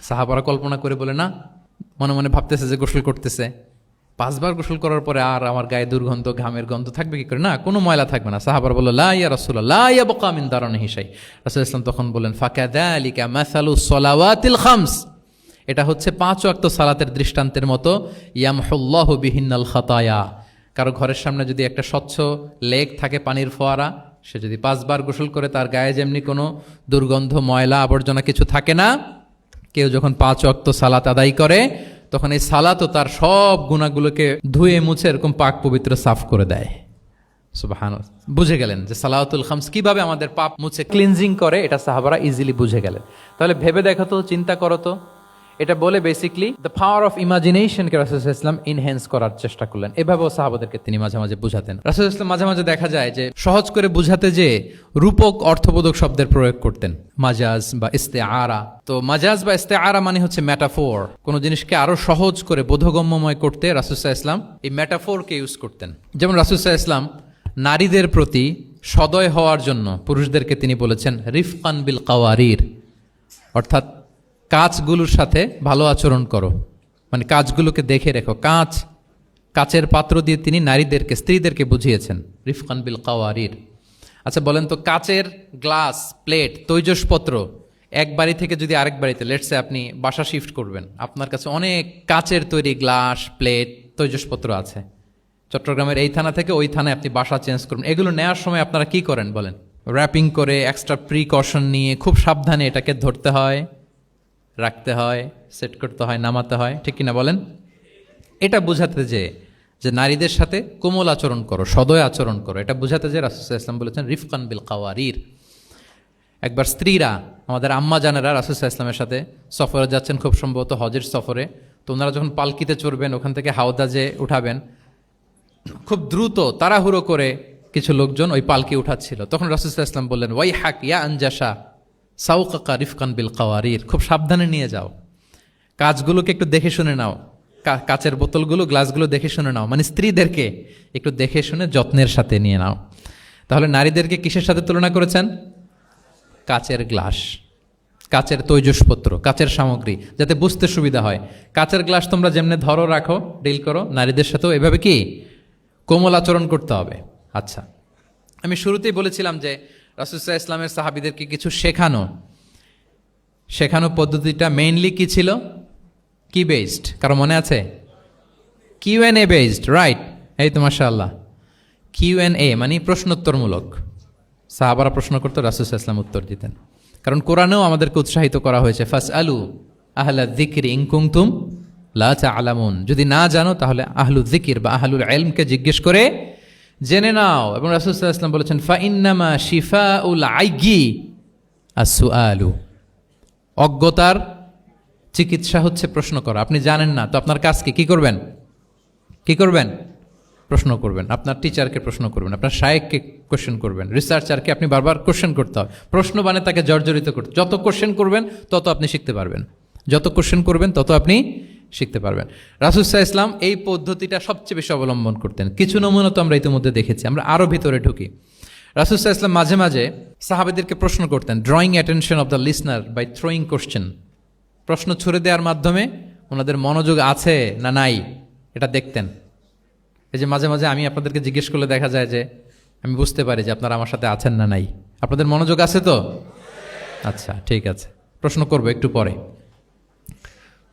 সাহাবারা কল্পনা করে বলে না, মনে মনে ভাবতেছে যে গোসল করতেছে, 5 বার গোসল করার পরে আর আমার গায়ে দুর্গন্ধ, ঘামের গন্ধ থাকবে কি করে? না, কোনো ময়লা থাকবে না। সাহাবারা বলল লা ইয়া রাসূলুল্লাহ লা ইয়াবকা মিন দারানিহি শাই। রাসূল ইসলাম তখন বলেন ফাকাযালিকা মাসালুস সালাওয়াতিল খামস, এটা হচ্ছে 5 ওয়াক্ত সালাতের দৃষ্টান্তের মতো, ইয়ামহুল্লাহু বিহিন্নাল খাতায়া। কারো ঘরের সামনে যদি একটা স্বচ্ছ লেক থাকে, পানির ফোয়ারা, সে যদি 5 বার গোসল করে তার গায়ে যেমনি কোনো দুর্গন্ধ, ময়লা, আবর্জনা কিছু থাকে না, কেউ যখন 5 ওয়াক্ত সালাত আদায় করে তখন এই সালাতও তার সব গুনাহগুলোকে ধুয়ে মুছে এরকম পাক পবিত্র সাফ করে দেয়। সুবহানাল্লাহ। বুঝে গেলেন যে সালাওয়াতুল খামস কিভাবে আমাদের পাপ মুছে ক্লিনজিং করে, এটা সাহাবারা ইজিলি বুঝে গেলেন। তাহলে ভেবে দেখো তো, চিন্তা করো তো, এটা বলে বেসিকলি দ্য পাওয়ার অফ ইমাজিনেশনকে রাসূলুল্লাহ ইসলাম ইনহ্যান্স করার চেষ্টা করলেন। এভাবেও সাহাবাদেরকে তিনি মাঝে মাঝে বুঝাতেন। রাসূলুল্লাহ ইসলাম মাঝে মাঝে দেখা যায় যে সহজ করে বুঝাতে যে রূপক অর্থবোধক শব্দের প্রয়োগ করতেন, মাজাজ বা ইস্তেআরা। তো মাজাজ বা ইস্তেআরা মানে হচ্ছে মেটাফোর। কোনো জিনিসকে আরো সহজ করে বোধগম্যময় করতে রাসূলুল্লাহ ইসলাম এই মেটাফোরকে ইউজ করতেন। যেমন রাসূলুল্লাহ ইসলাম নারীদের প্রতি সদয় হওয়ার জন্য পুরুষদেরকে তিনি বলেছেন রিফকান বিল কাওয়ারির, অর্থাৎ কাঁচগুলোর সাথে ভালো আচরণ করো, মানে কাঁচগুলোকে দেখে রেখো। কাঁচের পাত্র দিয়ে তিনি নারীদেরকে, স্ত্রীদেরকে বুঝিয়েছেন রিফকান বিল কাওয়ারির। আচ্ছা বলেন তো, কাচের গ্লাস, প্লেট, তৈজসপত্র এক বাড়ি থেকে যদি আরেক বাড়িতে, লেটসে আপনি বাসা শিফট করবেন, আপনার কাছে অনেক কাচের তৈরি গ্লাস, প্লেট, তৈজসপত্র আছে। চট্টগ্রামের এই থানা থেকে ওই থানায় আপনি বাসা চেঞ্জ করবেন। এগুলো নেওয়ার সময় আপনারা কি করেন বলেন? র্যাপিং করে, এক্সট্রা প্রিকশন নিয়ে খুব সাবধানে এটাকে ধরতে হয়, রাখতে হয়, সেট করতে হয়, নামাতে হয়, ঠিক কিনা বলেন? এটা বোঝাতে যে নারীদের সাথে কোমল আচরণ করো, সদয় আচরণ করো, এটা বোঝাতে যে রাসূলুল্লাহ ইসলাম বলেছেন রিফকান বিল কাওয়ারির। একবার স্ত্রীরা, আমাদের আম্মা জানেরা রাসূলুল্লাহ ইসলামের সাথে সফরে যাচ্ছেন, খুব সম্ভবত হজের সফরে। তো ওনারা যখন পালকিতে চড়বেন, ওখান থেকে হাওদাজে উঠাবেন, খুব দ্রুত তাড়াহুড়ো করে কিছু লোকজন ওই পালকি উঠাচ্ছিল। তখন রাসূলুল্লাহ ইসলাম বললেন, ওয়াই হাক ইয়া আনজাসা সাউকাকা রিফকান বিল কাওয়ারির, খুব সাবধানে নিয়ে যাও, কাজগুলোকে একটু দেখে শুনে নাও, কাচের বোতলগুলো, গ্লাসগুলো দেখে শুনে নাও, মানে স্ত্রীদেরকে একটু দেখে শুনে যত্নের সাথে নিয়ে নাও। তাহলে নারীদেরকে কিসের সাথে তুলনা করেছেন? কাচের গ্লাস, কাচের তৈজসপত্র, কাচের সামগ্রী, যাতে বুঝতে সুবিধা হয়। কাচের গ্লাস তোমরা যেমনি ধরো, রাখো, ডিল করো, নারীদের সাথেও এভাবে কি কোমল আচরণ করতে হবে। আচ্ছা, আমি শুরুতেই বলেছিলাম যে রাসূলুল্লাহ ইসলামের সাহাবীদেরকে কিছু শেখানো পদ্ধতিটা মেইনলি কি ছিল? কি বেসড? কারো মনে আছে? QnA based, right? এই তো মাশাআল্লাহ, কিউএনএ মানে প্রশ্নোত্তরমূলক। সাহাবারা প্রশ্ন করতো, রাসূলুল্লাহ ইসলাম উত্তর দিতেন। কারণ কোরআনেও আমাদেরকে উৎসাহিত করা হয়েছে, ফাসআলু আহলা যিকরি ইন কুনতুম লা তা'লামুন, যদি না জানো তাহলে আহলু যিকির বা আহলুল ইলমকে জিজ্ঞেস করে জেনে নাও। এবং রাসূলুল্লাহ সাল্লাল্লাহু আলাইহি ওয়াসাল্লাম বলেছেন, ফাইন্নামা শিফাউল আইয়ি আস-সুআলু, অজ্ঞতার চিকিৎসা হচ্ছে প্রশ্ন করা। আপনি জানেন না তো আপনার কাজকে কি করবেন? প্রশ্ন করবেন। আপনার টিচারকে প্রশ্ন করবেন, আপনার শায়েখকে কোশ্চেন করবেন, রিসার্চারকে আপনি বারবার কোশ্চেন করতে হবে। প্রশ্ন মানে তাকে জর্জরিত করতে, যত কোশ্চেন করবেন তত আপনি শিখতে পারবেন, যত কোশ্চেন করবেন তত আপনি শিখতে পারবেন। রাসূলুল্লাহ সাল্লাল্লাহু আলাইহি ওয়াসাল্লাম এই পদ্ধতিটা সবচেয়ে বেশি অবলম্বন করতেন। কিছু নমুনা তো আমরা ইতিমধ্যে দেখেছি। আমরা আরও ভিতরে ঢুকি। রাসূলুল্লাহ সাল্লাল্লাহু আলাইহি ওয়াসাল্লাম মাঝে মাঝে সাহাবাদেরকে প্রশ্ন করতেন, drawing attention of the listener by throwing question. প্রশ্ন ছুড়ে দেওয়ার মাধ্যমে ওনাদের মনোযোগ আছে না নাই এটা দেখতেন। এই যে মাঝে মাঝে আমি আপনাদেরকে জিজ্ঞেস করলে দেখা যায় যে আমি বুঝতে পারি যে আপনারা আমার সাথে আছেন না নাই। আপনাদের মনোযোগ আছে তো? আচ্ছা, ঠিক আছে, প্রশ্ন করবো একটু পরে।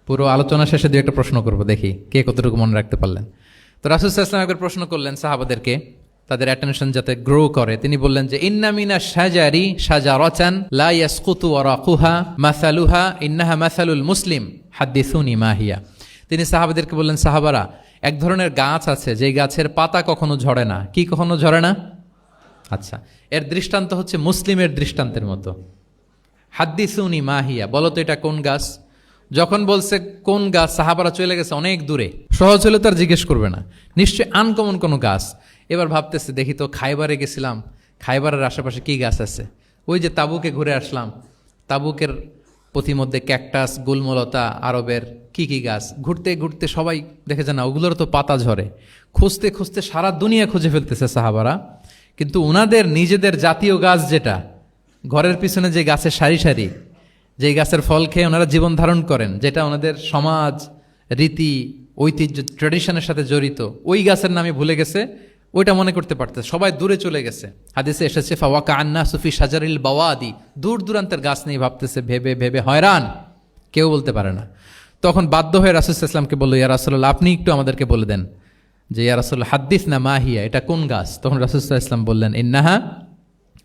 পুরো আলোচনা শেষে দিয়ে একটা প্রশ্ন করবো, দেখি কে কতটুকু মনে রাখতে পারলেন। তো রাসূলুল্লাহ সাল্লাল্লাহু আলাইহি ওয়াসাল্লাম একবার প্রশ্ন করলেন সাহাবাদেরকে, তাদের অ্যাটেনশন যাতে গ্রো করে। তিনি বললেন যে ইন্না মিনা শাজারি শাজারাতান লা ইয়াসকুতু ওয়ারাকুহা মাসালুহা ইন্নাহা মাসালুল মুসলিম হাদিসুনি মা হিয়া। তিনি সাহাবাদেরকে বললেন, সাহাবারা, এক ধরনের গাছ আছে যে গাছের পাতা কখনো ঝরে না। কি কখনো ঝরে না? আচ্ছা, এর দৃষ্টান্ত হচ্ছে মুসলিমের দৃষ্টান্তের মতো। হাদিসুনি মা হিয়া, বলো তো এটা কোন গাছ? যখন বলছে কোন গাছ, সাহাবারা চলে গেছে অনেক দূরে। সহজ হলে তার জিজ্ঞেস করবে না, নিশ্চয়ই আনকমন কোনো গাছ। এবার ভাবতেছে, দেখি তো খাইবারে গেছিলাম, খাইবারের আশেপাশে কি গাছ আছে। ওই যে তাবুকে ঘুরে আসলাম, তাবুকের পথিমধ্যে ক্যাকটাস, গুলমলতা, আরবের কি কি গাছ। ঘুরতে ঘুরতে সবাই দেখে না ওগুলোর তো পাতা ঝরে। খুঁজতে খুঁজতে সারা দুনিয়া খুঁজে ফেলতেছে সাহাবারা, কিন্তু ওনাদের নিজেদের জাতীয় গাছ যেটা, ঘরের পিছনে যে গাছের সারি সারি, যেই গাছের ফল খেয়ে ওনারা জীবন ধারণ করেন, যেটা ওনাদের সমাজ, রীতি, ঐতিহ্য, ট্র্যাডিশনের সাথে জড়িত, ওই গাছের নামে ভুলে গেছে, ওইটা মনে করতে পারতেছে। সবাই দূরে চলে গেছে। হাদিসে এসেছে ফাওয়াকা আন্না সুফি শাজারিল বাওয়াদি, দূর দূরান্তের গাছ নিয়ে ভাবতেছে, ভেবে ভেবে হয়রান, কেউ বলতে পারে না। তখন বাধ্য হয়ে রাসূলুল্লাহ সাল্লাল্লাহু আলাইহি ওয়াসাল্লাম কে বলল, ইয়া রাসূলুল্লাহ, আপনি একটু আমাদেরকে বলে দেন যে ইয়া রাসূলুল্লাহ হাদিসনা মা হিয়া, এটা কোন গাছ? তখন রাসূলুল্লাহ সাল্লাল্লাহু আলাইহি ওয়াসাল্লাম বললেন, ইন্নাহা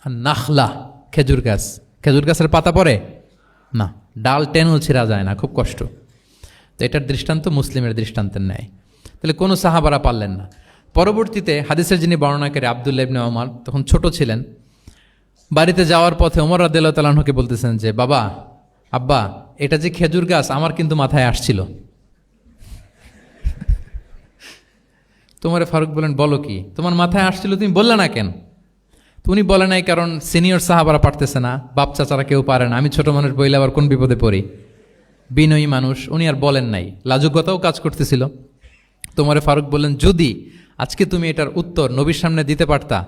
আন-নাখলা, খেজুর গাছ। খেজুর গাছের পাতা পড়ে না, ডাল টেনেও ছিঁড়া যায় না, খুব কষ্ট। তো এটার দৃষ্টান্ত মুসলিমের দৃষ্টান্তের ন্যায়। তাহলে কোনো সাহাবারা পারলেন না। পরবর্তীতে হাদিসের যিনি বর্ণনাকারী আব্দুল্লাহ ইবনে ওমর তখন ছোট ছিলেন। বাড়িতে যাওয়ার পথে ওমর রাদিয়াল্লাহু তাআলা আনহুকে বলতেছেন যে, বাবা, আব্বা, এটা যে খেজুর গাছ আমার কিন্তু মাথায় আসছিল। তোমারে ফারুক বলেন, বলো কি, তোমার মাথায় আসছিল, তুমি বললে না কেন? তো উনি বলে নাই কারণ সিনিয়র সাহাবারা পারতেছে না, বাপ চাচারা কেউ পারে না, আমি ছোট মানুষ বইলে আবার কোন বিপদে পড়ি, বিনয়ী মানুষ, উনি আর বলেন নাই, লাজুকতাও কাজ করতেছিল। তোমারে ফারুক বললেন, যদি আজকে তুমি এটার উত্তর নবীর সামনে দিতে পারতা,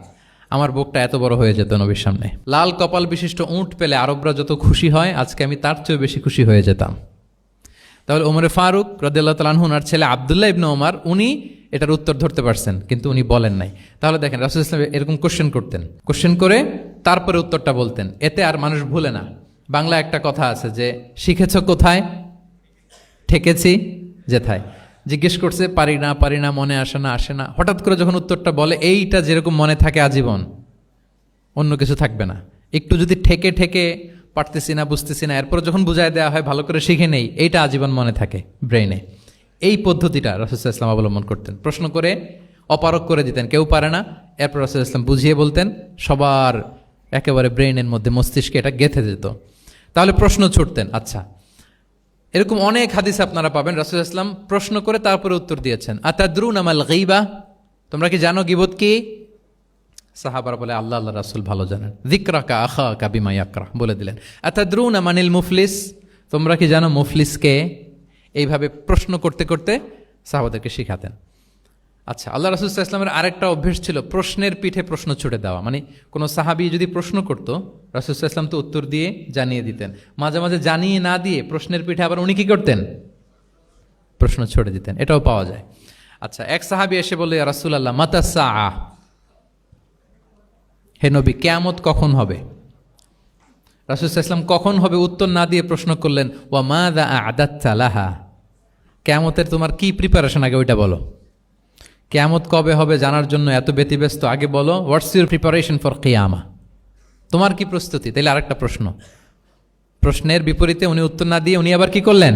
আমার বুকটা এত বড় হয়ে যেত নবীর সামনে। লাল কপাল বিশিষ্ট উঁট পেলে আরবরা যত খুশি হয়, আজকে আমি তার চেয়েও বেশি খুশি হয়ে যেতাম। তাহলে ওমরে ফারুক রাদিয়াল্লাহু তাআলা আনহু, ওনার ছেলে আব্দুল্লাহ ইবনে ওমর, উনি এটার উত্তর ধরতে পারছেন, কিন্তু উনি বলেন নাই। তাহলে দেখেন রাসূল সাল্লাল্লাহু আলাইহি ওয়াসাল্লাম এরকম কোশ্চেন করতেন, কোশ্চেন করে তারপরে উত্তরটা বলতেন, এতে আর মানুষ ভুলে না। বাংলা একটা কথা আছে যে, শিখেছ কোথায়, ঠেকেছি যেথায়। জিজ্ঞেস করছে, পারি না, মনে আসে না, হঠাৎ করে যখন উত্তরটা বলে, এইটা যেরকম মনে থাকে আজীবন, অন্য কিছু থাকবে না। একটু যদি ঠেকে ঠেকে পারতেছি না, বুঝতেছি না, এরপর যখন বুঝায় দেওয়া হয়, ভালো করে শিখে নেই, এইটা আজীবন মনে থাকে ব্রেইনে। এই পদ্ধতিটা রাসূল সাল্লাল্লাহু আলাইহি ওয়াসাল্লাম অবলম্বন করতেন। প্রশ্ন করে অপারক করে দিতেন, কেউ পারে না, এরপর রাসূল সাল্লাল্লাহু আলাইহি ওয়াসাল্লাম বুঝিয়ে বলতেন, সবার একেবারে ব্রেইনের মধ্যে, মস্তিষ্কে এটা গেঁথে যেত। তাহলে প্রশ্ন ছুটতেন। আচ্ছা, এরকম অনেক হাদিস আপনারা পাবেন রাসূল সাল্লাল্লাহু আলাইহি ওয়াসাল্লাম প্রশ্ন করে তারপরে উত্তর দিয়েছেন। আতাদরুনা মাল গীবা, তোমরা কি জানো গীবত কি? সাহাবারা বলে, আল্লাহ আল্লাহ রাসূল ভালো জানেন। যিকরাকা আখাকা বিমা ইয়াকরা, বলে দিলেন। আতাদরুনা মানিল মুফলিস, তোমরা কি জানো মুফলিস কে? এইভাবে প্রশ্ন করতে করতে সাহাবাদেরকে শিখাতেন। আচ্ছা, আল্লাহ রাসূল সাল্লাল্লাহু আলাইহি ওয়াসাল্লামের আরেকটা অভ্যেস ছিল প্রশ্নের পিঠে প্রশ্ন ছুড়ে দেওয়া। মানে কোনো সাহাবী যদি প্রশ্ন করতো, রাসূল সাল্লাল্লাহু আলাইহি ওয়াসাল্লাম তো উত্তর দিয়ে জানিয়ে দিতেন। মাঝে মাঝে জানিয়ে না দিয়ে প্রশ্নের পিঠে আবার উনি কি করতেন? প্রশ্ন ছুড়ে দিতেন। এটাও পাওয়া যায়। আচ্ছা, এক সাহাবী এসে বলল, ইয়া রাসূলুল্লাহ মাতা সাআ, হে নবী, কিয়ামত কখন হবে? রাসূল সাল্লাল্লাহু আলাইহি ওয়াসাল্লাম কখন হবে উত্তর না দিয়ে প্রশ্ন করলেন, ওয়া মাযা আ'দাত্তা লাহা, কিয়ামতের তোমার কি প্রিপারেশন, আগে ওইটা বলো। কিয়ামত কবে হবে জানার জন্য এত ব্যতিব্যস্ত, আগে বলো হোয়াটস ইউর প্রিপারেশন ফর কিয়ামা, তোমার কি প্রস্তুতি? তাইলে আরেকটা প্রশ্ন। প্রশ্নের বিপরীতে উনি উত্তর না দিয়ে উনি আবার কি করলেন?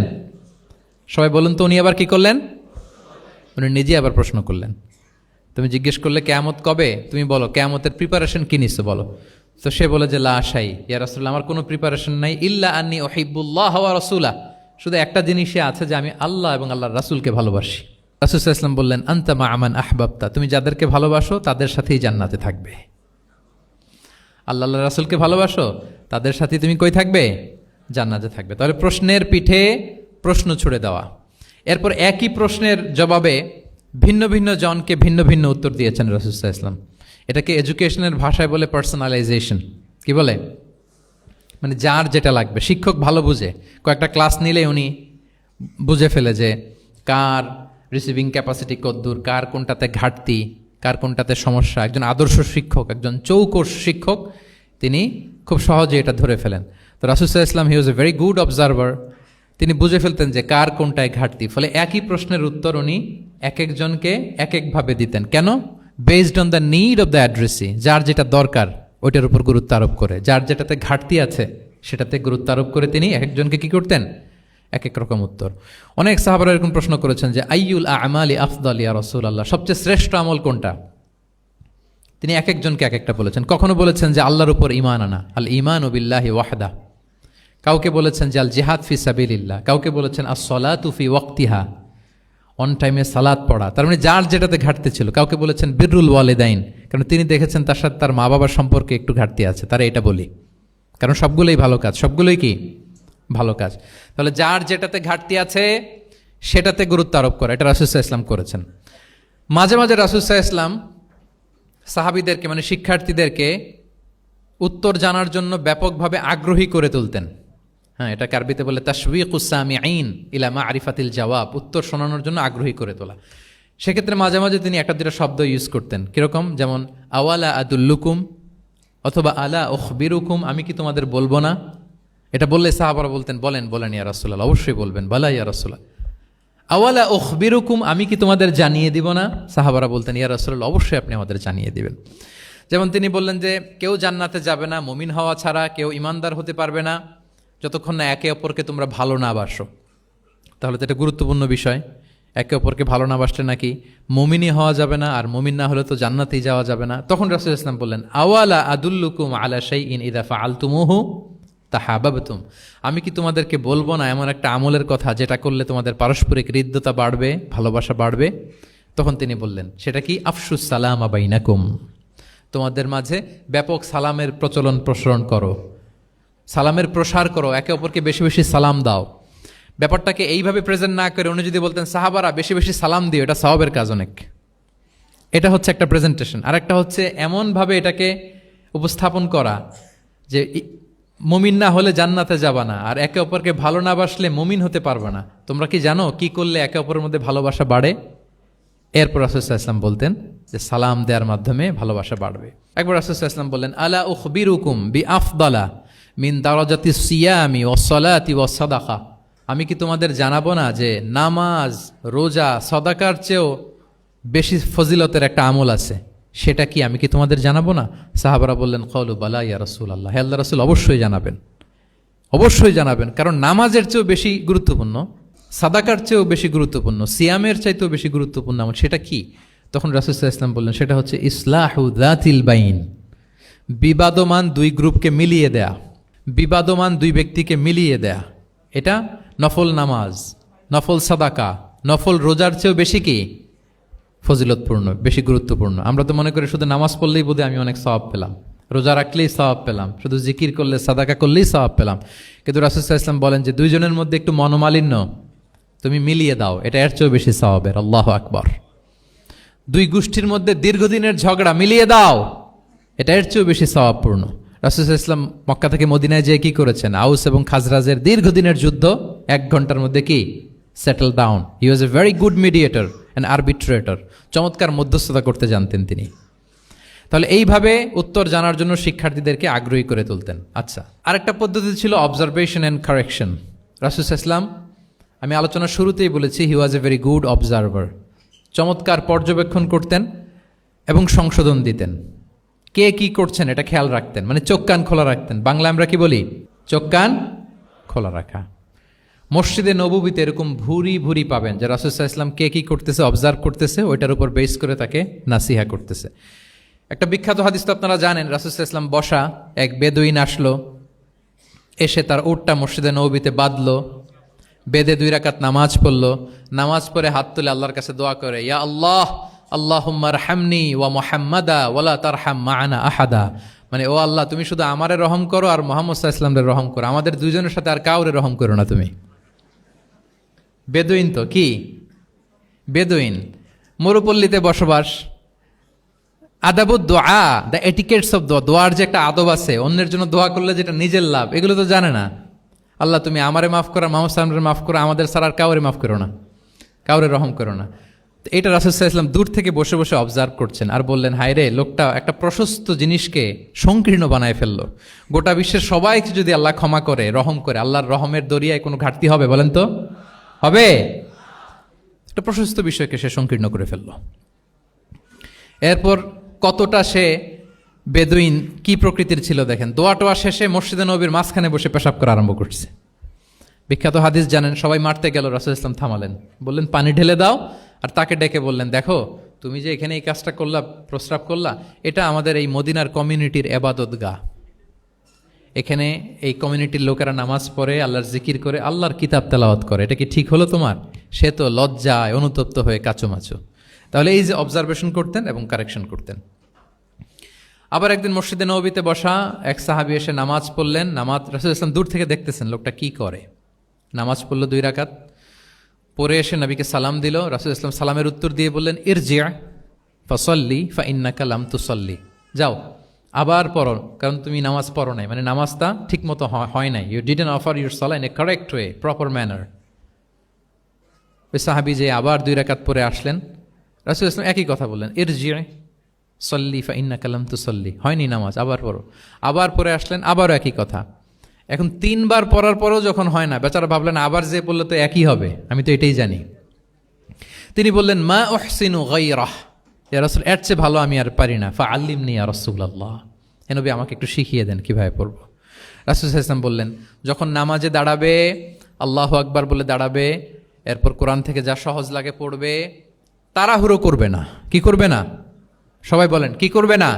সবাই বলুন তো, উনি আবার কি করলেন? উনি নিজে আবার প্রশ্ন করলেন। তুমি জিজ্ঞেস করলে কিয়ামত কবে, তুমি বলো কিয়ামতের প্রিপারেশন কি নিছো বলো। তো সে বলে যে, লা শাই ইয়া রাসূলুল্লাহ, আমার কোনো প্রিপারেশন নাই, ইল্লা আন্নী উহিব্বুল্লাহ ওয়া রাসূলা, শুধু একটা জিনিসই আছে যে আমি আল্লাহ এবং আল্লাহর রাসূলকে ভালোবাসি। রাসূল সাল্লাল্লাহু আলাইহি ওয়াসাল্লাম বললেন, আনতা মা আমান আহবাবতা, তুমি যাদেরকে ভালোবাসো তাদের সাথেই জান্নাতে থাকবে। আল্লাহ আল্লাহ রাসূলকে ভালোবাসো, তাদের সাথে তুমি কই থাকবে? জান্নাতে থাকবে। তাহলে প্রশ্নের পিঠে প্রশ্ন ছুড়ে দেওয়া। এরপর একই প্রশ্নের জবাবে ভিন্ন ভিন্ন জনকে ভিন্ন ভিন্ন উত্তর দিয়েছেন রাসূল সাল্লাল্লাহু আলাইহি ওয়াসাল্লাম। এটাকে এডুকেশনের ভাষায় বলে পার্সোনালাইজেশন। কি বলে? মানে যার যেটা লাগবে। শিক্ষক ভালো বুঝে, কয়েকটা ক্লাস নিলে উনি বুঝে ফেলে যে কার রিসিভিং ক্যাপাসিটি কতদূর, কার কোনটাতে ঘাটতি, কার কোনটাতে সমস্যা। একজন আদর্শ শিক্ষক, একজন চৌকস শিক্ষক, তিনি খুব সহজে এটা ধরে ফেলেন। তো রাসূল সাল্লাল্লাহু আলাইহি ওয়াসাল্লাম he was a very good observer. তিনি বুঝে ফেলতেন যে কার কোনটায় ঘাটতি, ফলে একই প্রশ্নের উত্তর উনি এক একজনকে এক একভাবে দিতেন। কেন? Based on the need of the addressee, যার যেটা দরকার ওইটার উপর গুরুত্ব আরোপ করে, যার যেটাতে ঘাটতি আছে সেটাতে গুরুত্ব আরোপ করে তিনি এক একজনকে কি করতেন? এক এক রকম উত্তর। অনেক সাহাবারা এরকম প্রশ্ন করেছেন যে, আইয়ুল আ'মালি আফদাল ইয়া রাসূলুল্লাহ, সবচেয়ে শ্রেষ্ঠ আমল কোনটা? তিনি এক একজনকে এক একটা বলেছেন। কখনো বলেছেন যে আল্লাহর উপর ঈমান আনা, আল ঈমানু বিল্লাহি ওয়াহদা। কাউকে বলেছেন যে আল জিহাদ ফি সাবিলিল্লাহ, কাউকে বলেছেন আস-সালাতু ফি ওয়াক্তিহা, অন টাইমে সালাত পড়া। তার মানে যার যেটাতে ঘাটতি ছিল। কাউকে বলেছেন বিররুল ওয়ালিদাইন, কারণ তিনি দেখেছেন তার সাথে তার মা বাবার সম্পর্কে একটু ঘাটতি আছে, তারা এটা বলি, কারণ সবগুলোই ভালো কাজ, সবগুলোই কি ভালো কাজ। তাহলে যার যেটাতে ঘাটতি আছে সেটাতে গুরুত্ব আরোপ করা, এটা রাসূল সাল্লাল্লাহু আলাইহি ওয়াসাল্লাম করেছেন। মাঝে মাঝে রাসূল সাল্লাল্লাহু আলাইহি ওয়াসাল্লাম সাহাবীদেরকে, মানে শিক্ষার্থীদেরকে উত্তর জানার জন্য ব্যাপকভাবে আগ্রহী করে তুলতেন। হ্যাঁ, এটা আরবিতে বলে তাশওয়ীকুস সামিঈন ইলা মা'রিফাতিল জাওয়াব, উত্তর শোনানোর জন্য আগ্রহী করে তোলা। সেক্ষেত্রে মাঝে মাঝে তিনি একটা দুটো শব্দ ইউজ করতেন। কিরকম? যেমন আওয়ালা আদুল্লুকুম, অথবা আলা উখবিরুকুম, আমি কি তোমাদের বলবো না? এটা বললে সাহাবারা বলতেন, বলেন বলেন ইয়া রাসূলুল্লাহ, অবশ্যই বলবেন, বালা ইয়া রাসূলুল্লাহ। আওয়ালা উখবিরুকুম, আমি কি তোমাদের জানিয়ে দিব না? সাহাবারা বলতেন, ইয়া রাসূলুল্লাহ, অবশ্যই আপনি আমাদের জানিয়ে দিবেন। যেমন তিনি বললেন যে কেউ জান্নাতে যাবে না মুমিন হওয়া ছাড়া, কেউ ইমানদার হতে পারবে না যতক্ষণ না একে অপরকে তোমরা ভালো না বাসো। তাহলে তো এটা গুরুত্বপূর্ণ বিষয়। একে অপরকে ভালো না বাসলে নাকি মুমিনই হওয়া যাবে না, আর মুমিন না হলে তো জান্নাতেই যাওয়া যাবে না। তখন রাসূল ইসলাম বললেন, আওয়ালা আদুল্লুকুম আলা শাইইন ইযা ফাআলতুমুহু তাহাবাবতুম, আমি কি তোমাদেরকে বলবো না এমন একটা আমলের কথা যেটা করলে তোমাদের পারস্পরিক হৃদ্যতা বাড়বে, ভালোবাসা বাড়বে? তখন তিনি বললেন, সেটা কি? আফশুস সালাম বাইনাকুম, তোমাদের মাঝে ব্যাপক সালামের প্রসারণ করো, সালামের প্রসার করো, একে অপরকে বেশি বেশি সালাম দাও। ব্যাপারটাকে এইভাবে প্রেজেন্ট না করে উনি যদি বলতেন সাহাবারা বেশি বেশি সালাম দিও, এটা সওয়াবের কাজ অনেক। এটা হচ্ছে একটা প্রেজেন্টেশন। আর একটা হচ্ছে এমনভাবে এটাকে উপস্থাপন করা যে মুমিন না হলে জান্নাতে যাবা না, আর একে অপরকে ভালো না বাসলে মুমিন হতে পারবে না। তোমরা কি জানো কি করলে একে অপরের মধ্যে ভালোবাসা বাড়ে? এরপর রাসূলুল্লাহ সাল্লাল্লাহু আলাইহি ওয়াসাল্লাম বলতেন যে সালাম দেওয়ার মাধ্যমে ভালোবাসা বাড়বে। একবার রাসূলুল্লাহ সাল্লাল্লাহু আলাইহি ওয়াসাল্লাম বললেন, আলা উখবিরুকুম বিআফদালা মিন দারাজাতিস সিয়ামি ওয়াস সালাতি ওয়াস সাদাকা, আমি কি তোমাদের জানাবো না যে নামাজ, রোজা, সাদাকার চেয়েও বেশি ফজিলতের একটা আমল আছে, সেটা কি আমি কি তোমাদের জানাবো না? সাহাবারা বললেন, ক্বালু বালা ইয়া রাসূলুল্লাহ, হে আল্লাহর রাসূল অবশ্যই জানাবেন, অবশ্যই জানাবেন। কারণ নামাজের চেয়েও বেশি গুরুত্বপূর্ণ, সাদাকার চেয়েও বেশি গুরুত্বপূর্ণ, সিয়ামের চাইতেও বেশি গুরুত্বপূর্ণ আমল, সেটা কি? তখন রাসূল সাল্লাল্লাহু আলাইহি ওয়াসাল্লাম বললেন, সেটা হচ্ছে ইসলাহু যাতিল বাইন, বিবাদমান দুই গ্রুপকে মিলিয়ে দেয়া, বিবাদমান দুই ব্যক্তিকে মিলিয়ে দেয়া। এটা নফল নামাজ, নফল সাদাকা, নফল রোজার চেয়েও বেশি কি ফজিলতপূর্ণ, বেশি গুরুত্বপূর্ণ। আমরা তো মনে করি শুধু নামাজ পড়লেই বোধহয় আমি অনেক সওয়াব পেলাম, রোজা রাখলেই সওয়াব পেলাম, শুধু জিকির করলে, সাদাকা করলেই সওয়াব পেলাম। কিন্তু রাসূল সাল্লাল্লাহু আলাইহি ওয়াসাল্লাম বলেন যে দুইজনের মধ্যে একটু মনোমালিন্য তুমি মিলিয়ে দাও, এটা এর চেয়েও বেশি সওয়াবের। আল্লাহু আকবার। দুই গোষ্ঠীর মধ্যে দীর্ঘদিনের ঝগড়া মিলিয়ে দাও, এটা এর চেয়েও বেশি সওয়াবপূর্ণ। রাসূল সাল্লাল্লাহু আলাইহি ওয়াসাল্লাম মক্কা থেকে মদিনায় যেয়ে কি করেছেন? আউস এবং খাজরাজের দীর্ঘদিনের যুদ্ধ 1 ঘন্টার মধ্যে কি settle down. He was a very good mediator and arbitrator, চমৎকার মধ্যস্থতা করতে জানতেন তিনি। তাহলে এইভাবে উত্তর জানার জন্য শিক্ষার্থীদেরকে আগ্রহী করে তুলতেন। আচ্ছা, আরেকটা পদ্ধতি ছিল অবজারভেশন অ্যান্ড কারেকশন। রাসূল সাল্লাল্লাহু আলাইহি ওয়াসাল্লাম, আমি আলোচনার শুরুতেই বলেছি, হি was a very good observer, চমৎকার পর্যবেক্ষণ করতেন এবং সংশোধন দিতেন। কে কি করছেন এটা খেয়াল রাখতেন, মানে চোখ কান খোলা রাখতেন। বাংলা আমরা কি বলি? চোখ কান খোলা রাখা। মসজিদে নববীতে এরকম ভুরি ভুরি পাবেন যে রাসূল সাল্লাল্লাহু আলাইহি ওয়াসাল্লাম কে কি করতেছে অবজার্ভ করতেছে, ওইটার উপর বেস করে তাকে নাসিহা করতেছে। একটা বিখ্যাত হাদিস তো আপনারা জানেন, রাসূল সাল্লাল্লাহু আলাইহি ওয়াসাল্লাম বসা, এক বেদুইন আসলো, এসে তার উটটা মসজিদে নববীতে বাঁধলো, বেদে 2 রাকাত নামাজ পড়লো, নামাজ পড়ে হাত তুলে আল্লাহর কাছে দোয়া করে, ইয়া আল্লাহ আল্লাহুম্মা আরহামনি ওয়া মুহাম্মাদা ওয়ালা তারহাম মা'ানা আহাদা, মানে ও আল্লাহ তুমি শুধু আমারে রহম করো আর মুহাম্মদ সাল্লাল্লাহু আলাইহি ওয়াসাল্লামের রহম করো, আমাদের দুইজনের সাথে আর কাউরে রহম করো না তুমি। বেদুইন তো কি, বেদুইন, মরুপল্লীতে বসবাস। আদাবুদ দোয়া, দ্য এটিকেটস অফ দোয়া, দোয়ার যে একটা আদব আছে, অন্যের জন্য দোয়া করলে যেটা নিজের লাভ, এগুলো তো জানে না। আল্লাহ তুমি আমারে মাফ করো, মুহাম্মদ সাল্লাল্লাহু আলাইহি ওয়াসাল্লামের মাফ করো, আমাদের ছাড়া আর কাউরে মাফ করো না, কাউরে রহম করো না। এটা রাসূল সাল্লাল্লাহু আলাইহি ওয়াসাল্লাম দূর থেকে বসে বসে অবজার্ভ করছেন আর বললেন, হায় রে, লোকটা একটা প্রশস্ত জিনিসকে সংকীর্ণ বানায় ফেললো। গোটা বিশ্বের সবাইকে যদি আল্লাহ ক্ষমা করে, রহম করে, আল্লাহর রহমের দরিয়ায় কোনো ঘাটতি হবে বলেন তো? হবে? একটা প্রশস্ত বিষয়কে সে সংকীর্ণ করে ফেললো। এরপর কতটা সে বেদুইন, কি প্রকৃতির ছিল দেখেন। দোয়া টোয়া শেষে মসজিদে নববীর মাঝখানে বসে পেশাব করা আরম্ভ করছে। বিখ্যাত হাদিস জানেন, সবাই মারতে গেল, রাসূল ইসলাম থামালেন, বললেন পানি ঢেলে দাও, আর তাকে ডেকে বললেন, দেখো তুমি যে এখানে এই কাজটা করলা, প্রস্রাব করলা, এটা আমাদের এই মদিনার কমিউনিটির এবাদতগাহ। এখানে এই কমিউনিটির লোকেরা নামাজ পড়ে, আল্লাহর জিকির করে, আল্লাহর কিতাব তেলাওয়াত করে, এটা কি ঠিক হলো তোমার? সে তো লজ্জায় অনুতপ্ত হয়ে কাচুমাচু। তাহলে এই যে অবজারভেশন করতেন এবং কারেকশন করতেন। আবার একদিন মসজিদে নববীতে বসা এক সাহাবী এসে নামাজ পড়লেন। নামাজ রাসূল ইসলাম দূর থেকে দেখতেছেন লোকটা কি করে। নামাজ পড়লো 2 রাকাত, পরে এসে নবীকে সালাম দিল। রাসূল ইসলাম সালামের উত্তর দিয়ে বললেন, ইরজি' ফাসাল্লি ফাইন্নাকা লাম তুসাল্লি, যাও আবার পড়ো, কারণ তুমি নামাজ পড়ো নাই, মানে নামাজটা ঠিক মতো হয় নাই। ইউ ডিডন্ট অফার ইউর সালাহ in a correct way, proper manner. ওই সাহাবী যে আবার 2 রাকাত পরে আসলেন, রাসূল ইসলাম একই কথা বললেন, ইরজি' সল্লি ফাইন্নাকা লাম তুসাল্লি, হয়নি নামাজ, আবার পড়ো। আবার পরে আসলেন, আবারও একই কথা। এখন 3 বার পড়ার পরেও যখন হয় না, বেচারা ভাবলেন আবার যে বললে তো একই হবে, আমি তো এটাই জানি। তিনি বললেন, মা উহসিনু গায়রাহ, ইয়া রাসূল এর চেয়ে ভালো আমি আর পারি না, ফাআল্লিমনি ইয়া রাসূলুল্লাহ, হে নবী আমাকে একটু শিখিয়ে দেন কিভাবে পড়ব। রাসূল সাল্লাল্লাহু আলাইহি ওয়াসাল্লাম বললেন, যখন নামাজে দাঁড়াবে আল্লাহু আকবার বলে দাঁড়াবে, এরপর কোরআন থেকে যা সহজ লাগে পড়বে, তাড়াহুড়ো করবে না। কি করবে না? সবাই বলেন, কি করবে না?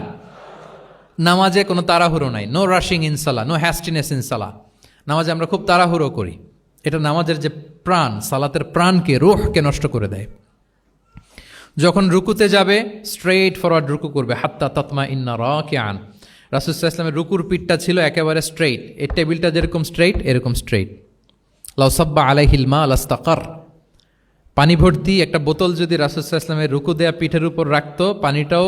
নামাজে কোনো তাড়াহুড়ো নাই, নো রাশিং ইন সালাহ, নো হ্যাস্টিনেস ইন সালাহ। নামাজে আমরা খুব তাড়াহুড়ো করি, এটা নামাজের যে প্রাণ, সালাতের প্রাণকে, রুহকে নষ্ট করে দেয়। যখন রুকুতে যাবে স্ট্রেইট ফরওয়ার্ড রুকু করবে, হাত্তা তাতমা ইন্না রাকিআন। রাসূল সাল্লাল্লাহু আলাইহি ওয়াসাল্লামের রুকুর পিঠটা ছিল একেবারে স্ট্রেইট, এই টেবিলটা যেরকম স্ট্রেইট এরকম স্ট্রেইট। লাউ সাব্বা আলাইহিল মা লাস্তাকার, পানি ভর্তি একটা বোতল যদি রাসূল সাল্লাল্লাহু আলাইহি ওয়াসাল্লামের রুকু দেয়া পিঠের উপর রাখতো, পানিটাও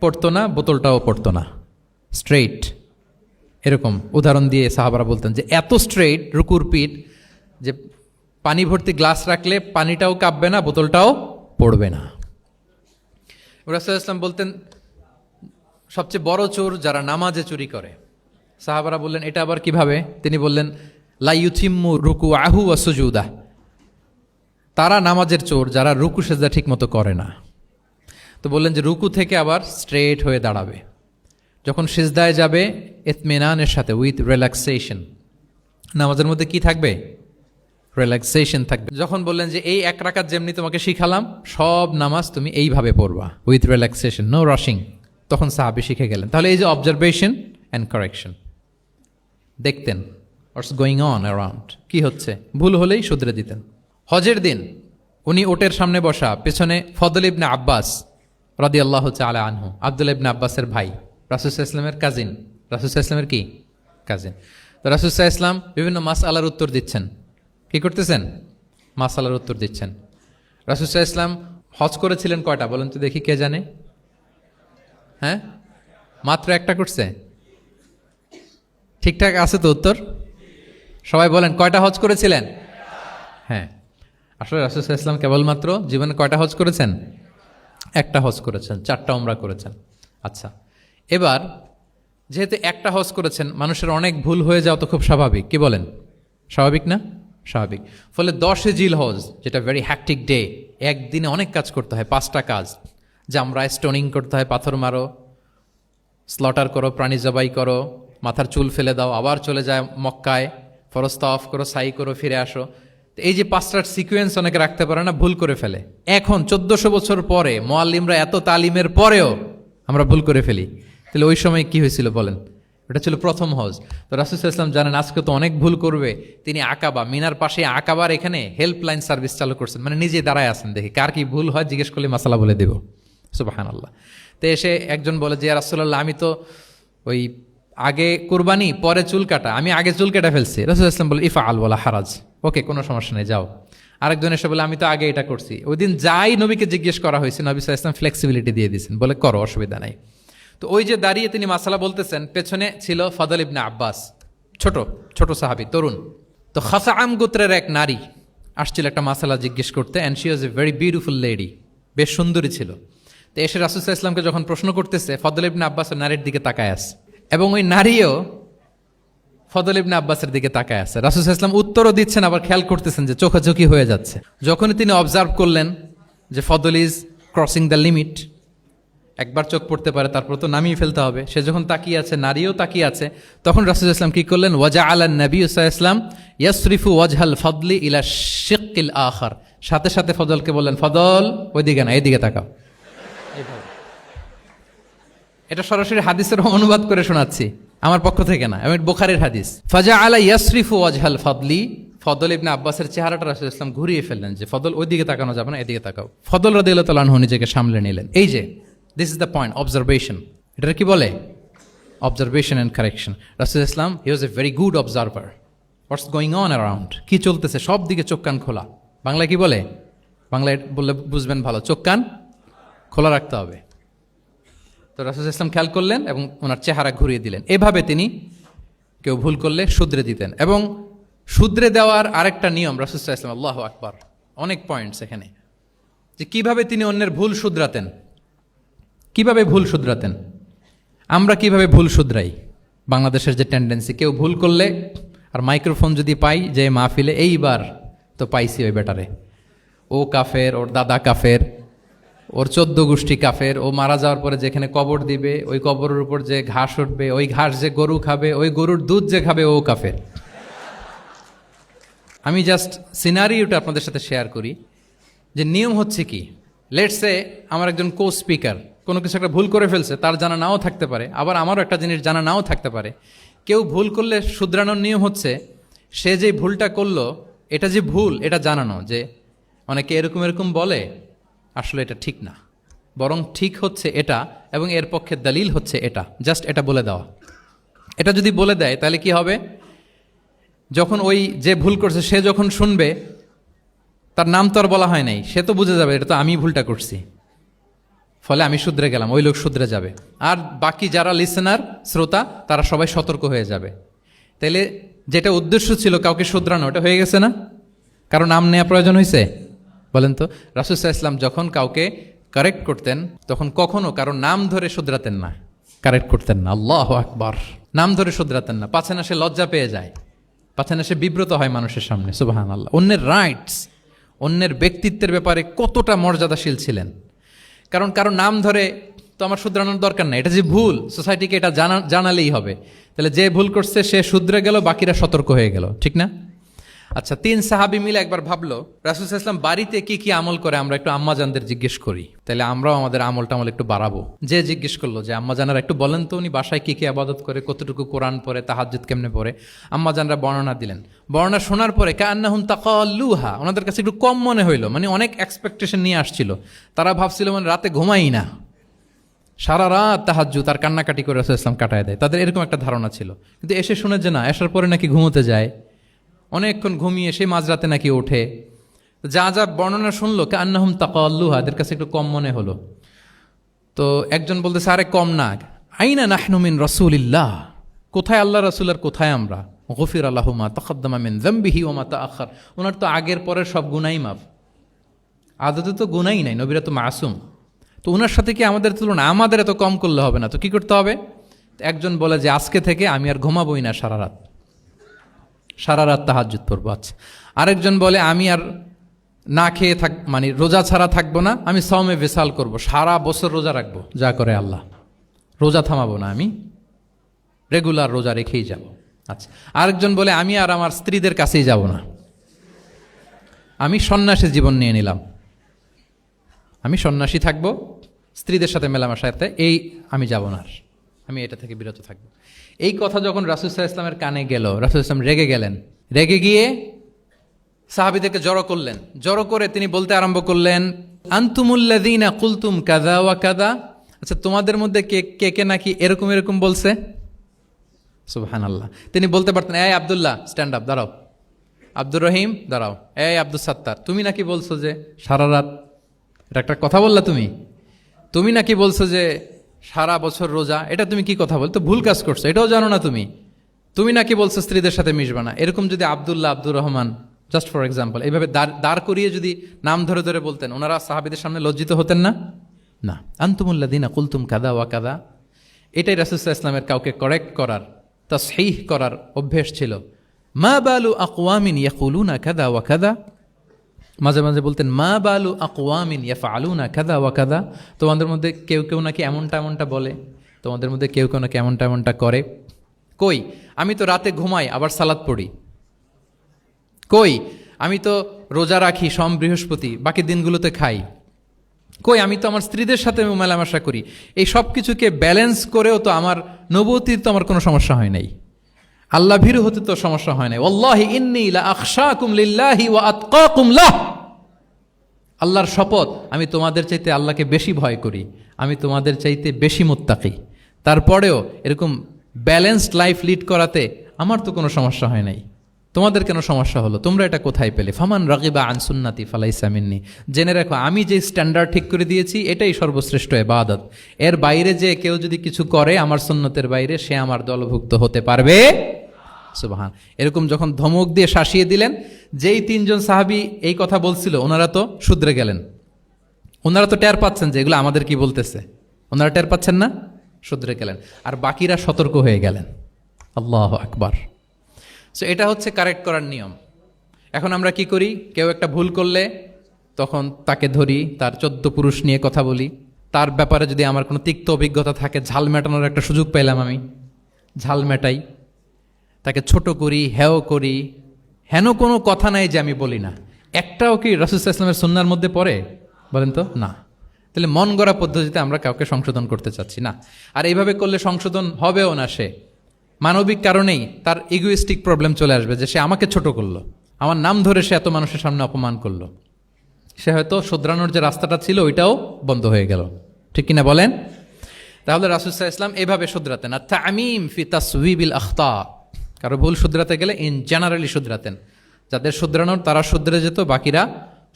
পড়তো না, বোতলটাও পড়তো না, স্ট্রেইট। এরকম উদাহরণ দিয়ে সাহাবারা বলতেন যে এত স্ট্রেইট রুকুর পিঠ যে পানি ভর্তি গ্লাস রাখলে পানিটাও কাঁপবে না, বোতলটাও পড়বে না। রাসূল সাল্লাল্লাহু আলাইহি ওয়াসাল্লাম বলতেন সবচেয়ে বড় চোর যারা নামাজে চুরি করে। সাহাবারা বললেন এটা আবার কিভাবে? তিনি বললেন লা ইউতিম্মু রুকুআহু ওয়া সুজুদাহ, তারা নামাজের চোর যারা রুকু সেজদা ঠিক মতো করে না। তো বললেন যে রুকু থেকে আবার স্ট্রেট হয়ে দাঁড়াবে, যখন সিজদায় যাবে ইতমিনানের সাথে, উইথ রিল্যাক্সেশন। নামাজের মধ্যে কি থাকবে? রিল্যাক্সেশন থাকবে। যখন বললেন যে এই এক রাকাত যেমনি তোমাকে শিখালাম সব নামাজ তুমি এইভাবে পড়বা, উইথ রিল্যাক্সেশন, নো রাশিং, তখন সাহাবী শিখে গেলেন। তাহলে এই যে অবজারভেশন অ্যান্ড কারেকশন, দেখতেন হোয়াটস গোয়িং অন অ্যারাউন্ড, কি হচ্ছে, ভুল হলেই শুধরে দিতেন। হজের দিন উনি ওটের সামনে বসা, পেছনে ফদল ইবনে আব্বাস রাদিয়াল্লাহু তাআলা আনহু, আব্দুল্লাহ ইবনে আব্বাসের ভাই, রাসূল সাল্লাল্লাহু আলাইহি ওয়াসাল্লামের কাজিন, রাসূল সাল্লাল্লাহু আলাইহি ওয়াসাল্লামের কি কাজিন। তো রাসূল সাল্লাল্লাহু আলাইহি ওয়াসাল্লাম বিভিন্ন মাসআলার উত্তর দিচ্ছেন। কি করতেছেন? মাসআলার উত্তর দিচ্ছেন। রাসূল সাল্লাল্লাহু আলাইহি ওয়াসাল্লাম হজ করেছিলেন কয়টা বলেন তো দেখি, কে জানে? হ্যাঁ, মাত্র একটা করছে। ঠিকঠাক আছে তো উত্তর? সবাই বলেন কয়টা হজ করেছিলেন? হ্যাঁ, আসলে রাসূল সাল্লাল্লাহু আলাইহি ওয়াসাল্লাম কেবলমাত্র জীবনে কয়টা হজ করেছেন? একটা হজ করেছেন, 4টা উমরা করেছেন। আচ্ছা, এবার যেহেতু একটা হজ করেছেন, মানুষের অনেক ভুল হয়ে যাওয়া তো খুব স্বাভাবিক, কি বলেন? স্বাভাবিক না? স্বাভাবিক। ফলে 10 জিল হজ, যেটা ভেরি হ্যাকটিক ডে, একদিনে অনেক কাজ করতে হয়, 5টা কাজ। জামরায় স্টোনিং করতে হয়, পাথর মারো, স্লটার করো, প্রাণী জবাই করো, মাথার চুল ফেলে দাও, আবার চলে যায় মক্কায়, ফরজ তাওয়াফ করো, সাই করো, ফিরে আসো। তো এই যে 5টার সিকোয়েন্স অনেকে রাখতে পারে না, ভুল করে ফেলে। এখন 1400 বছর পরে মুআল্লিমরা এত তালিমের পরেও আমরা ভুল করে ফেলি। তাহলে ওই সময় কি হয়েছিল বলেন? এটা ছিল প্রথম হজ। তো রাসূল সাল্লাল্লাহু আলাইহি ওয়াসাল্লাম জানেন আজকে তো অনেক ভুল করবে, তিনি আকাবা, মিনার পাশে আকাবার এখানে হেল্পলাইন সার্ভিস চালু করছেন, মানে নিজে দাঁড়ায় আছেন, দেখি কার কি ভুল হয় জিজ্ঞেস করলে মাসালা বলে দেব। সুবহানাল্লাহ। তো এসে একজন বলে যে ইয়া রাসূলুল্লাহ, আমি তো ওই আগে কুরবানি পরে চুল কাটা, আমি আগে চুল কেটে ফেলছি। রাসূল সাল্লাল্লাহু আলাইহি ওয়াসাল্লাম বলে ইফআল ওয়ালা হারাজ, ওকে কোনো সমস্যা নেই, যাও। আরেকজন এসে বলে আমি তো আগে এটা করছি। ওই দিন যাই নবীকে জিজ্ঞেস করা হয়েছে, নবী সাল্লাল্লাহু আলাইহি ওয়াসাল্লাম ফ্লেক্সিবিলিটি দিয়ে দিয়েছেন, বলে করো, অসুবিধা নাই। তো ওই যে দাঁড়িয়ে তিনি মাসালা বলতেছেন, পেছনে ছিল ফদল ইবনে আব্বাস, ছোট ছোট সাহাবী, তরুণ। তো খাসাআম গোত্রের এক নারী আসছিল একটা মাসালা জিজ্ঞেস করতে, and she was a very beautiful lady, বেশ সুন্দরী ছিল। তো এসে রাসূল সাল্লাল্লাহু আলাইহি ওয়াসাল্লামকে যখন প্রশ্ন করতেছে, ফদল ইবনে আব্বাস ওই নারীর দিকে তাকায় আছে, এবং ওই নারীও ফদল ইবনে আব্বাসের দিকে তাকায় আছে। রাসূল সাল্লাল্লাহু আলাইহি ওয়াসাল্লাম উত্তরও দিচ্ছেন, আবার খেয়াল করতেছেন যে চোখাচোখি হয়ে যাচ্ছে। যখনই তিনি অবজার্ভ করলেন যে ফদল ইজ ক্রসিং দ্য লিমিট, একবার চোখ পড়তে পারে তারপর তো নামিয়ে ফেলতে হবে, সে যখন তাকিয়ে আছে, নারীও তাকিয়ে আছে, তখন রাসূল সাল্লাল্লাহু আলাইহি ওয়াসাল্লাম কি করলেন? ওয়াজআলান নবী সাল্লাল্লাহু আলাইহি ওয়াসাল্লাম ইয়াসরিফু ওয়াজহাল ফদলি ইলা শিক্কিল আখার, সাথে সাথে ফদলকে বললেন, ফদল ওইদিকে না, এইদিকে তাকাও। এটা সরাসরি হাদিসের অনুবাদ করে শোনাচ্ছি, আমার পক্ষ থেকে না, এবং বুখারীর হাদিস। ফাজআলা ইয়াসরিফু ওয়াজহাল ফদলি, ফদল ইবনে আব্বাসের চেহারাটা রাসূল সাল্লাল্লাহু আলাইহি ওয়াসাল্লাম ঘুরিয়ে ফেললেন যে ফদল ওইদিকে তাকানো যাবে না, এদিকে তাকাও। ফদল রাদিয়াল্লাহু তাআলা আনহু নিজেকে সামলে নিলেন। এই যে this is the point, observation. এটা কি বলে? Observation and correction. রাসূল সাল্লাল্লাহু আলাইহি ওয়াসাল্লাম he was a very good observer, what's going on around, কি চলতেছে সব দিকে চোখ কান খোলা। বাংলায় কি বলে? বাংলায় বললে বুঝবেন ভালো, চোখ কান খোলা রাখতে হবে। তো রাসূল সাল্লাল্লাহু আলাইহি ওয়াসাল্লাম খেয়াল করলেন এবং ওনার চেহারা ঘুরিয়ে দিলেন। এভাবে তিনি কেউ ভুল করলে শুধরে দিতেন। এবং শুধরে দেওয়ার আরেকটা নিয়ম রাসূল সাল্লাল্লাহু আলাইহি ওয়াসাল্লাম, আল্লাহু আকবার, অনেক পয়েন্টস এখানে, যে কিভাবে তিনি অন্যের ভুল শুধরাতেন। কিভাবে ভুল শুধরাতেন? আমরা কিভাবে ভুল শুধরাই? বাংলাদেশের যে টেন্ডেন্সি, কেউ ভুল করলে আর মাইক্রোফোন যদি পাই যে মাহফিলে, এইবার তো পাইছি ওই বেটারে, ও কাফের, ওর দাদা কাফের, ওর 14 গোষ্ঠী কাফের, ও মারা যাওয়ার পরে যেখানে কবর দিবে ওই কবরের উপর যে ঘাস উঠবে, ওই ঘাস যে গরু খাবে, ওই গরুর দুধ যে খাবে ও কাফের। আমি জাস্ট সিনারিওটা আপনাদের সাথে শেয়ার করি যে নিয়ম হচ্ছে কি। লেটস সে আমার একজন কো স্পিকার কোনো কিছু একটা ভুল করে ফেলছে, তার জানা নাও থাকতে পারে, আবার আমারও একটা জিনিস জানা নাও থাকতে পারে, কেউ ভুল করলে শুধরানোর নিয়ম হচ্ছে সে যে ভুলটা করলো এটা যে ভুল এটা জানানো, যে অনেকে এরকম এরকম বলে আসলে এটা ঠিক না, বরং ঠিক হচ্ছে এটা এবং এর পক্ষে দলিল হচ্ছে এটা, জাস্ট এটা বলে দেওয়া। এটা যদি বলে দেয় তাহলে কি হবে, যখন ওই যে ভুল করছে সে যখন শুনবে, তার নাম তো আর বলা হয় নাই, সে তো বুঝে যাবে এটা তো আমি ভুলটা করছি, ফলে আমি শুধরে গেলাম, ওই লোক শুধরে যাবে, আর বাকি যারা লিসেনার শ্রোতা তারা সবাই সতর্ক হয়ে যাবে। তাইলে যেটা উদ্দেশ্য ছিল কাউকে শুধরানো, ওটা হয়ে গেছে না? কারো নাম নেওয়া প্রয়োজন হয়েছে? বলেন তো। রাসূল সাল্লাল্লাহু আলাইহি ওয়াসাল্লাম যখন কাউকে কারেক্ট করতেন তখন কখনো কারো নাম ধরে শুধরাতেন না, কারেক্ট করতেন না। আল্লাহু আকবার। নাম ধরে শুধরাতেন না, পাছে না সে লজ্জা পেয়ে যায়, পাছে না সে বিব্রত হয় মানুষের সামনে। সুবহানাল্লাহ। অন্যের রাইটস, অন্যের ব্যক্তিত্বের ব্যাপারে কতটা মর্যাদাশীল ছিলেন। কারণ কারো নাম ধরে তো আমার শুধরানোর দরকার নেই, এটা যে ভুল সোসাইটিকে এটা জানালেই হবে। তাহলে যে ভুল করছে সে শুধরে গেল, বাকিরা সতর্ক হয়ে গেল, ঠিক না? আচ্ছা, 3 সাহাবী মিলে একবার ভাবলো রাসূল সাল্লাল্লাহু আলাইহি ওয়াসাল্লাম বাড়িতে কি কি আমল করে, আমরা একটু আম্মাজানদের জিজ্ঞেস করি, তাহলে আমরাও আমাদের আমল একটু বাড়াবো। যে জিজ্ঞেস করলো যে আম্মাজানরা একটু বলেন তো উনি বাসায় কি কি ইবাদত করে, কতটুকু কোরআন পড়ে, তাহাজ্জুদ কেমনে পড়ে। আম্মাজানরা বর্ণনা দিলেন। বর্ণনা শোনার পরে কান্নাহুম তাকাল্লুহা, ওনাদের কাছে একটু কম মনে হইলো, মানে অনেক এক্সপেকটেশন নিয়ে আসছিল। তারা ভাবছিল মানে রাতে ঘুমাই না, সারা রাত তাহাজ্জুদ আর কান্নাকাটি করে রাসূল সাল্লাল্লাহু আলাইহি ওয়াসাল্লাম কাটায় দেয়, তাদের এরকম একটা ধারণা ছিল। কিন্তু এসে শুনে যে না, আসার পরে নাকি ঘুমোতে যায়, অনেকক্ষণ ঘুমিয়ে সেই মাঝরাতে নাকি ওঠে। যা যা বর্ণনা শুনলো কান্নাহুম তাকাল্লুহা, এদের কাছে একটু কম মনে হলো। তো একজন বলতেছে আরে কম না, আইনা নাহনু মিন রাসূলিল্লাহ, কোথায় আল্লাহ রাসূল আর কোথায় আমরা। গফির লাহু মা তাকাদ্দামা মিন যামবিহি ওয়া মা তাআখার, ওনার তো আগের পরের সব গুনাহই মাফ। আদতে তো গুনাহই নাই, নবীরা তো মাসুম। তো ওনার সাথে কি আমাদের তুলনা, আমাদের এত কম করলে হবে না, তো কি করতে হবে? একজন বলে যে আজকে থেকে আমি আর ঘুমাবোই না সারা রাত তাহাজ্জুদ পড়বো। আচ্ছা, আরেকজন বলে আমি আর না খেয়ে মানে রোজা ছাড়া থাকবো না, আমি সাওমে ভিসাল করব, সারা বছর রোজা রাখবো, যা করে আল্লাহ, রোজা থামাবো না, আমি রেগুলার রোজা রেখেই যাব। আচ্ছা, আরেকজন বলে আমি আর আমার স্ত্রীদের কাছেই যাব না, আমি সন্ন্যাসী জীবন নিয়ে নিলাম, আমি সন্ন্যাসী থাকবো, স্ত্রীদের সাথে মেলামেশাতে এই আমি যাব না, আমি এটা থেকে বিরত থাকবো। এই কথা যখন রাসূল সাল্লাল্লাহু আলাইহি ওয়াসাল্লামের কানে গেল, রাসূল সাল্লাল্লাহু আলাইহি ওয়াসাল্লাম রেগে গেলেন। রেগে গিয়ে সাহাবীদেরকে জড়ো করলেন। জড়ো করে তিনি বলতে আরম্ভ করলেন, আনতুমুল্লাযীনা কুলতুম কাযা ওয়া কাযা, আচ্ছা তোমাদের মধ্যে কে কে নাকি এরকম এরকম বলছে। সুবহানাল্লাহ। তিনি বলতে পারতেন এই আব্দুল্লাহ স্ট্যান্ড আপ, দাঁড়াও, আব্দুর রহিম দাঁড়াও, এই আব্দুল সাত্তার তুমি নাকি বলছো যে সারা রাত, এটা একটা কথা বললা তুমি নাকি বলছো যে সারা বছর রোজা, এটা তুমি কি কথা বলতো, ভুল কাজ করছো, এটাও জানো না তুমি নাকি বলছো স্ত্রীদের সাথে মিশবা না। এরকম যদি Abdullah, Abdur Rahman, just for example, এইভাবে দাঁড় করিয়ে যদি নাম ধরে ধরে বলতেন, ওনারা সাহাবীদের সামনে লজ্জিত হতেন না? না। আনতুমুল্লাযীনা কুলতুম কাযা ওয়া কাযা, এটাই রাসূল সাল্লাল্লাহু আলাইহি ওয়াসাল্লামের কাউকে কারেক্ট করার, তাসহিহ করার অভ্যেস ছিল। মা বালু আকওয়ামিন ইয়াকুলুনা কাযা ওয়া কাযা, মাঝে মাঝে বলতেন মা বালু আকওয়ামিন ইয়াফআলুনা কাযা ওয়া কাযা, তোমাদের মধ্যে কেউ কেউ নাকি এমনটা বলে, তোমাদের মধ্যে কেউ কেউ নাকি এমনটা করে। কই আমি তো রাতে ঘুমাই আবার সালাত পড়ি, কই আমি তো রোজা রাখি সোম বৃহস্পতি, বাকি দিনগুলোতে খাই, কই আমি তো আমার স্ত্রীদের সাথে মেলামেশা করি, এই সব কিছুকে ব্যালেন্স করেও তো আমার নবুয়তির তো আমার কোনো সমস্যা হয় নাই, আল্লাহ ভীরু হতে তো সমস্যা হয় নাই। ওয়াল্লাহি ইন্নী লা আখশাকুম লিল্লাহি ওয়া আতকাকুম লাহ, আল্লাহর শপথ আমি তোমাদের চাইতে আল্লাহকে বেশি ভয় করি, আমি তোমাদের চাইতে বেশি মুত্তাকি। তারপরেও এরকম ব্যালেন্সড লাইফ লিড করাতে আমার তো কোনো সমস্যা হয় নাই, তোমাদের কেন সমস্যা হলো, তোমরা এটা কোথায় পেলে? ফামান রাগিবা আন সুন্নতি ফালাইসা মিন্নি, জেনে রাখো আমি যে স্ট্যান্ডার্ড ঠিক করে দিয়েছি এটাই সর্বশ্রেষ্ঠ ইবাদত, এর বাইরে যে কেউ যদি কিছু করে আমার সুন্নতের বাইরে, সে আমার দলভুক্ত হতে পারবে। সুবহান। এরকম যখন ধমক দিয়ে শাসিয়ে দিলেন, যেই 3 জন সাহাবী এই কথা বলছিল ওনারা তো শুধরে গেলেন, ওনারা তো টের পাচ্ছেন যে এগুলো আমাদের কি বলতেছে, ওনারা টের পাচ্ছেন না, শুধরে গেলেন, আর বাকিরা সতর্ক হয়ে গেলেন। আল্লাহু আকবার। সো এটা হচ্ছে কারেক্ট করার নিয়ম। এখন আমরা কি করি, কেউ একটা ভুল করলে তখন তাকে ধরি, তার 14 পুরুষ নিয়ে কথা বলি, তার ব্যাপারে যদি আমার কোনো তিক্ত অভিজ্ঞতা থাকে, ঝাল মেটানোর একটা সুযোগ পেলাম, আমি ঝাল মেটাই, তাকে ছোট করি, হেয় করি, হেন কোনো কথা নাই যে আমি বলি না। একটাও কি রাসূল সাল্লাল্লাহু আলাইহি ওয়াসাল্লামের সুন্নাহর মধ্যে পড়ে বলেন তো? না। তাহলে মন গড়া পদ্ধতিতে আমরা কাউকে সংশোধন করতে চাচ্ছি না, আর এইভাবে করলে সংশোধন হবেও না, সে মানবিক কারণেই তার ইগোইস্টিক প্রবলেম চলে আসবে যে সে আমাকে ছোট করলো, আমার নাম ধরে সে এত মানুষের সামনে অপমান করলো, সে হয়তো শুধরানোর যে রাস্তাটা ছিল ওইটাও বন্ধ হয়ে গেল। ঠিক কিনা বলেন? তাহলে রাসূল সাল্লাল্লাহু আলাইহি ওয়াসাল্লাম এইভাবে শুধরাতেন। আর তামিম ফি তাসওয়িবিল আখতা, কারো ভুল শুধরাতে গেলে ইন জেনারেলি শুধরাতেন, যাদের শুধরানোর তারা শুধরে যেত, বাকিরা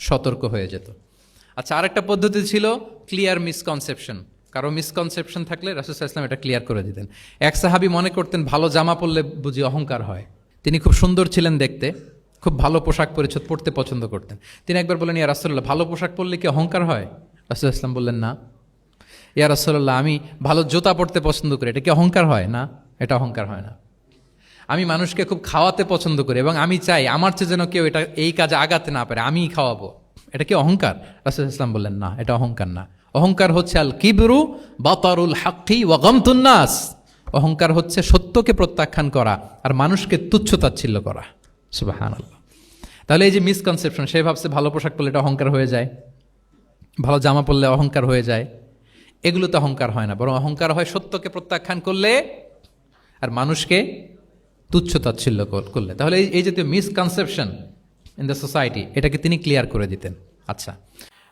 সতর্ক হয়ে যেত। আচ্ছা, আরেকটা পদ্ধতি ছিল ক্লিয়ার মিসকনসেপশন। কারো মিসকনসেপশন থাকলে রাসূল সাল্লাল্লাহু আলাইহি ওয়াসাল্লাম এটা ক্লিয়ার করে দিতেন। এক সাহাবী মনে করতেন ভালো জামা পরলে বুঝি অহংকার হয়। তিনি খুব সুন্দর ছিলেন দেখতে, খুব ভালো পোশাক পরিচ্ছদ পরতে পছন্দ করতেন। তিনি একবার বললেন, ইয়া রাসূলুল্লাহ, ভালো পোশাক পরলে কি অহংকার হয়? রাসূল সাল্লাল্লাহু আলাইহি ওয়াসাল্লাম বললেন, না। ইয়া রাসূলুল্লাহ, আমি ভালো জুতা পরতে পছন্দ করি, এটা কি অহংকার হয়? না, এটা অহংকার হয় না। আমি মানুষকে খুব খাওয়াতে পছন্দ করি এবং আমি চাই আমার চেয়ে যেন কেউ এটা এই কাজে আগাতে না পারে, আমিই খাওয়াবো, এটা কি অহংকার? রাসূল ইসলাম বললেন, না, এটা অহংকার না। অহংকার হচ্ছে আল কিবরু বাতারুল হাক্কি ওয়া গামতুন নাস। অহংকার হচ্ছে সত্যকে প্রত্যাখ্যান করা আর মানুষকে তুচ্ছ-তাচ্ছিল্য করা। সুবহানাল্লাহ। তাহলে এই যে মিসকনসেপশন, সে ভাবছে ভালো পোশাক পরলে এটা অহংকার হয়ে যায়, ভালো জামা পরলে অহংকার হয়ে যায়, এগুলো তো অহংকার হয় না, বরং অহংকার হয় সত্যকে প্রত্যাখ্যান করলে আর মানুষকে তুচ্ছ-তাচ্ছিল্য করলে। তাহলে এই জাতীয় মিসকনসেপশন ইন দ্য সোসাইটি, এটাকে তিনি ক্লিয়ার করে দিতেন। আচ্ছা,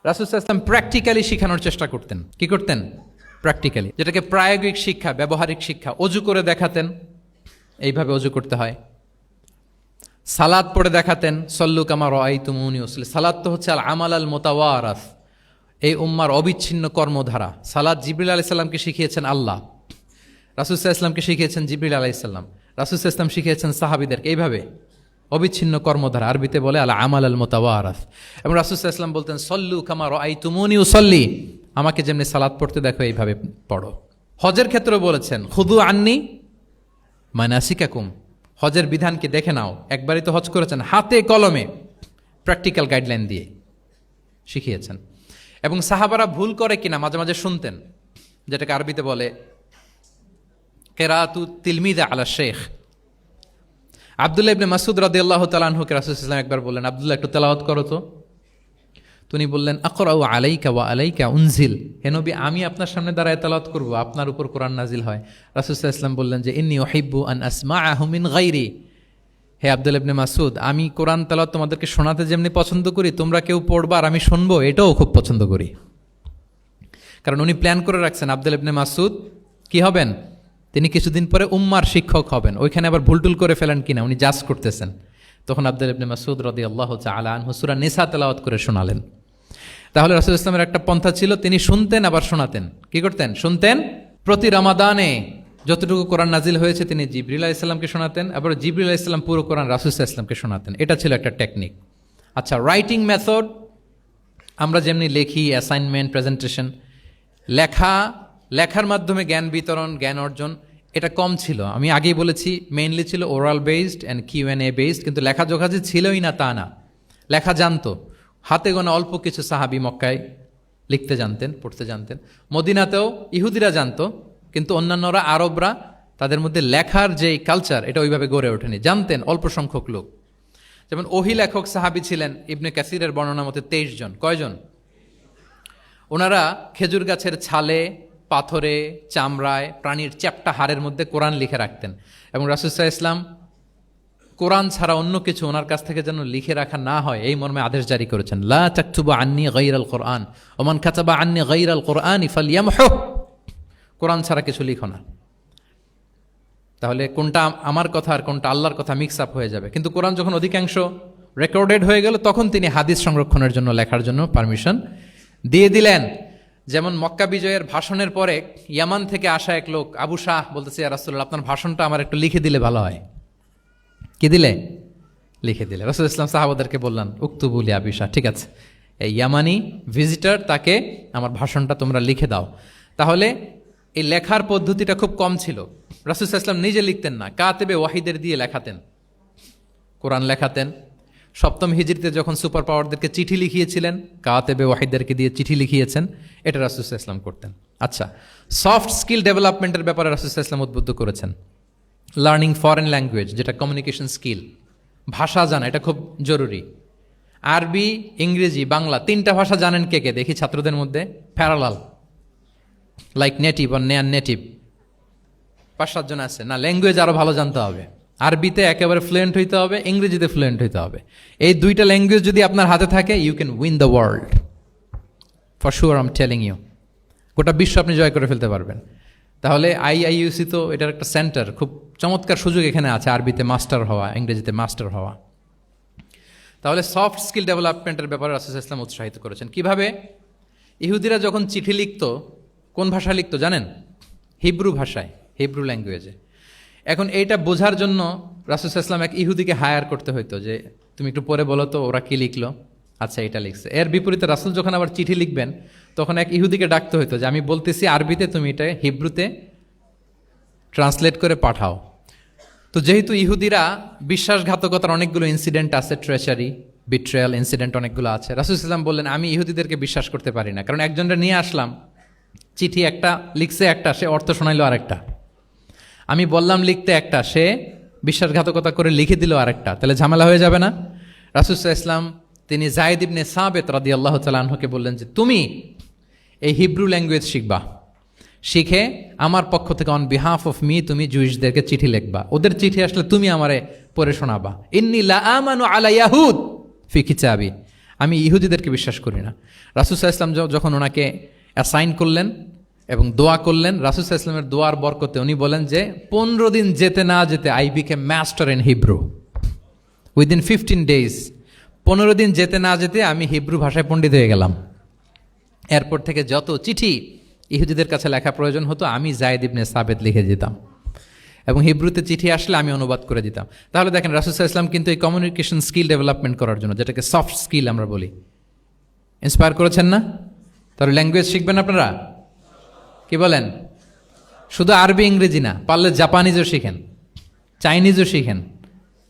রাসূল সাল্লাল্লাহু আলাইহি ওয়াসাল্লাম প্র্যাকটিক্যালি শেখানোর চেষ্টা করতেন। কি করতেন? প্র্যাকটিক্যালি, যেটাকে প্রায়োগিক শিক্ষা, ব্যবহারিক শিক্ষা। অজু করে দেখাতেন, এইভাবে অজু করতে হয়। সালাত পড়ে দেখাতেন, সল্লু কামা রাআইতুমুনি উসাল্লি। সালাত তো হচ্ছে আল আমাল আল মুতাওয়ারাস, এই উম্মার অবিচ্ছিন্ন কর্মধারা। সালাত জিবরিল আলাইহিস সালামকে শিখিয়েছেন আল্লাহ, রাসূল সাল্লাল্লাহু আলাইহি ওয়াসাল্লামকে শিখিয়েছেন জিবরিল আলাইহিস সালাম, রাসূল সাল্লাল্লাহু আলাইহি ওয়াসাল্লাম শিখিয়েছেন সাহাবীদেরকে। এইভাবে অবিচ্ছিন্ন কর্মধারা, আরবিতে বলে আল আমাল আল মুতাওয়ারাস। এবং রাসূল সাল্লাল্লাহু আলাইহি ওয়াসাল্লাম বলতেন, সল্লু কামা রাআইতুমুনি উসাল্লি, আমাকে যেমনি সালাত পড়তে দেখো এইভাবে পড়ো। হজের ক্ষেত্রেও বলেছেন, খুদু আন্নি মানাসিকাকুম, হজের বিধানকে দেখে নাও। একবারই তো হজ করেছেন, হাতে কলমে প্র্যাকটিক্যাল গাইডলাইন দিয়ে শিখিয়েছেন। এবং সাহাবারা ভুল করে কিনা মাঝে মাঝে শুনতেন, যেটাকে আরবিতে বলে কেরাতু তিলমিদা আলা শেখ। আব্দুল্লাহ ইবনে মাসউদ রাদিয়াল্লাহু তাআলা আনহুকে রাসূল সাল্লাল্লাহু আলাইহি ওয়াসাল্লাম একবার বললেন, আব্দুল্লাহ একটু তেলাওয়াত করো তো। তিনি বললেন, আকরাউ আলাইকা ওয়া আলাইকা উনজিল, হে নবী, আমি আপনার সামনে দাঁড়ায় তেলাওয়াত করব, আপনার উপর কোরআন নাজিল হয়। রাসূল সাল্লাল্লাহু আলাইহি ওয়াসাল্লাম বললেন যে, ইন্নী উহিব্বু আন আসমাআহু মিন গায়রি, হে আব্দুল্লাহ ইবনে মাসউদ, আমি কোরআন তেলাওয়াত তোমাদেরকে শোনাতে যেমনি পছন্দ করি, তোমরা কেউ পড়বা আর আমি শুনবো, এটাও খুব পছন্দ করি। কারণ উনি প্ল্যান করে রাখছেন আব্দুল্লাহ ইবনে মাসউদ কি হবেন, তিনি কিছুদিন পরে উম্মার শিক্ষক হবেন। ওইখানে আবার ভুলটুল করে ফেলেন কিনা উনি জাজ করতেছেন। তখন আব্দুল্লাহ ইবনে মাসউদ রাদিয়াল্লাহু তাআলা আনহু সূরা নিসা তেলাওয়াত করে শোনালেন। তাহলে রাসূল ইসলামের একটা পন্থা ছিল, তিনি শুনতেন আবার শোনাতেন। কি করতেন? শুনতেন। প্রতি রমাদানে যতটুকু কোরআন নাজিল হয়েছে তিনি জিবরিল আলাইহিস সালামকে শোনাতেন, আবার জিবরিল আলাইহিস সালাম পুরো কোরআন রাসূল সাল্লাল্লাহু আলাইহি ওয়াসাল্লামকে শোনাতেন। এটা ছিল একটা টেকনিক। আচ্ছা, রাইটিং মেথড, আমরা যেমনি লেখি, অ্যাসাইনমেন্ট, প্রেজেন্টেশন, লেখার মাধ্যমে জ্ঞান বিতরণ, জ্ঞান অর্জন, এটা কম ছিল। আমি আগেই বলেছি, মেইনলি ছিল oral based and QnA based, কিন্তু লেখাজোখা যে ছিলই না তা না, লেখা জানতো। হাতে গোনা অল্প কিছু সাহাবী মক্কায় লিখতে জানতেন, পড়তে জানতেন। মদিনাতেও ইহুদিরা জানতো, কিন্তু অন্যান্যরা, আরবরা, তাদের মধ্যে লেখার যে কালচার, এটা ওইভাবে গড়ে ওঠেনি। জানতেন অল্প সংখ্যক লোক। যেমন ওহী লেখক সাহাবী ছিলেন ইবনে কাসিরের বর্ণনা মতে 23 জন। কয়জন? ওনারা খেজুর গাছের ছালে, পাথরে, চামড়ায়, প্রাণীর চ্যাপ্টা হাড়ের মধ্যে কোরআন লিখে রাখতেন। এবং রাসূল সাল্লাল্লাহু আলাইহি ওয়াসাল্লাম কোরআন ছাড়া অন্য কিছু ওনার কাছ থেকে যেন লিখে রাখা না হয়, এই মর্মে আদেশ জারি করেছেন, লা তাকতুবু আন্নী গায়রাল কোরআন ওয়া মান কাতাবা আন্নী গায়রাল কোরআনি ফালইয়ামহু, কোরআন ছাড়া কিছু লিখো না। তাহলে কোনটা আমার কথা আর কোনটা আল্লাহর কথা মিক্স আপ হয়ে যাবে। কিন্তু কোরআন যখন অধিকাংশ রেকর্ডেড হয়ে গেল, তখন তিনি হাদিস সংরক্ষণের জন্য, লেখার জন্য পারমিশন দিয়ে দিলেন। যেমন মক্কা বিজয়ের ভাষণের পরে ইয়ামান থেকে আসা এক লোক আবু শাহ বলতেছে, ইয়া রাসূলুল্লাহ, আপনার ভাষণটা আমার একটু লিখে দিলে ভালো হয়। কি দিলে? লিখে দিলে। রাসূল ইসলাম সাহাবাদেরকে বললেন, উক্তুবু লি আবি শাহ, ঠিক আছে, এই ইয়ামানি ভিজিটর, তাকে আমার ভাষণটা তোমরা লিখে দাও। তাহলে এই লেখার পদ্ধতিটা খুব কম ছিল। রাসূল ইসলাম নিজে লিখতেন না, কাতেবে ওয়াহিদের দিয়ে লেখাতেন, কোরআন লেখাতেন। সপ্তম হিজরিতে যখন সুপার পাওয়ারদেরকে চিঠি লিখিয়েছিলেন, কাতেবে ওয়াহিদদেরকে দিয়ে চিঠি লিখিয়েছেন, এটা রাসূল ইসলাম করতেন। আচ্ছা, সফট স্কিল ডেভেলপমেন্টের ব্যাপারে রাসূল ইসলাম উদ্বুদ্ধ করেছেন। লার্নিং ফরেন ল্যাঙ্গুয়েজ, যেটা কমিউনিকেশন স্কিল, ভাষা জানা, এটা খুব জরুরি। আরবি, ইংরেজি, বাংলা, 3টা ভাষা জানেন কে কে? দেখি ছাত্রদের মধ্যে। প্যারালাল, লাইক নেটিভ আর নেয়ার নেটিভ। 5-7 জন আছে না, ল্যাঙ্গুয়েজ আরো ভালো জানতে হবে, আরবিতে একেবারে ফ্লুয়েন্ট হইতে হবে, ইংরেজিতে ফ্লুয়েন্ট হইতে হবে। এই 2টা ল্যাঙ্গুয়েজ যদি আপনার হাতে থাকে, you can win the world for sure, I am telling you. গোটা বিশ্ব আপনি জয় করে ফেলতে পারবেন। তাহলে আইআইইউসি তো এটার একটা সেন্টার, খুব চমৎকার সুযোগ এখানে আছে আরবিতে মাস্টার হওয়া, ইংরেজিতে মাস্টার হওয়া। তাহলে সফট স্কিল ডেভেলপমেন্টের ব্যাপারে রাসূল সাল্লাল্লাহু আলাইহি ওয়াসাল্লাম উৎসাহিত করেছেন। কিভাবে? ইহুদিরা যখন চিঠি লিখত, কোন ভাষা লিখত জানেন? হিব্রু ভাষায়, হিব্রু ল্যাঙ্গুয়েজে। এখন এইটা বোঝার জন্য রাসূল সাল্লাল্লাহু আলাইহি ওয়াসাল্লাম এক ইহুদিকে হায়ার করতে হইতো, যে তুমি একটু পরে বলো তো ওরা কি লিখলো, আচ্ছা এটা লিখছে। এর বিপরীতে রাসূল যখন আবার চিঠি লিখবেন, তখন এক ইহুদিকে ডাকতে হইতো যে আমি বলতেছি আরবিতে, তুমি এটা হিব্রুতে ট্রান্সলেট করে পাঠাও। তো যেহেতু ইহুদিরা বিশ্বাসঘাতকতার অনেকগুলো ইনসিডেন্ট আছে, ট্রেচারি, বিট্রেয়াল ইনসিডেন্ট অনেকগুলো আছে, রাসূল সাল্লাল্লাহু আলাইহি ওয়াসাল্লাম বললেন আমি ইহুদিদেরকে বিশ্বাস করতে পারি না, কারণ একজনটা নিয়ে আসলাম, চিঠি একটা লিখছে একটা, সে অর্থ শোনাইলো আরেকটা। আমি বললাম লিখতে একটা, সে বিশ্বাসঘাতকতা করে লিখে দিল আরেকটা, তাহলে ঝামেলা হয়ে যাবে না? রাসূল সাল্লাল্লাহু আলাইহি ওয়াসাল্লাম তিনি যায়েদ ইবনে সাবিত রাদিয়াল্লাহু তাআলা আনহুকে বললেন যে তুমি এই হিব্রু ল্যাঙ্গুয়েজ শিখবা, শিখে আমার পক্ষ থেকে অন বিহাফ অফ মি তুমি জুইশদেরকে চিঠি লিখবা, ওদের চিঠি আসলে তুমি আমারে পড়ে শোনাবা। ইন্নী লা আমানু আলা ইয়াহুদ ফি কিতাবি, আমি ইহুদিদেরকে বিশ্বাস করি না। রাসূল সাল্লাল্লাহু আলাইহি ওয়াসাল্লাম যখন ওনাকে অ্যাসাইন করলেন এবং দোয়া করলেন, রাসূল সাল্লাল্লাহু আলাইহি ওয়াসাল্লামের দোয়ার বরকতে উনি বলেন যে 15 দিন যেতে না যেতে I became master in Hebrew within 15 days। 15 দিন যেতে না যেতে আমি হিব্রু ভাষায় পণ্ডিত হয়ে গেলাম। এরপর থেকে যত চিঠি ইহুদিদের কাছে লেখা প্রয়োজন হতো, আমি যায়েদ ইবনে সাবিত লিখে দিতাম, এবং হিব্রুতে চিঠি আসলে আমি অনুবাদ করে দিতাম। তাহলে দেখেন রাসূল সাল্লাল্লাহু আলাইহি ওয়াসাল্লাম কিন্তু এই কমিউনিকেশন স্কিল ডেভেলপমেন্ট করার জন্য, যেটাকে সফট স্কিল আমরা বলি, ইন্সপায়ার করেছেন না? তাহলে ল্যাঙ্গুয়েজ শিখবেন আপনারা, কি বলেন? শুধু আরবি ইংরেজি না, পারলে জাপানিজও শিখেন, চাইনিজও শিখেন,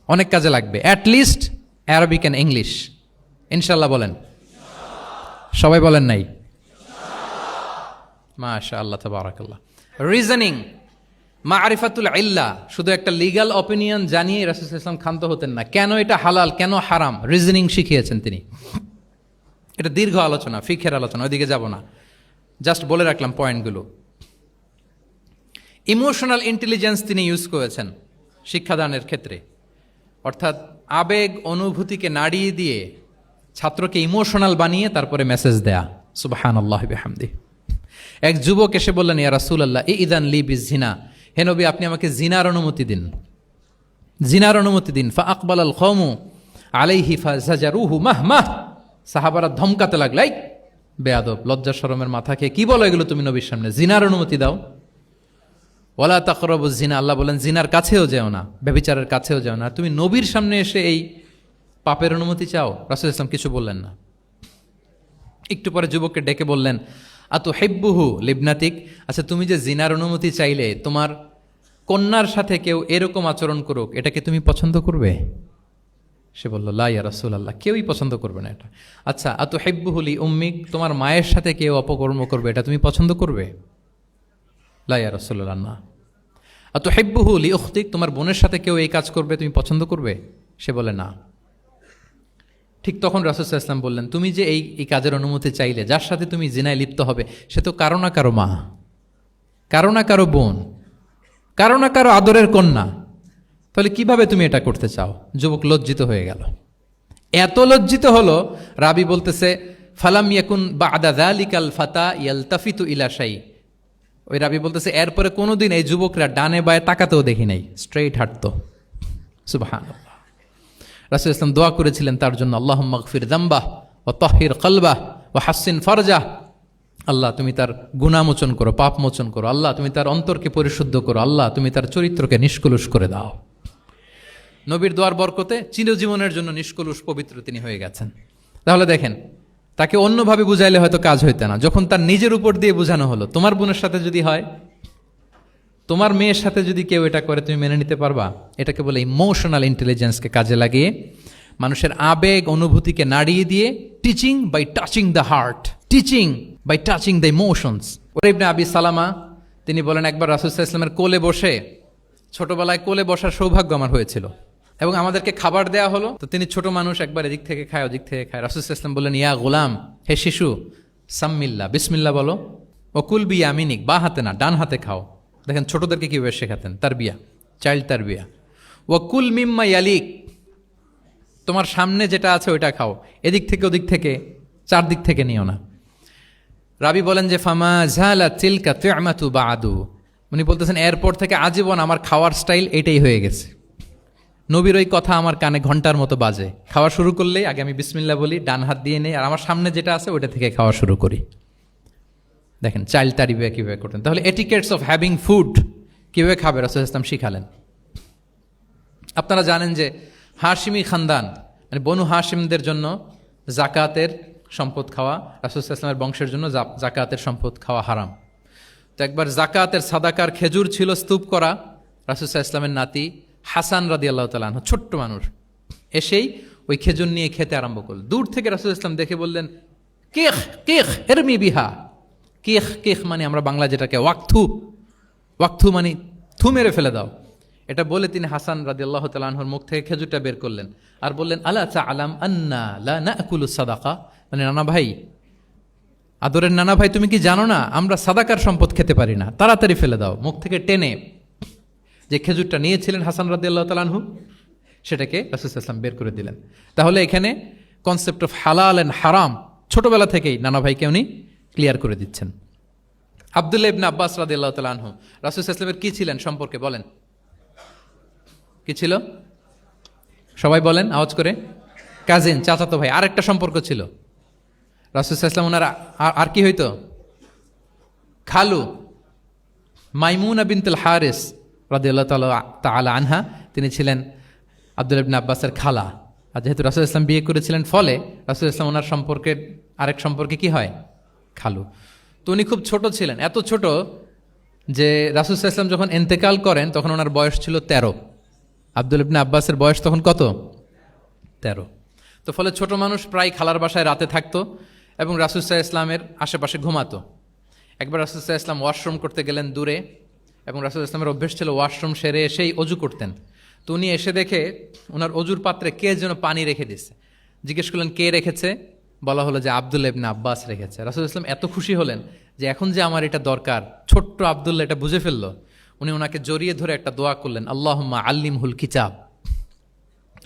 অনেক কাজে লাগবে। অ্যাটলিস্ট অ্যারাবিক অ্যান্ড ইংলিশ, ইনশাল্লাহ বলেন। সবাই বলেন নাই? মাশাআল্লাহ, তাবারাকাল্লাহ। রিজনিং, মারিফাতুল ইল্লা, শুধু একটা লিগ্যাল অপিনিয়ন জানিয়ে রাসূল সাল্লাল্লাহু আলাইহি ওয়াসাল্লাম ক্ষান্ত হতেন না। কেন এটা হালাল, কেন হারাম, রিজনিং শিখিয়েছেন তিনি। এটা দীর্ঘ আলোচনা, ফিকহের আলোচনা, ওইদিকে যাব না, জাস্ট বলে রাখলাম পয়েন্টগুলো। ইমোশনাল ইন্টেলিজেন্স তিনি ইউজ করেছেন শিক্ষাদানের ক্ষেত্রে, অর্থাৎ আবেগ অনুভূতিকে নাড়িয়ে দিয়ে ছাত্রকে ইমোশনাল বানিয়ে তারপরে মেসেজ দেয়া। সুবহানাল্লাহি ওয়া বিহামদিহি। এক যুবক এসে বললেন, ইয়া রাসূলুল্লাহ ইযান লি বিজিনা, হে নবী আপনি আমাকে জিনার অনুমতি দিন, জিনার অনুমতি দিন। ফা আকবালাল কওমু আলাইহি ফাজাজারুহু মাহমাহ, সাহাবারা ধমকাতে লাগলাই, বেয়াদব, লজ্জা শরমের মাথা খেয়ে কি বলো এগুলো তুমি নবীর সামনে, জিনার অনুমতি দাও। ওয়ালা তাকরাবুজ জিনা, আল্লাহ বলেন জিনার কাছেও যেও না, ব্যভিচারের কাছেও যেও না। তুমি নবীর সামনে এসে এই পাপের অনুমতি চাও? রাসূল ইসলাম কিছু বললেন না। একটু পরে যুবককে ডেকে বললেন, আতুহিব্বুহু লিবনাতিক, আচ্ছা তুমি যে জিনার অনুমতি চাইলে তোমার কন্যার সাথে কেউ এরকম আচরণ করুক, এটাকে তুমি পছন্দ করবে? সে বলল, লা ইয়া রাসূলুল্লাহ, কেউই পছন্দ করবে না এটা। আচ্ছা, আতুহিব্বুহু লি উম্মিক, তোমার মায়ের সাথে কেউ অপকর্ম করবে, এটা তুমি পছন্দ করবে? লা ইয়া রাসূলুল্লাহ, না। আতুহিব্বুহু লি উখতিক, তোমার বোনের সাথে কেউ এই কাজ করবে, তুমি পছন্দ করবে? সে বলে না। ঠিক তখন রাসূল সাল্লাল্লাহু আলাইহি ওয়াসাল্লাম বললেন, তুমি যে এই কাজের অনুমতি চাইলে, যার সাথে তুমি জিনায় লিপ্ত হবে, সে তো কারো না কারো মা, কারো না কারো বোন, কারো না কারো আদরের কন্যা, তাহলে কিভাবে তুমি এটা করতে চাও? যুবক লজ্জিত হয়ে গেল। এত লজ্জিত হলো, রাবি বলতেছে ফালাম ইয়াকুন বা'দা যালিকাল ফাতা ইয়ালতাফিতু ইলা শাই, ওই রাবি বলতেছে এরপরে কোনোদিন এই যুবকরা ডানে বায়ে তাকাতেও দেখি নাই, স্ট্রেইট হাঁটতো। সুবহানাল্লাহ। রাসূল ইসলাম দোয়া করেছিলেন তার জন্য, আল্লাহুম্মা গফির যামবাহ ওয়া তাহহির কলবাহ ওয়া হাসসিন ফারজাহ, আল্লাহ তুমি তার গুনাহ মোচন করো, পাপ মোচন করো, আল্লাহ তুমি তার অন্তরকে পরিশুদ্ধ করো, আল্লাহ তুমি তার চরিত্রকে নিষ্কলুষ করে দাও। নবীর দোয়ার বরকতে চিরজীবনের জন্য নিষ্কলুষ পবিত্র তিনি হয়ে গেছেন। তাহলে দেখেন, তাকে অন্যভাবে বুঝাইলে হয়তো কাজ হইতে না, যখন তার নিজের উপর দিয়ে বোঝানো হলো। তোমার বোনের সাথে যদি হয়, তোমার মেয়ের সাথে যদি কেউ এটা করে, তুমি মেনে নিতে পারবা? এটাকে বলে ইমোশনাল ইন্টেলিজেন্সকে কাজে লাগিয়ে মানুষের আবেগ অনুভূতিকে নাড়িয়ে দিয়ে, teaching by touching the heart, teaching by touching the emotions. ওরে ইবনে আবি সালামা তিনি বলেন, একবার রাসূল সাল্লাল্লাহু আলাইহি ওয়াসাল্লামের কোলে বসে, ছোটবেলায় কোলে বসার সৌভাগ্য আমার হয়েছিল, এবং আমাদেরকে খাবার দেয়া হলো, তো তিনি ছোট মানুষ, একবার এদিক থেকে খায় ওদিক থেকে খায়। রাসূল সাল্লাল্লাহু আলাইহি ওয়াসাল্লাম বললেন, ইয়া গোলাম, হে শিশু, সাম্মিল্লাহ, বিসমিল্লাহ বলো, ওকুল বি ইয়ামিনিক, বা হাতে না ডান হাতে খাও, দেখেন ছোটদেরকে কীভাবে শেখাতেন, তারবিয়া, চাইল্ড তারবিয়া। ওয়াকুল মিম্মা ইয়ালিক, তোমার সামনে যেটা আছে ওইটা খাও, এদিক থেকে ওদিক থেকে চারদিক থেকে নিও না। রাবি বলেন যে ফামা ঝালা তিলকা তু'মাতু বাদু, উনি বলতেছেন এরপর থেকে আজীবন আমার খাওয়ার স্টাইল এটাই হয়ে গেছে। নবীর ওই কথা আমার কানে ঘন্টার মতো বাজে, খাওয়া শুরু করলেই আগে আমি বিসমিল্লাহ বলি, ডান হাত দিয়ে নেই, আর আমার সামনে যেটা আছে ওইটা থেকে খাওয়া শুরু করি। দেখেন চাইল্ড তারিবিয়া কীভাবে করতেন। তাহলে এটিকেটস অফ হ্যাভিং ফুড কীভাবে খাবে রাসূল ইসলাম শিখালেন। আপনারা জানেন যে হাশিমি খানদান মানে বনু হাশিমদের জন্য জাকাতের সম্পদ খাওয়া, রাসূল ইসলামের বংশের জন্য জাকাতের সম্পদ খাওয়া হারাম। তো একবার জাকাতের সাদাকার খেজুর ছিল স্তূপ করা, রাসূল ইসলামের নাতি হাসান রাদিয়াল্লাহু তাআলা আনহু ছোট্ট মানুষ এসেই ওই খেজুর নিয়ে খেতে আরম্ভ করল। দূর থেকে রাসূল ইসলাম দেখে বললেন কেখ কেখ এরমি বিহা। কেখ কেখ মানে আমরা বাংলা যেটাকে ওয়াক্থু, ওয়াক্থু মানে থু মেরে ফেলে দাও। এটা বলে তিনি হাসান রাদিয়াল্লাহু তাআলা আনহুর মুখ থেকে খেজুরটা বের করলেন আর বললেন আলা তা'লাম আন্না লা নাকুলু সাদাকা, মানে নানা ভাই, আদরের নানা ভাই, তুমি কি জানো না আমরা সাদাকার সম্পদ খেতে পারি না, তাড়াতাড়ি ফেলে দাও। মুখ থেকে টেনে যে খেজুরটা নিয়েছিলেন হাসান রাদিয়াল্লাহু তাআলা আনহু সেটাকে রাসূল সাল্লাল্লাহু আলাইহি ওয়াসাল্লাম বের করে দিলেন। তাহলে এখানে কনসেপ্ট অফ হালাল এন্ড হারাম ছোটবেলা থেকেই নানা ভাইকে উনি ক্লিয়ার করে দিচ্ছেন। আব্দুল্লাহ ইবনে আব্বাস রাদিয়াল্লাহু তাআলা আনহু রাসূল সাল্লাল্লাহু আলাইহি ওয়াসাল্লামের কি ছিলেন সম্পর্কে বলেন, কি ছিল? সবাই বলেন আওয়াজ করে। কাজিন, চাচাতো ভাই। আরেকটা সম্পর্ক ছিল রাসূল সাল্লাল্লাহু আলাইহি ওয়াসাল্লাম ওনার আর কি হইতো? খালু মাইমুনা বিনতুল হারিস রাদিয়াল্লাহু তাআলা আনহা, তিনি ছিলেন আব্দুল্লাহ ইবনে আব্বাসের খালা। আর যেহেতু রাসূল ইসলাম বিয়ে করেছিলেন ফলে রাসূল ইসলাম ওনার সম্পর্কের আরেক সম্পর্কে কি হয়? খালু। তো উনি খুব ছোট ছিলেন, এত ছোট যে রাসূল ইসলাম যখন ইন্তেকাল করেন তখন ওনার বয়স ছিল 13। আব্দুল্লাহ ইবনে আব্বাসের বয়স তখন কত? 13। তো ফলে ছোট মানুষ প্রায় খালার বাসায় রাতে থাকতো এবং রাসূল ইসলামের আশেপাশে ঘুমাতো। একবার রাসূল ইসলাম ওয়াশরুম করতে গেলেন দূরে, এবং রাসূল ইসলামের অভ্যেস ছিল ওয়াশরুম সেরে এসেই অজু করতেন। তো উনি এসে দেখে ওনার অজুর পাত্রে কে যেন পানি রেখে দিচ্ছে। জিজ্ঞেস করলেন কে রেখেছে? বলা হলো যে আব্দুল্লাহ ইবনে আব্বাস রেখেছে। রাসূল ইসলাম এত খুশি হলেন যে এখন যে আমার এটা দরকার, ছোট্ট আব্দুল্লাহ এটা বুঝে ফেললো। উনি ওনাকে জড়িয়ে ধরে একটা দোয়া করলেন, আল্লাহুম্মা আল্লিমহুল কিতাব,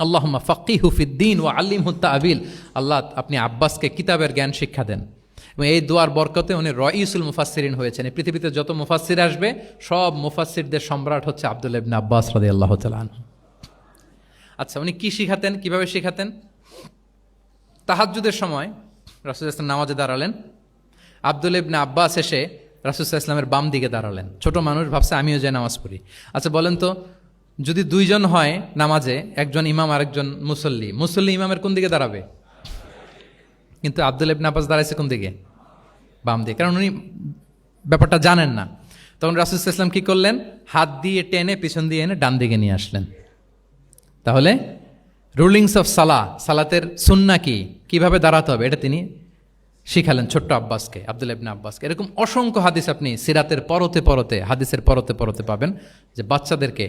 আল্লাহুম্মা ফাক্কিহু ফিদ্দীন ওয়া আল্লিমহুত তা'বীল। আল্লাহ আপনি আব্বাসকে কিতাবের জ্ঞান শিক্ষা দেন। এবং এই দোয়ার বরকতে উনি রাইসুল মুফাসসিরিন হয়েছেন। এই পৃথিবীতে যত মুফাসসির আসবে সব মুফাসসিরদের সম্রাট হচ্ছে আব্দুল্লাহ ইবনে আব্বাস রাদিয়াল্লাহু তাআলা আনহু। আচ্ছা, উনি কি শিখাতেন, কিভাবে শিখাতেন? তাহাজ্জুদের সময় রাসূল ইসলাম নামাজে দাঁড়ালেন, আব্দুল্লাহ ইবনে আব্বাস এসে রাসূল ইসলামের বাম দিকে দাঁড়ালেন। ছোট মানুষ ভাবছে আমিও যে নামাজ পড়ি। আচ্ছা বলেন তো, যদি দুইজন হয় নামাজে, একজন ইমাম আরেকজন মুসল্লি, মুসল্লি ইমামের কোন দিকে দাঁড়াবে? কিন্তু আব্দুল্লাহ ইবনে আব্বাস দাঁড়াইছে কোন দিকে? বাম দিকে, কারণ উনি ব্যাপারটা জানেন না। তখন রাসূল ইসলাম কি করলেন? হাত দিয়ে টেনে পিছন দিয়ে এনে ডান দিকে নিয়ে আসলেন। তাহলে রুলিংস অফ সালাতের সুন্নাহ কি, কিভাবে দাঁড়াতে হবে, এটা তিনি শিখালেন ছোট্ট আব্বাসকে, আব্দুল্লাহ ইবনে আব্বাসকে। এরকম অসংখ্য হাদিস আপনি সিরাতের পরতে পরতে, হাদিসের পরতে পরতে পাবেন, যে বাচ্চাদেরকে,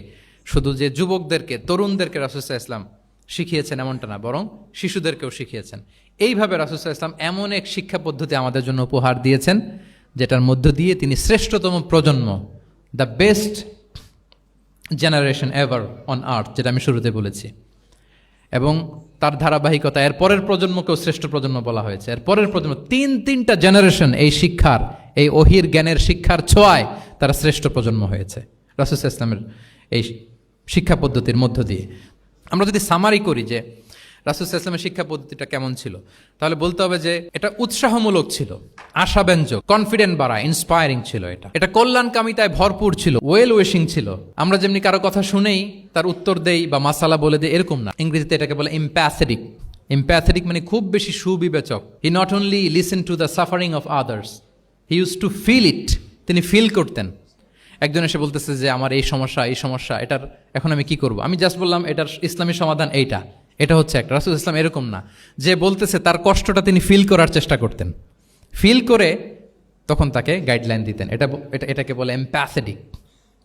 শুধু যে যুবকদেরকে, তরুণদেরকে রাসূল সাল্লাল্লাহু আলাইহি ওয়াসাল্লাম শিখিয়েছেন এমনটা না, বরং শিশুদেরকেও শিখিয়েছেন। এইভাবে রাসূল সাল্লাল্লাহু আলাইহি ওয়াসাল্লাম এমন এক শিক্ষা পদ্ধতি আমাদের জন্য উপহার দিয়েছেন, যেটার মধ্য দিয়ে তিনি শ্রেষ্ঠতম প্রজন্ম, the best generation ever on আর্থ, যেটা আমি শুরুতে বলেছি, এবং তার ধারাবাহিকতা এর পরের প্রজন্মকেও শ্রেষ্ঠ প্রজন্ম বলা হয়েছে। এর পরের প্রজন্ম, তিনটা জেনারেশন এই শিক্ষার, এই ওহির জ্ঞানের শিক্ষার ছোঁয়ায় তারা শ্রেষ্ঠ প্রজন্ম হয়েছে রাসূল সাল্লাল্লাহু আলাইহি ওয়াসাল্লামের এই শিক্ষা পদ্ধতির মধ্য দিয়ে। আমরা যদি সামারি করি যে রাসূল সাল্লাল্লাহু আলাইহি ওয়াসাল্লামের শিক্ষা পদ্ধতিটা কেমন ছিল, তাহলে বলতে হবে যে এটা উৎসাহমূলক ছিল, আশাব্যঞ্জক, কনফিডেন্ট বাড়ায়, ইন্সপায়ারিং ছিল। এটা কল্যাণকামিতায় ভরপুর ছিল, ওয়েল উইশিং ছিল। আমরা যেমনি কারো কথা শুনেই তার উত্তর দেই বা মাসালা বলে দেই, এরকম না। ইংরেজিতে এটাকে বলে এমপ্যাথেটিক। এমপ্যাথেটিক মানে খুব বেশি সুবিবেচক। He not only listen to the suffering of others, he use to feel it. তিনি ফিল করতেন। একজন এসে বলতেছে যে আমার এই সমস্যা, এটার এখন আমি কি করব? আমি জাস্ট বললাম এটার ইসলামী সমাধান এইটা, এটা হচ্ছে একটা। রাসূল ইসলাম এরকম না, যে বলতেছে তার কষ্টটা তিনি ফিল করার চেষ্টা করতেন, ফিল করে তখন তাকে গাইডলাইন দিতেন। এটাকে বলে এমপ্যাথেটিক,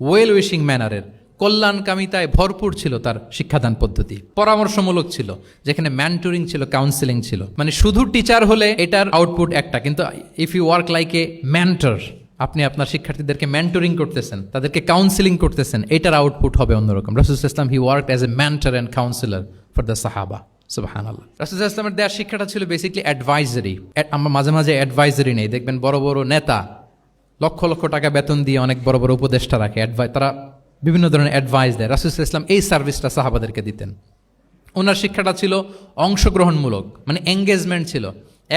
ওয়েল উইশিং ম্যানারের, কল্যাণকামিতায় ভরপুর ছিল তার শিক্ষাদান পদ্ধতি। পরামর্শমূলক ছিল, যেখানে ম্যান্টরিং ছিল, কাউন্সেলিং ছিল। মানে শুধু টিচার হলে এটার আউটপুট একটা, কিন্তু if you work like a mentor, আপনি আপনার শিক্ষার্থীদেরকে মেন্টরিং করতেছেন, তাদেরকে কাউন্সিলিং করতেছেন, এটার আউটপুট হবে অন্যরকম। রাসূল সাল্লাল্লাহু আলাইহি ওয়াসাল্লাম হি worked as a mentor and councillor for the সাহাবা। সুবহানাল্লাহ। রাসূল সাল্লাল্লাহু আলাইহি ওয়াসাল্লামের দেওয়ার শিক্ষাটা ছিল বেসিক্যালি অ্যাডভাইজারি। আমরা মাঝে মাঝে অ্যাডভাইজারি নেই, দেখবেন বড় বড় নেতা লক্ষ লক্ষ টাকা বেতন দিয়ে অনেক বড় বড় উপদেষ্টা রাখে, তারা বিভিন্ন ধরনের অ্যাডভাইস দেয়। রাসূল সাল্লাল্লাহু আলাইহি ওয়াসাল্লাম এই সার্ভিসটা সাহাবাদেরকে দিতেন। ওনার শিক্ষাটা ছিল অংশগ্রহণমূলক, মানে এঙ্গেজমেন্ট ছিল।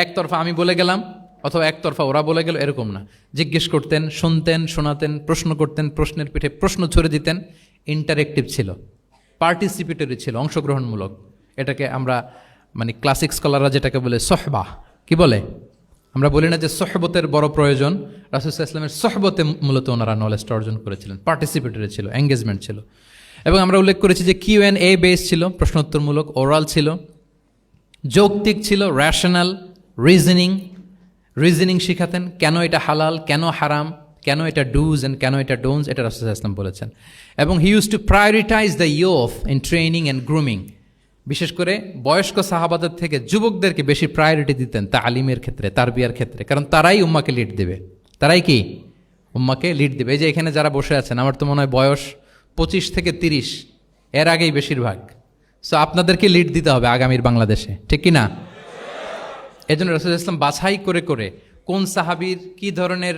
একতরফা আমি বলে গেলাম অথবা একতরফা ওরা বলে গেল, এরকম না। জিজ্ঞেস করতেন, শুনতেন, শোনাতেন, প্রশ্ন করতেন, প্রশ্নের পিঠে প্রশ্ন ছড়ে দিতেন। ইন্টারেক্টিভ ছিল, পার্টিসিপেটরি ছিল, অংশগ্রহণমূলক। এটাকে আমরা মানে ক্লাসিক স্কলাররা যেটাকে বলে সহবা, কি বলে? আমরা বলি না যে সহবতের বড় প্রয়োজন? রাসূল সাল্লাল্লাহু আলাইহি ওয়াসাল্লামের সহবতে মূলত ওনারা নলেজটা অর্জন করেছিলেন। পার্টিসিপেটরি ছিল, এঙ্গেজমেন্ট ছিল। এবং আমরা উল্লেখ করেছি যে Q&A বেস ছিল, প্রশ্নোত্তরমূলক, ওরাল ছিল, যৌক্তিক ছিল, র্যাশনাল, রিজনিং শিখাতেন। কেন এটা হালাল, কেন হারাম, কেন এটা ডুজ অ্যান্ড কেন এটা ডোন্টস, এটা রাসূল সাল্লাল্লাহু আলাইহি ওয়াসাল্লাম বলেছেন। এবং হি use two prioritise the youth in training and grooming. বিশেষ করে বয়স্ক সাহাবাদের থেকে যুবকদেরকে বেশি প্রায়োরিটি দিতেন তালিমের ক্ষেত্রে, তারবিয়ার ক্ষেত্রে, কারণ তারাই উম্মাকে লিড দেবে। তারাই কি উম্মাকে লিড দেবে। এই যে এখানে যারা বসে আছেন, আমার তো মনে হয় বয়স 25 থেকে 30, এর আগেই বেশিরভাগ। সো আপনাদেরকে লিড দিতে হবে আগামীর বাংলাদেশে, ঠিক কি না? এই জন্য রাসূল সাল্লাল্লাহু আলাইহি ওয়াসাল্লাম বাছাই করে করে কোন সাহাবীর কি ধরনের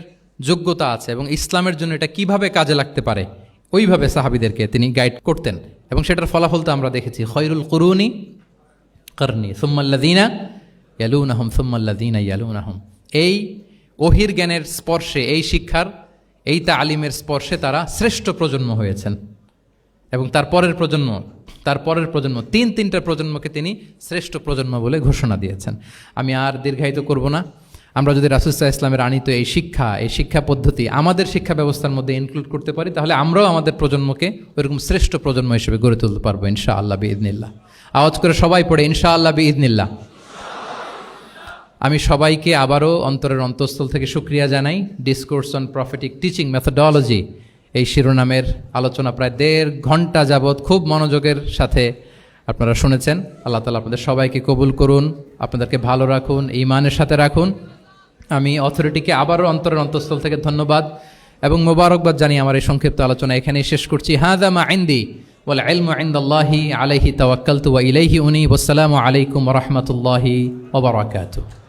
যোগ্যতা আছে এবং ইসলামের জন্য এটা কিভাবে কাজে লাগতে পারে, ওইভাবে সাহাবীদেরকে তিনি গাইড করতেন। এবং সেটার ফলাফল তো আমরা দেখেছি, খয়রুল কুরুনি করনি সুম্মাল্লাযীনা ইয়ালুনাহুম সুম্মাল্লাযীনা ইয়ালুনাহুম। এই ওহির জ্ঞানের স্পর্শে, এই শিক্ষার, এই তালিমের স্পর্শে তারা শ্রেষ্ঠ প্রজন্ম হয়েছেন। এবং তার পরের প্রজন্ম তিনটা প্রজন্মকে তিনি শ্রেষ্ঠ প্রজন্ম বলে ঘোষণা দিয়েছেন। আমি আর দীর্ঘায়িত করব না। আমরা যদি রাসূল সাল্লাল্লাহু আলাইহি ওয়াসাল্লামের আনিত এই শিক্ষা পদ্ধতি আমাদের শিক্ষা ব্যবস্থার মধ্যে ইনক্লুড করতে পারি, তাহলে আমরাও আমাদের প্রজন্মকে ওইরকম শ্রেষ্ঠ প্রজন্ম হিসেবে গড়ে তুলতে পারবো ইনশাআল্লাহ বিইذনিল্লাহ। আওয়াজ করে সবাই পড়ে ইনশাআল্লাহ বিইذনিল্লাহ। আমি সবাইকে আবারও অন্তরের অন্তঃস্থল থেকে শুকরিয়া জানাই। Discourse on prophetic teaching methodology, এই শিরোনামের আলোচনা প্রায় 1.5 ঘন্টা যাবৎ খুব মনোযোগের সাথে আপনারা শুনেছেন। আল্লাহ তাআলা আপনাদের সবাইকে কবুল করুন, আপনাদেরকে ভালো রাখুন, ঈমানের সাথে রাখুন। আমি অথরিটিকে আবারও অন্তরের অন্তঃস্থল থেকে ধন্যবাদ এবং মোবারকবাদ জানিয়ে আমার এই সংক্ষিপ্ত আলোচনা এখানেই শেষ করছি। হাযা মা ইনদি ওয়াল ইলমু ইনদাল্লাহি আলাইহি তাওয়াক্কালতু ওয়া ইলাইহি উনীব। আসসালামু আলাইকুম ওয়া রাহমাতুল্লাহি ওয়া বারাকাতুহু।